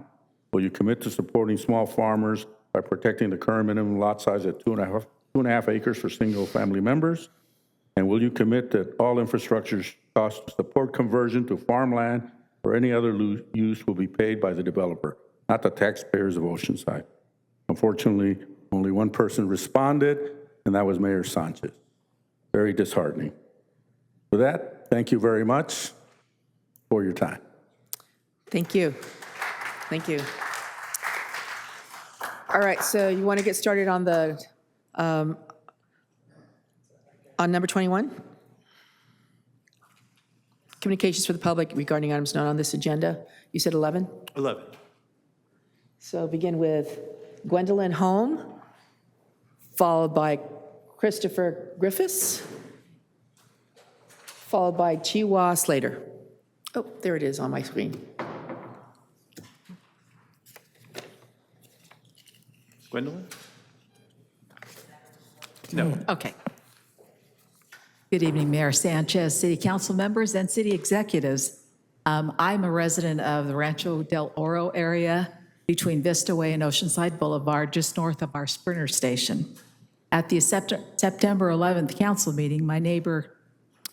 S7: Will you commit to supporting small farmers by protecting the current minimum lot size at 2.5 acres for single family members? And will you commit that all infrastructure costs to support conversion to farmland or any other use will be paid by the developer, not the taxpayers of Oceanside? Unfortunately, only one person responded, and that was Mayor Sanchez. Very disheartening. With that, thank you very much for your time.
S1: Thank you. Thank you. All right, so you want to get started on the on number 21? Communications for the public regarding items not on this agenda. You said 11?
S2: 11.
S1: So begin with Gwendolyn Home, followed by Christopher Griffiths, followed by Chiwa Slater. Oh, there it is on my screen.
S2: Gwendolyn? No.
S10: Okay. Good evening, Mayor Sanchez, City Council members, and city executives. I'm a resident of the Rancho del Oro area between Vista Way and Oceanside Boulevard, just north of our Sprinter station. At the September 11th council meeting, my neighbor,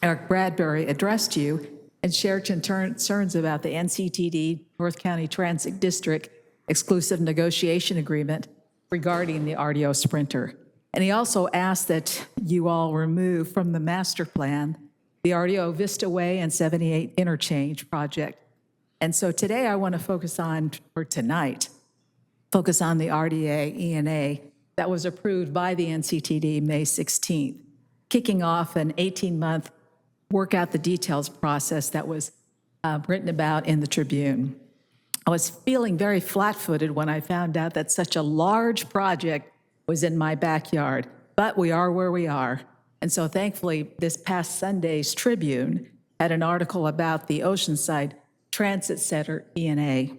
S10: Eric Bradbury, addressed you and shared concerns about the NCTD North County Transit District exclusive negotiation agreement regarding the RDO Sprinter. And he also asked that you all remove from the master plan the RDO Vista Way and 78 interchange project. And so today I want to focus on, or tonight, focus on the RDA ENA that was approved by the NCTD May 16th, kicking off an 18-month work out the details process that was written about in the Tribune. I was feeling very flat-footed when I found out that such a large project was in my backyard, but we are where we are. And so thankfully, this past Sunday's Tribune had an article about the Oceanside Transit Center ENA,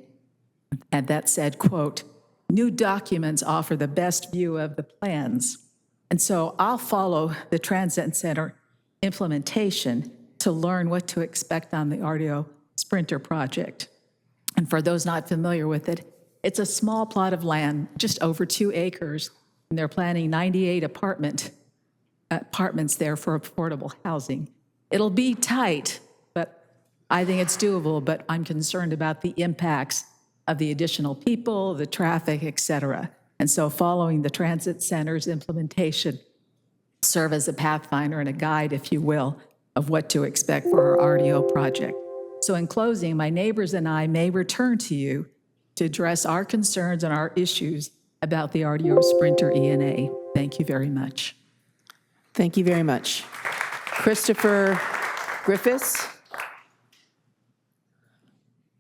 S10: and that said, quote, "New documents offer the best view of the plans." And so I'll follow the Transit Center implementation to learn what to expect on the RDO Sprinter project. And for those not familiar with it, it's a small plot of land, just over 2 acres, and they're planning 98 apartments there for affordable housing. It'll be tight, but I think it's doable, but I'm concerned about the impacts of the additional people, the traffic, et cetera. And so following the Transit Center's implementation serve as a pathfinder and a guide, if you will, of what to expect for our RDO project. So in closing, my neighbors and I may return to you to address our concerns and our issues about the RDO Sprinter ENA. Thank you very much.
S1: Thank you very much. Christopher Griffiths,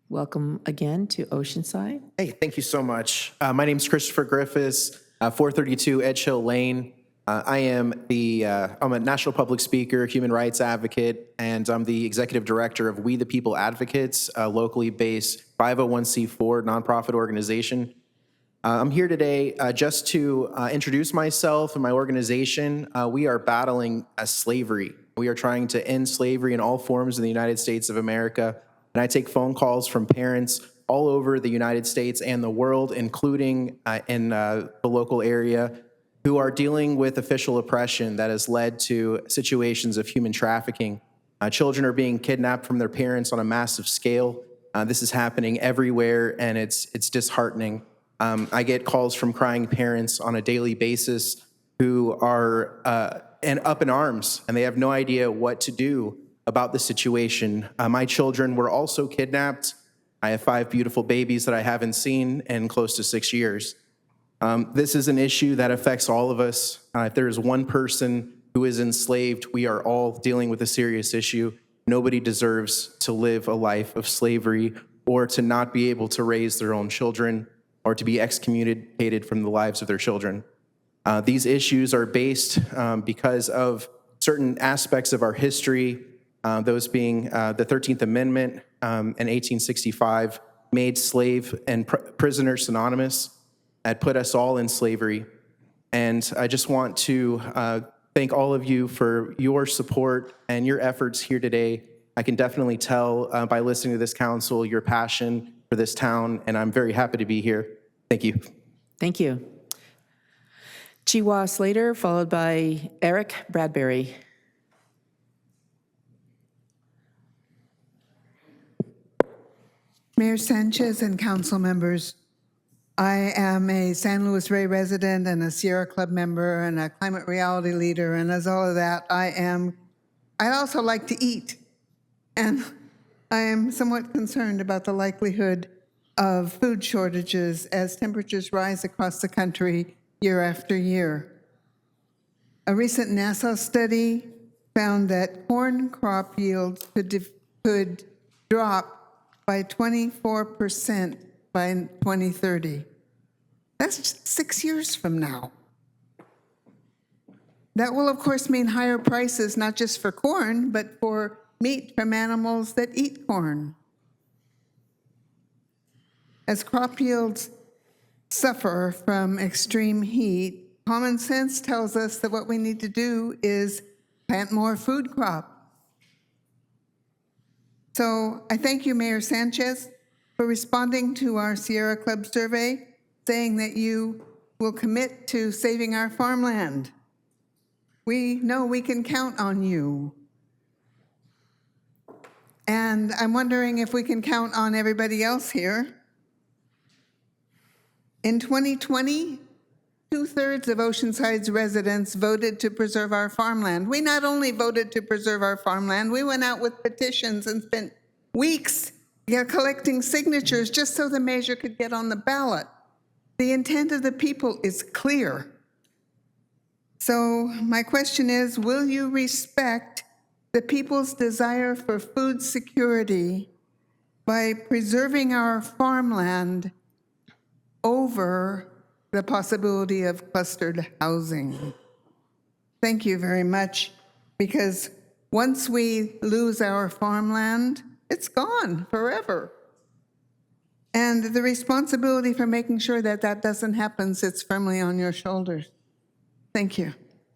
S1: welcome again to Oceanside.
S22: Hey, thank you so much. My name's Christopher Griffiths, 432 Edge Hill Lane. I'm a national public speaker, human rights advocate, and I'm the executive director of We the People Advocates, a locally based 501c4 nonprofit organization. I'm here today just to introduce myself and my organization. We are battling slavery. We are trying to end slavery in all forms in the United States of America. And I take phone calls from parents all over the United States and the world, including in the local area, who are dealing with official oppression that has led to situations of human trafficking. Children are being kidnapped from their parents on a massive scale. This is happening everywhere, and it's disheartening. I get calls from crying parents on a daily basis who are up in arms, and they have no idea what to do about the situation. My children were also kidnapped. I have 5 beautiful babies that I haven't seen in close to 6 years. This is an issue that affects all of us. If there is one person who is enslaved, we are all dealing with a serious issue. Nobody deserves to live a life of slavery or to not be able to raise their own children or to be excommunicated from the lives of their children. These issues are based because of certain aspects of our history, those being the 13th Amendment in 1865 made slave and prisoner synonymous, that put us all in slavery. And I just want to thank all of you for your support and your efforts here today. I can definitely tell by listening to this council your passion for this town, and I'm very happy to be here. Thank you.
S1: Thank you. Chiwa Slater, followed by Eric Bradbury.
S16: Mayor Sanchez and council members, I am a San Luis Rey resident and a Sierra Club member and a climate reality leader, and as all of that, I also like to eat, and I am somewhat concerned about the likelihood of food shortages as temperatures rise across the country year after year. A recent NASA study found that corn crop yields could drop by 24% by 2030. That's 6 years from now. That will, of course, mean higher prices, not just for corn, but for meat from animals that eat corn. As crop yields suffer from extreme heat, common sense tells us that what we need to do is plant more food crop. So I thank you, Mayor Sanchez, for responding to our Sierra Club survey, saying that you will commit to saving our farmland. We know we can count on you. And I'm wondering if we can count on everybody else here. In 2020, 2/3 of Oceanside's residents voted to preserve our farmland. We not only voted to preserve our farmland, we went out with petitions and spent weeks collecting signatures just so the measure could get on the ballot. The intent of the people is clear. So my question is, will you respect the people's desire for food security by preserving our farmland over the possibility of clustered housing? Thank you very much, because once we lose our farmland, it's gone forever. And the responsibility for making sure that that doesn't happen sits firmly on your shoulders. Thank you.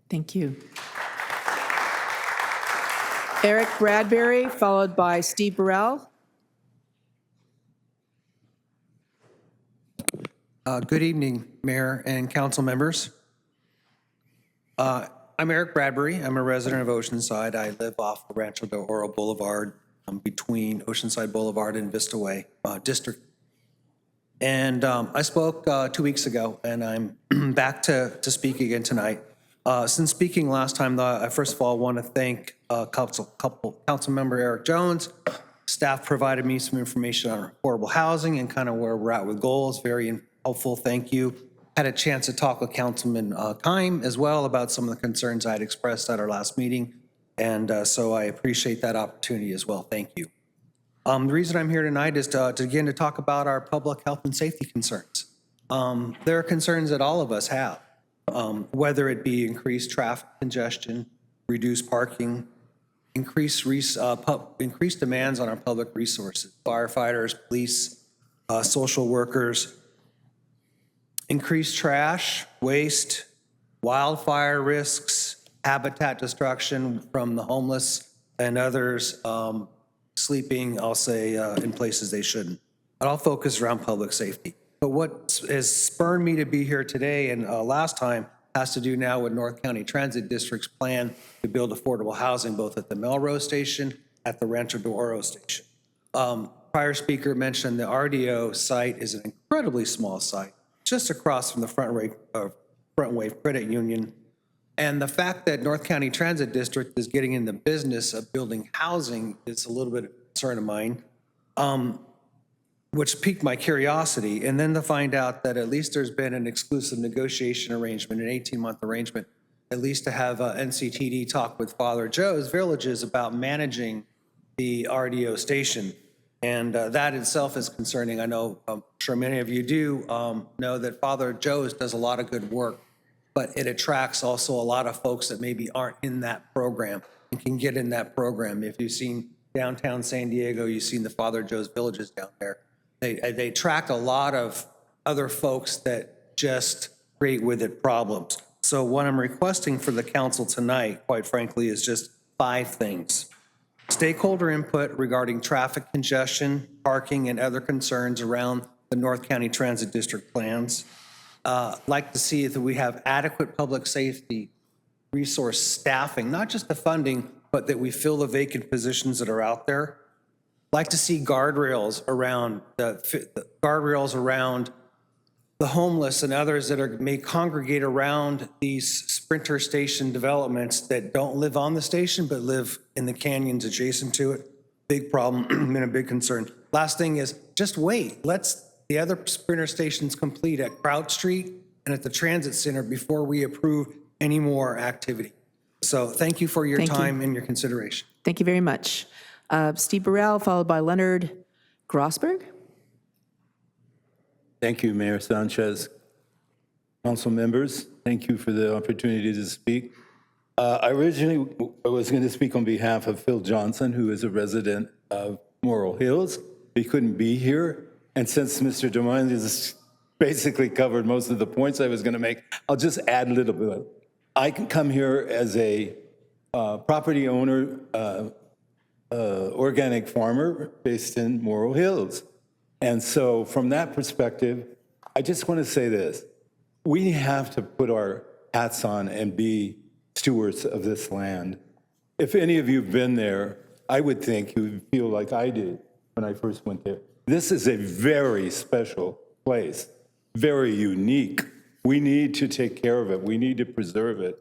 S1: Thank you. Eric Bradbury, followed by Steve Burrell.
S18: Good evening, Mayor and council members. I'm Eric Bradbury. I'm a resident of Oceanside. I live off of Rancho del Oro Boulevard, between Oceanside Boulevard and Vista Way District. And I spoke 2 weeks ago, and I'm back to speak again tonight. Since speaking last time, I first of all want to thank Council Member Eric Jones. Staff provided me some information on affordable housing and kind of where we're at with goals. Very helpful, thank you. Had a chance to talk with Councilman Keim as well about some of the concerns I had expressed at our last meeting. And so I appreciate that opportunity as well. Thank you. The reason I'm here tonight is to again to talk about our public health and safety concerns. There are concerns that all of us have, whether it be increased traffic congestion, reduced parking, increased demands on our public resources, firefighters, police, social workers, increased trash, waste, wildfire risks, habitat destruction from the homeless and others sleeping, I'll say, in places they shouldn't. It all focused around public safety. But what has spurred me to be here today and last time has to do now with North County Transit District's plan to build affordable housing both at the Melrose Station, at the Rancho del Oro Station.
S12: prior speaker mentioned the RDO site is an incredibly small site, just across from the Front Wave Credit Union. And the fact that North County Transit District is getting in the business of building housing is a little bit of a concern of mine, which piqued my curiosity. And then to find out that at least there's been an exclusive negotiation arrangement, an 18-month arrangement, at least to have NCTD talk with Father Joe's Villages about managing the RDO station. And that itself is concerning. I know, I'm sure many of you do know that Father Joe's does a lot of good work, but it attracts also a lot of folks that maybe aren't in that program and can get in that program. If you've seen downtown San Diego, you've seen the Father Joe's Villages down there. They attract a lot of other folks that just create with it problems. So what I'm requesting for the council tonight, quite frankly, is just 5 things. Stakeholder input regarding traffic congestion, parking, and other concerns around the North County Transit District plans. Like to see that we have adequate public safety resource staffing, not just the funding, but that we fill the vacant positions that are out there. Like to see guardrails around the homeless and others that may congregate around these Sprinter station developments that don't live on the station but live in the canyons adjacent to it. Big problem and a big concern. Last thing is just wait. Let's the other Sprinter stations complete at Crouch Street and at the Transit Center before we approve any more activity. So thank you for your time and your consideration.
S1: Thank you very much. Steve Burrell, followed by Leonard Grossberg.
S21: Thank you, Mayor Sanchez. Council members, thank you for the opportunity to speak. I originally was going to speak on behalf of Phil Johnson, who is a resident of Morrill Hills. He couldn't be here. And since Mr. DeMond has basically covered most of the points I was going to make, I'll just add a little bit. I can come here as a property owner, organic farmer based in Morrill Hills. And so from that perspective, I just want to say this. We have to put our hats on and be stewards of this land. If any of you have been there, I would think you would feel like I did when I first went there. This is a very special place, very unique. We need to take care of it. We need to preserve it.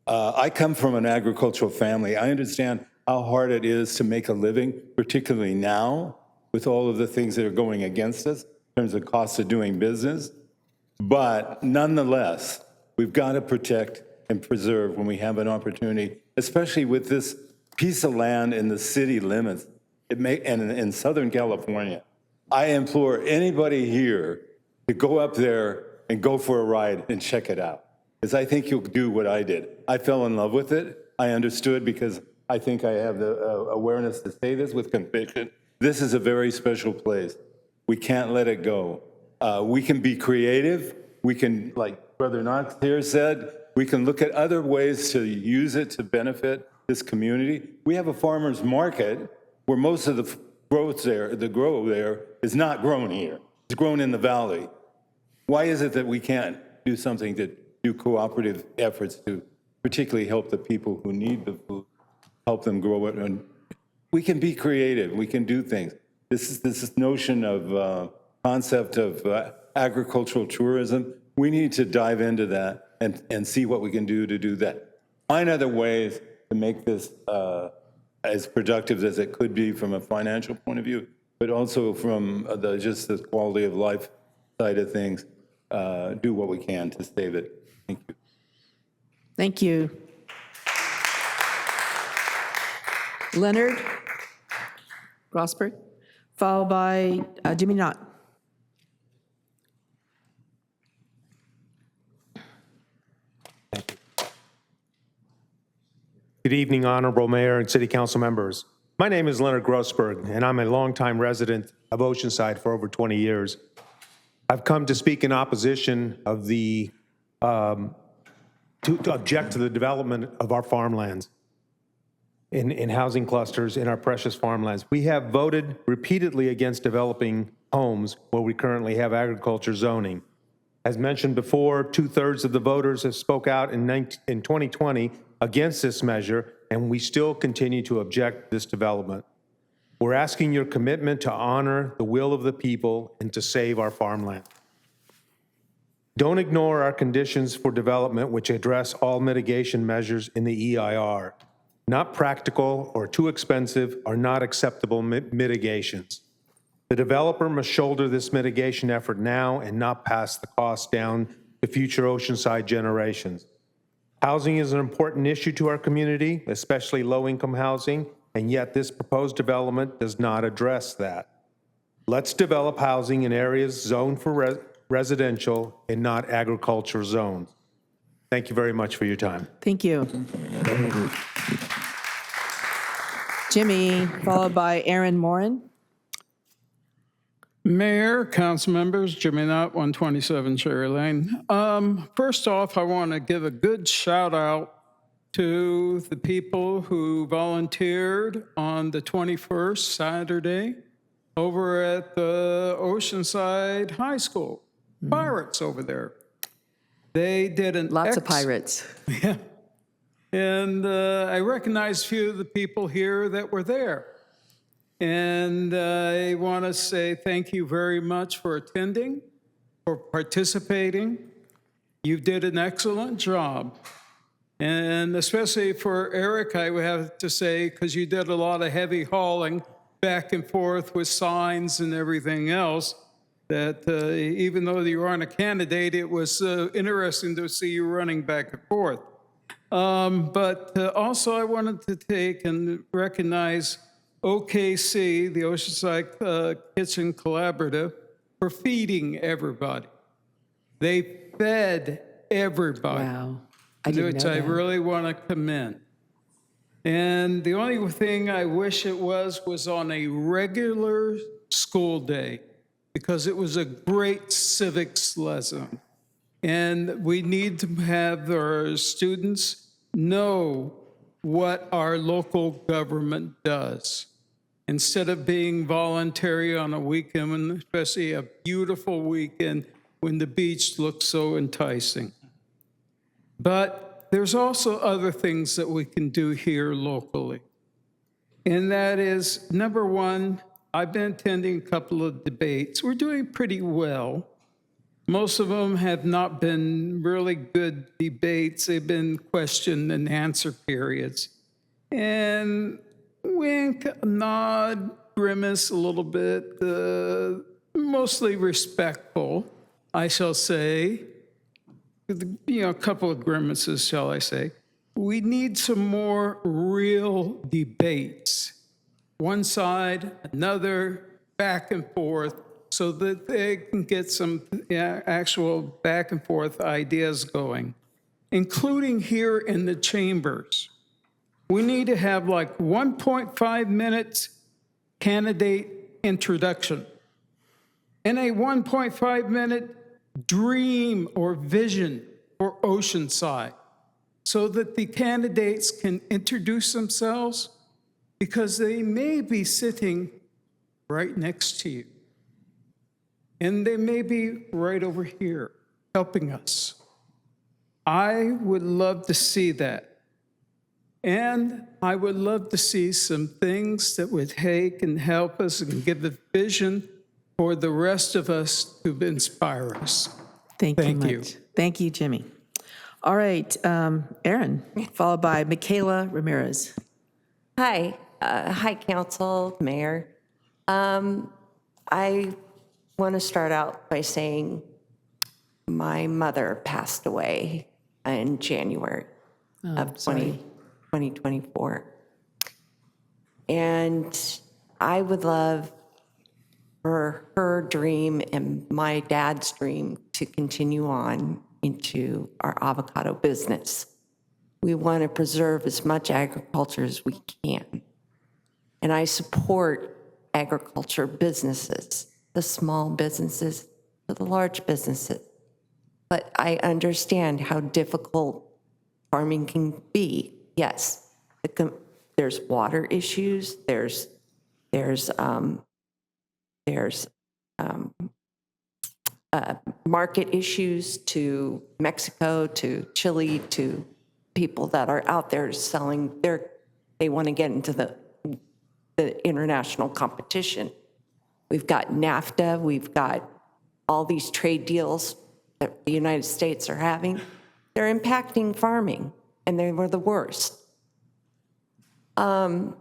S21: I come from an agricultural family. I understand how hard it is to make a living, particularly now, with all of the things that are going against us in terms of cost of doing business. But nonetheless, we've got to protect and preserve when we have an opportunity, especially with this piece of land in the city limits and in Southern California. I implore anybody here to go up there and go for a ride and check it out, because I think you'll do what I did. I fell in love with it. I understood because I think I have the awareness to say this with conviction. This is a very special place. We can't let it go. We can be creative. We can, like Brother Knox here said, we can look at other ways to use it to benefit this community. We have a farmer's market where most of the growth there, the grow there, is not grown here. It's grown in the valley. Why is it that we can't do something to do cooperative efforts to particularly help the people who need the food, help them grow it? And we can be creative. We can do things. This notion of concept of agricultural tourism, we need to dive into that and see what we can do to do that. Find other ways to make this as productive as it could be from a financial point of view, but also from just the quality of life side of things. Do what we can to save it. Thank you.
S1: Thank you. Leonard Grossberg, followed by Jimmy Knott.
S20: Good evening, Honorable Mayor and City Council members. My name is Leonard Grossberg, and I'm a longtime resident of Oceanside for over 20 years. I've come to speak in opposition of the, to object to the development of our farmlands in housing clusters in our precious farmlands. We have voted repeatedly against developing homes where we currently have agriculture zoning. As mentioned before, 2/3 of the voters have spoke out in 2020 against this measure, and we still continue to object to this development. We're asking your commitment to honor the will of the people and to save our farmland. Don't ignore our conditions for development, which address all mitigation measures in the EIR. Not practical or too expensive are not acceptable mitigations. The developer must shoulder this mitigation effort now and not pass the cost down to future Oceanside generations. Housing is an important issue to our community, especially low-income housing, and yet this proposed development does not address that. Let's develop housing in areas zoned for residential and not agriculture zones. Thank you very much for your time.
S1: Thank you. Jimmy, followed by Aaron Morin.
S13: Mayor, council members, Jimmy Knott, 127 Cherry Lane. First off, I want to give a good shout out to the people who volunteered on the 21st, Saturday, over at the Oceanside High School. Pirates over there. They did an
S10: Lots of pirates.
S13: Yeah. And I recognize a few of the people here that were there. And I want to say thank you very much for attending, for participating. You did an excellent job. And especially for Eric, I would have to say, because you did a lot of heavy hauling back and forth with signs and everything else, that even though you aren't a candidate, it was interesting to see you running back and forth. But also I wanted to take and recognize OKC, the Oceanside Kitchen Collaborative, for feeding everybody. They fed everybody.
S10: Wow. I didn't
S13: which
S10: know
S13: I
S10: that.
S13: really want to commend. And the only thing I wish it was on a regular school day, because it was a great civics lesson. And we need to have our students know what our local government does. Instead of being voluntary on a weekend, and especially a beautiful weekend when the beach looks so enticing. But there's also other things that we can do here locally. And that is, number one, I've been attending a couple of debates. We're doing pretty well. Most of them have not been really good debates. They've been question and answer periods. And wink, nod, grimace a little bit, mostly respectful, I shall say. A couple of grimaces, shall I say. We need some more real debates. One side, another, back and forth, so that they can get some actual back and forth ideas going, including here in the chambers. We need to have like 1.5 minutes candidate introduction and a 1.5 minute dream or vision for Oceanside so that the candidates can introduce themselves, because they may be sitting right next to you. And they may be right over here helping us. I would love to see that. And I would love to see some things that would take and help us and give a vision for the rest of us to inspire us.
S1: Thank you. Thank you, Jimmy. All right, Aaron, followed by Michaela Ramirez.
S14: Hi. Hi, Council, Mayor. I want to start out by saying my mother passed away in January of 2024. And I would love for her dream and my dad's dream to continue on into our avocado business. We want to preserve as much agriculture as we can. And I support agriculture businesses, the small businesses, the large businesses. But I understand how difficult farming can be. Yes, there's water issues, there's market issues to Mexico, to Chile, to people that are out there selling they want to get into the international competition. We've got NAFTA, we've got all these trade deals that the United States are having. They're impacting farming, and they were the worst. But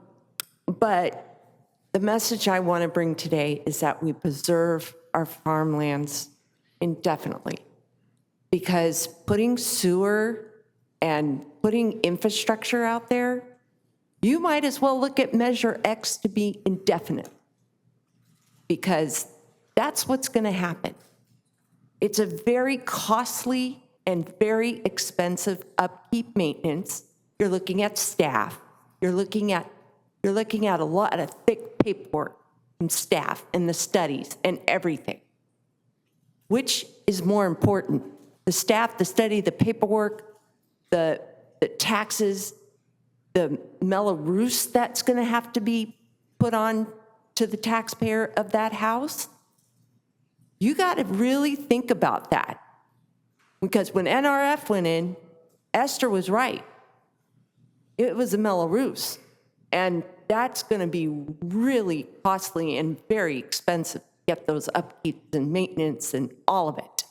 S14: the message I want to bring today is that we preserve our farmlands indefinitely, because putting sewer and putting infrastructure out there, you might as well look at Measure X to be indefinite, because that's what's going to happen. It's a very costly and very expensive upkeep maintenance. You're looking at staff. You're looking at a lot of thick paperwork from staff and the studies and everything. Which is more important? The staff, the study, the paperwork, the taxes, the Mello-Roos that's going to have to be put on to the taxpayer of that house? You got to really think about that. Because when NRF went in, Esther was right. It was a Mello-Roos. And that's going to be really costly and very expensive to get those upkeeps and maintenance and all of it.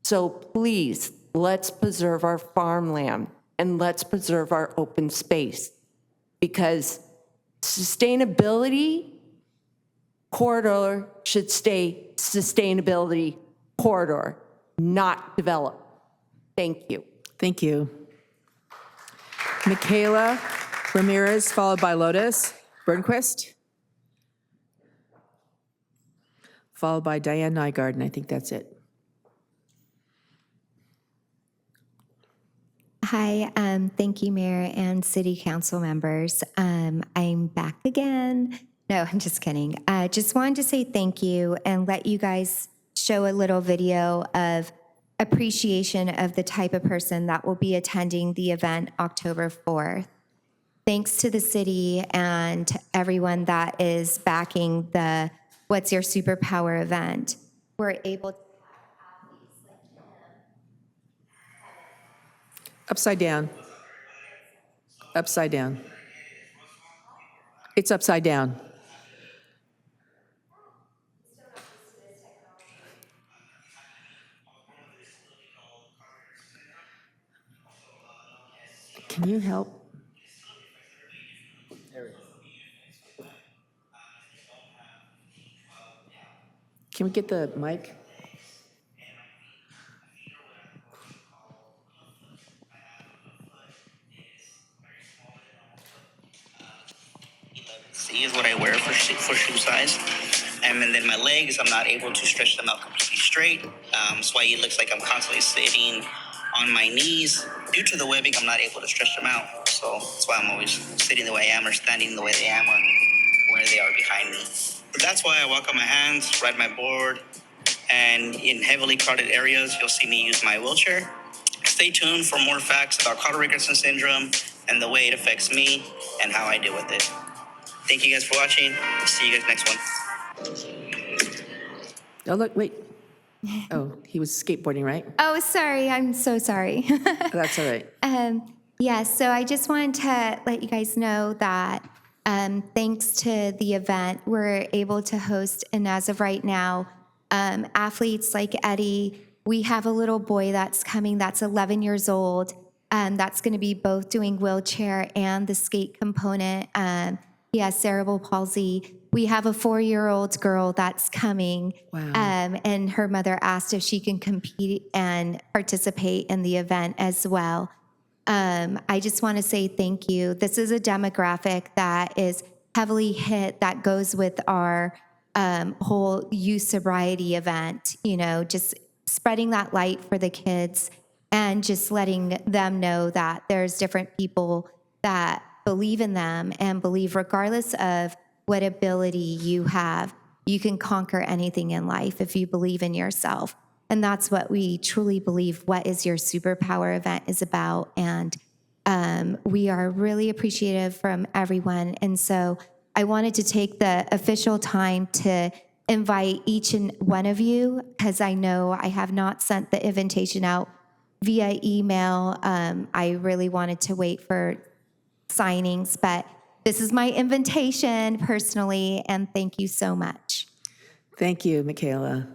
S14: So please, let's preserve our farmland and let's preserve our open space, because sustainability corridor should stay sustainability corridor, not develop. Thank you.
S1: Thank you. Michaela Ramirez, followed by Lotus Burnquist, followed by Diane Nygaard, and I think that's it.
S15: Hi, thank you, Mayor and City Council members. I'm back again. No, I'm just kidding. Just wanted to say thank you and let you guys show a little video of appreciation of the type of person that will be attending the event October 4th. Thanks to the city and everyone that is backing the What's Your Superpower event. We're able to have athletes like him.
S1: Upside down. Upside down. It's upside down. Can you help? Can we get the mic?
S19: C is what I wear for shoe size. And then my legs, I'm not able to stretch them out completely straight. That's why it looks like I'm constantly sitting on my knees. Due to the webbing, I'm not able to stretch them out. So that's why I'm always sitting the way I am or standing the way they am or where they are behind me. But that's why I walk on my hands, ride my board, and in heavily crowded areas, you'll see me use my wheelchair. Stay tuned for more facts about Carter-Ricketson syndrome and the way it affects me and how I deal with it. Thank you guys for watching. See you guys next one.
S1: Oh, look, wait. Oh, he was skateboarding, right?
S15: Oh, sorry. I'm so sorry.
S1: That's all right.
S15: Yeah, so I just wanted to let you guys know that thanks to the event, we're able to host, and as of right now, athletes like Eddie, we have a little boy that's coming that's 11 years old, that's going to be both doing wheelchair and the skate component. He has cerebral palsy. We have a 4-year-old girl that's coming, and her mother asked if she can compete and participate in the event as well. I just want to say thank you. This is a demographic that is heavily hit, that goes with our whole youth sobriety event, you know, just spreading that light for the kids and just letting them know that there's different people that believe in them and believe regardless of what ability you have, you can conquer anything in life if you believe in yourself. And that's what we truly believe What Is Your Superpower event is about. And we are really appreciative from everyone. And so I wanted to take the official time to invite each and one of you, because I know I have not sent the invitation out via email. I really wanted to wait for signings, but this is my invitation personally, and thank you so much.
S1: Thank you, Michaela.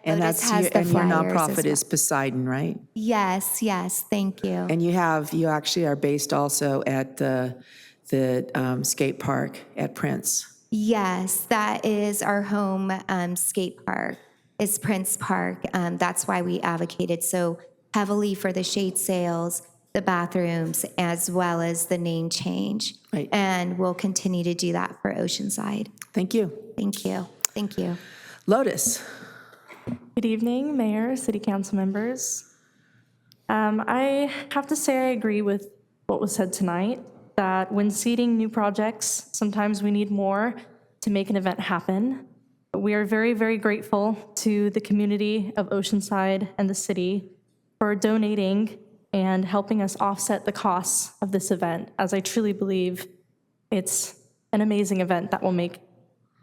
S1: And
S15: Lotus
S1: that's
S15: has
S1: your,
S15: the
S1: and your
S15: flyers
S1: nonprofit
S15: as well.
S1: is Poseidon, right?
S15: Yes, yes, thank you.
S1: And you actually are based also at the skate park at Prince.
S15: Yes, that is our home skate park, is Prince Park. That's why we advocated so heavily for the shade sails, the bathrooms, as well as the name change.
S1: Right.
S15: And we'll continue to do that for Oceanside.
S1: Thank you.
S15: Thank you. Thank you.
S1: Lotus.
S3: Good evening, Mayor, City Council members. I have to say I agree with what was said tonight, that when seeding new projects, sometimes we need more to make an event happen. But we are very, very grateful to the community of Oceanside and the city for donating and helping us offset the costs of this event, as I truly believe it's an amazing event that will make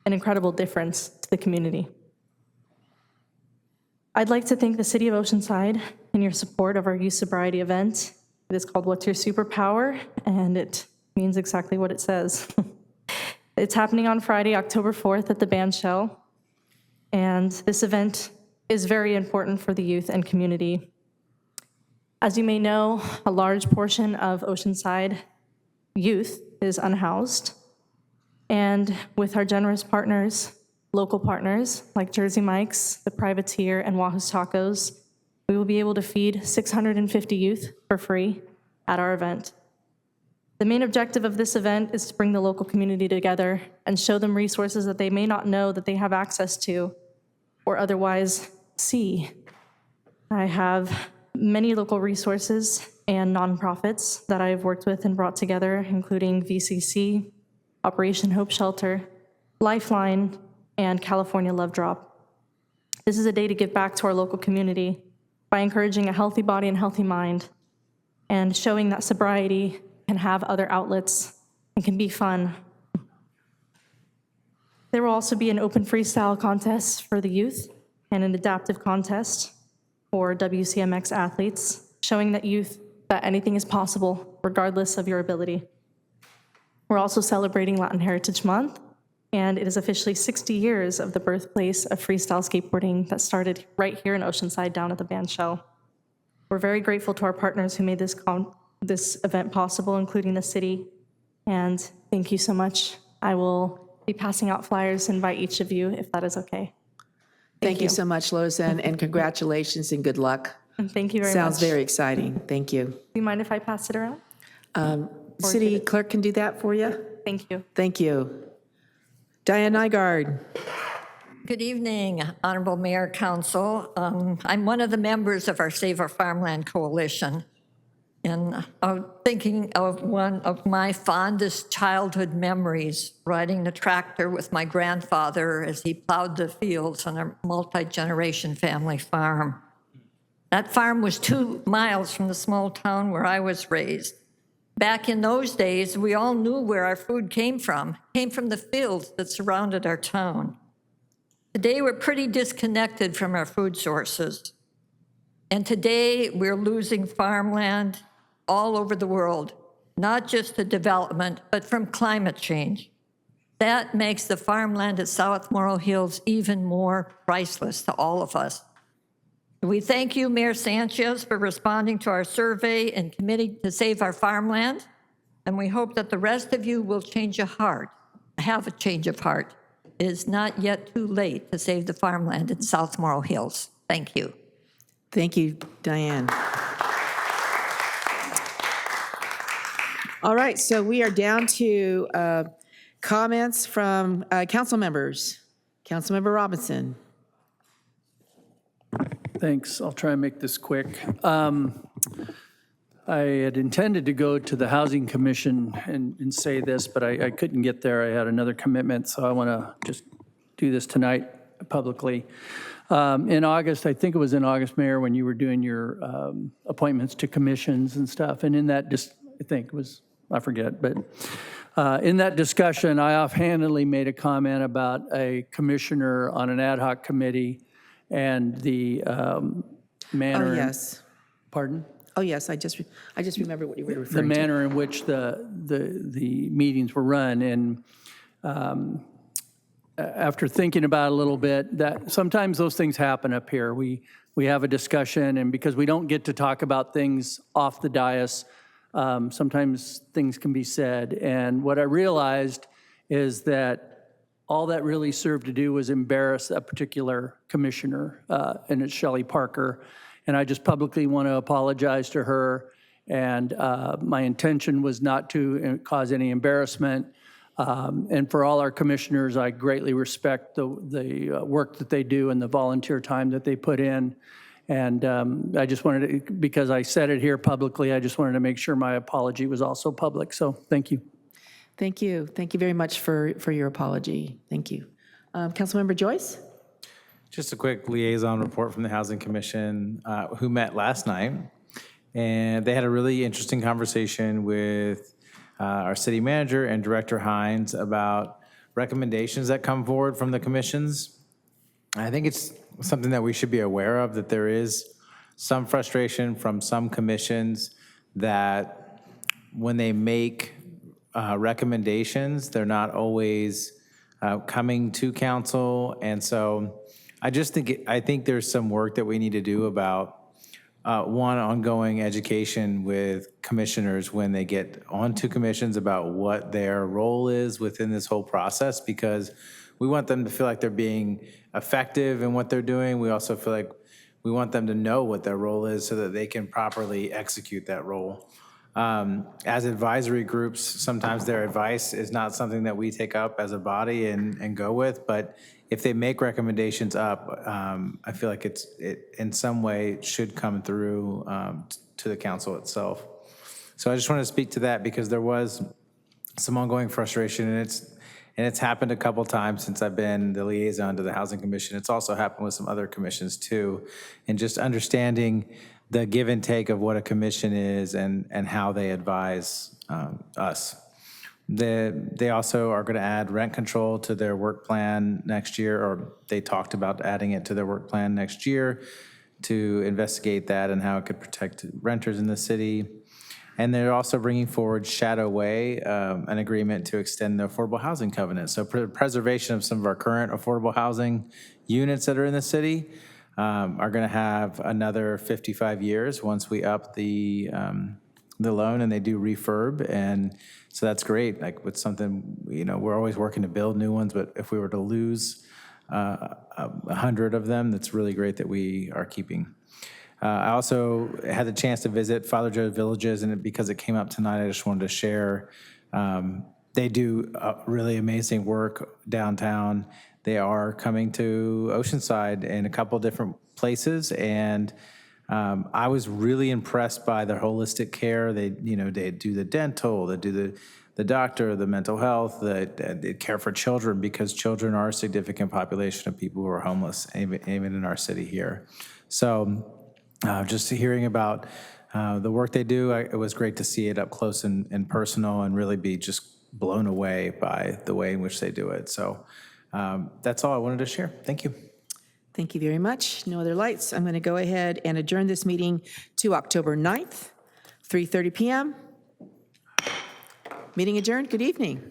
S3: an incredible difference to the community. I'd like to thank the City of Oceanside in your support of our youth sobriety event. It is called What's Your Superpower? And it means exactly what it says. It's happening on Friday, October 4th at the band shell. And this event is very important for the youth and community. As you may know, a large portion of Oceanside youth is unhoused. And with our generous partners, local partners like Jersey Mike's, The Privateer, and Wahoo's Tacos, we will be able to feed 650 youth for free at our event. The main objective of this event is to bring the local community together and show them resources that they may not know that they have access to or otherwise see. I have many local resources and nonprofits that I've worked with and brought together, including VCC, Operation Hope Shelter, Lifeline, and California Love Drop. This is a day to give back to our local community by encouraging a healthy body and healthy mind and showing that sobriety can have other outlets and can be fun. There will also be an open freestyle contest for the youth and an adaptive contest for WCMX athletes, showing that anything is possible regardless of your ability. We're also celebrating Latin Heritage Month, and it is officially 60 years of the birthplace of freestyle skateboarding that started right here in Oceanside down at the band shell. We're very grateful to our partners who made this event possible, including the city, and thank you so much. I will be passing out flyers and invite each of you if that is okay.
S1: Thank you so much, Lois, and congratulations and good luck.
S3: And thank you very much.
S1: Sounds very exciting. Thank you.
S3: Do you mind if I pass it around?
S1: City clerk can do that for you?
S3: Thank you.
S1: Thank you. Diane Nygaard.
S5: Good evening, Honorable Mayor, Council. I'm one of the members of our Save Our Farmland Coalition, and I'm thinking of one of my fondest childhood memories, riding the tractor with my grandfather as he plowed the fields on a multi-generation family farm. That farm was 2 miles from the small town where I was raised. Back in those days, we all knew where our food came from the fields that surrounded our town. Today, we're pretty disconnected from our food sources. And today, we're losing farmland all over the world, not just to development, but from climate change. That makes the farmland at South Morro Hills even more priceless to all of us. We thank you, Mayor Sanchez, for responding to our survey and committing to save our farmland. And we hope that the rest of you will have a change of heart. It is not yet too late to save the farmland in South Morro Hills. Thank you.
S1: Thank you, Diane. All right, so we are down to comments from council members. Councilmember Robinson.
S17: Thanks. I'll try and make this quick. I had intended to go to the Housing Commission and say this, but I couldn't get there. I had another commitment, so I want to just do this tonight publicly. In August, I think it was in August, Mayor, when you were doing your appointments to commissions and stuff, and in that, I forget, but in that discussion, I offhandedly made a comment about a commissioner on an ad hoc committee and the manner.
S1: Oh, yes.
S17: Pardon?
S1: Oh, yes, I just remember what you were referring to.
S17: The manner in which the meetings were run. And after thinking about it a little bit, that sometimes those things happen up here. We have a discussion, and because we don't get to talk about things off the dais, sometimes things can be said. And what I realized is that all that really served to do was embarrass a particular commissioner, and it's Shelley Parker. And I just publicly want to apologize to her. And my intention was not to cause any embarrassment. And for all our commissioners, I greatly respect the work that they do and the volunteer time that they put in. And I just wanted to, because I said it here publicly, I just wanted to make sure my apology was also public. So thank you.
S1: Thank you. Thank you very much for your apology. Thank you. Councilmember Joyce?
S11: Just a quick liaison report from the Housing Commission, who met last night. And they had a really interesting conversation with our city manager and Director Hines about recommendations that come forward from the commissions. I think it's something that we should be aware of, that there is some frustration from some commissions that when they make recommendations, they're not always coming to council. And so I think there's some work that we need to do about one, ongoing education with commissioners when they get onto commissions about what their role is within this whole process, because we want them to feel like they're being effective in what they're doing. We also feel like we want them to know what their role is so that they can properly execute that role. As advisory groups, sometimes their advice is not something that we take up as a body and go with, but if they make recommendations up, I feel like it in some way should come through to the council itself. So I just wanted to speak to that because there was some ongoing frustration, and it's happened a couple times since I've been the liaison to the Housing Commission. It's also happened with some other commissions too, and just understanding the give and take of what a commission is and how they advise us. They also are going to add rent control to their work plan next year, or they talked about adding it to their work plan next year to investigate that and how it could protect renters in the city. And they're also bringing forward Shadow Way, an agreement to extend the affordable housing covenant. So preservation of some of our current affordable housing units that are in the city are going to have another 55 years once we up the loan and they do refurb. And so that's great. Like with something, we're always working to build new ones, but if we were to lose 100 of them, that's really great that we are keeping. I also had the chance to visit Father Joe's Villages, and because it came up tonight, I just wanted to share. They do really amazing work downtown. They are coming to Oceanside in a couple different places, and I was really impressed by their holistic care. They do the dental, they do the doctor, the mental health, they care for children, because children are a significant population of people who are homeless, even in our city here. So just hearing about the work they do, it was great to see it up close and personal, and really be just blown away by the way in which they do it. So that's all I wanted to share. Thank you.
S1: Thank you very much. No other lights. I'm going to go ahead and adjourn this meeting to October 9th, 3:30 p.m. Meeting adjourned. Good evening.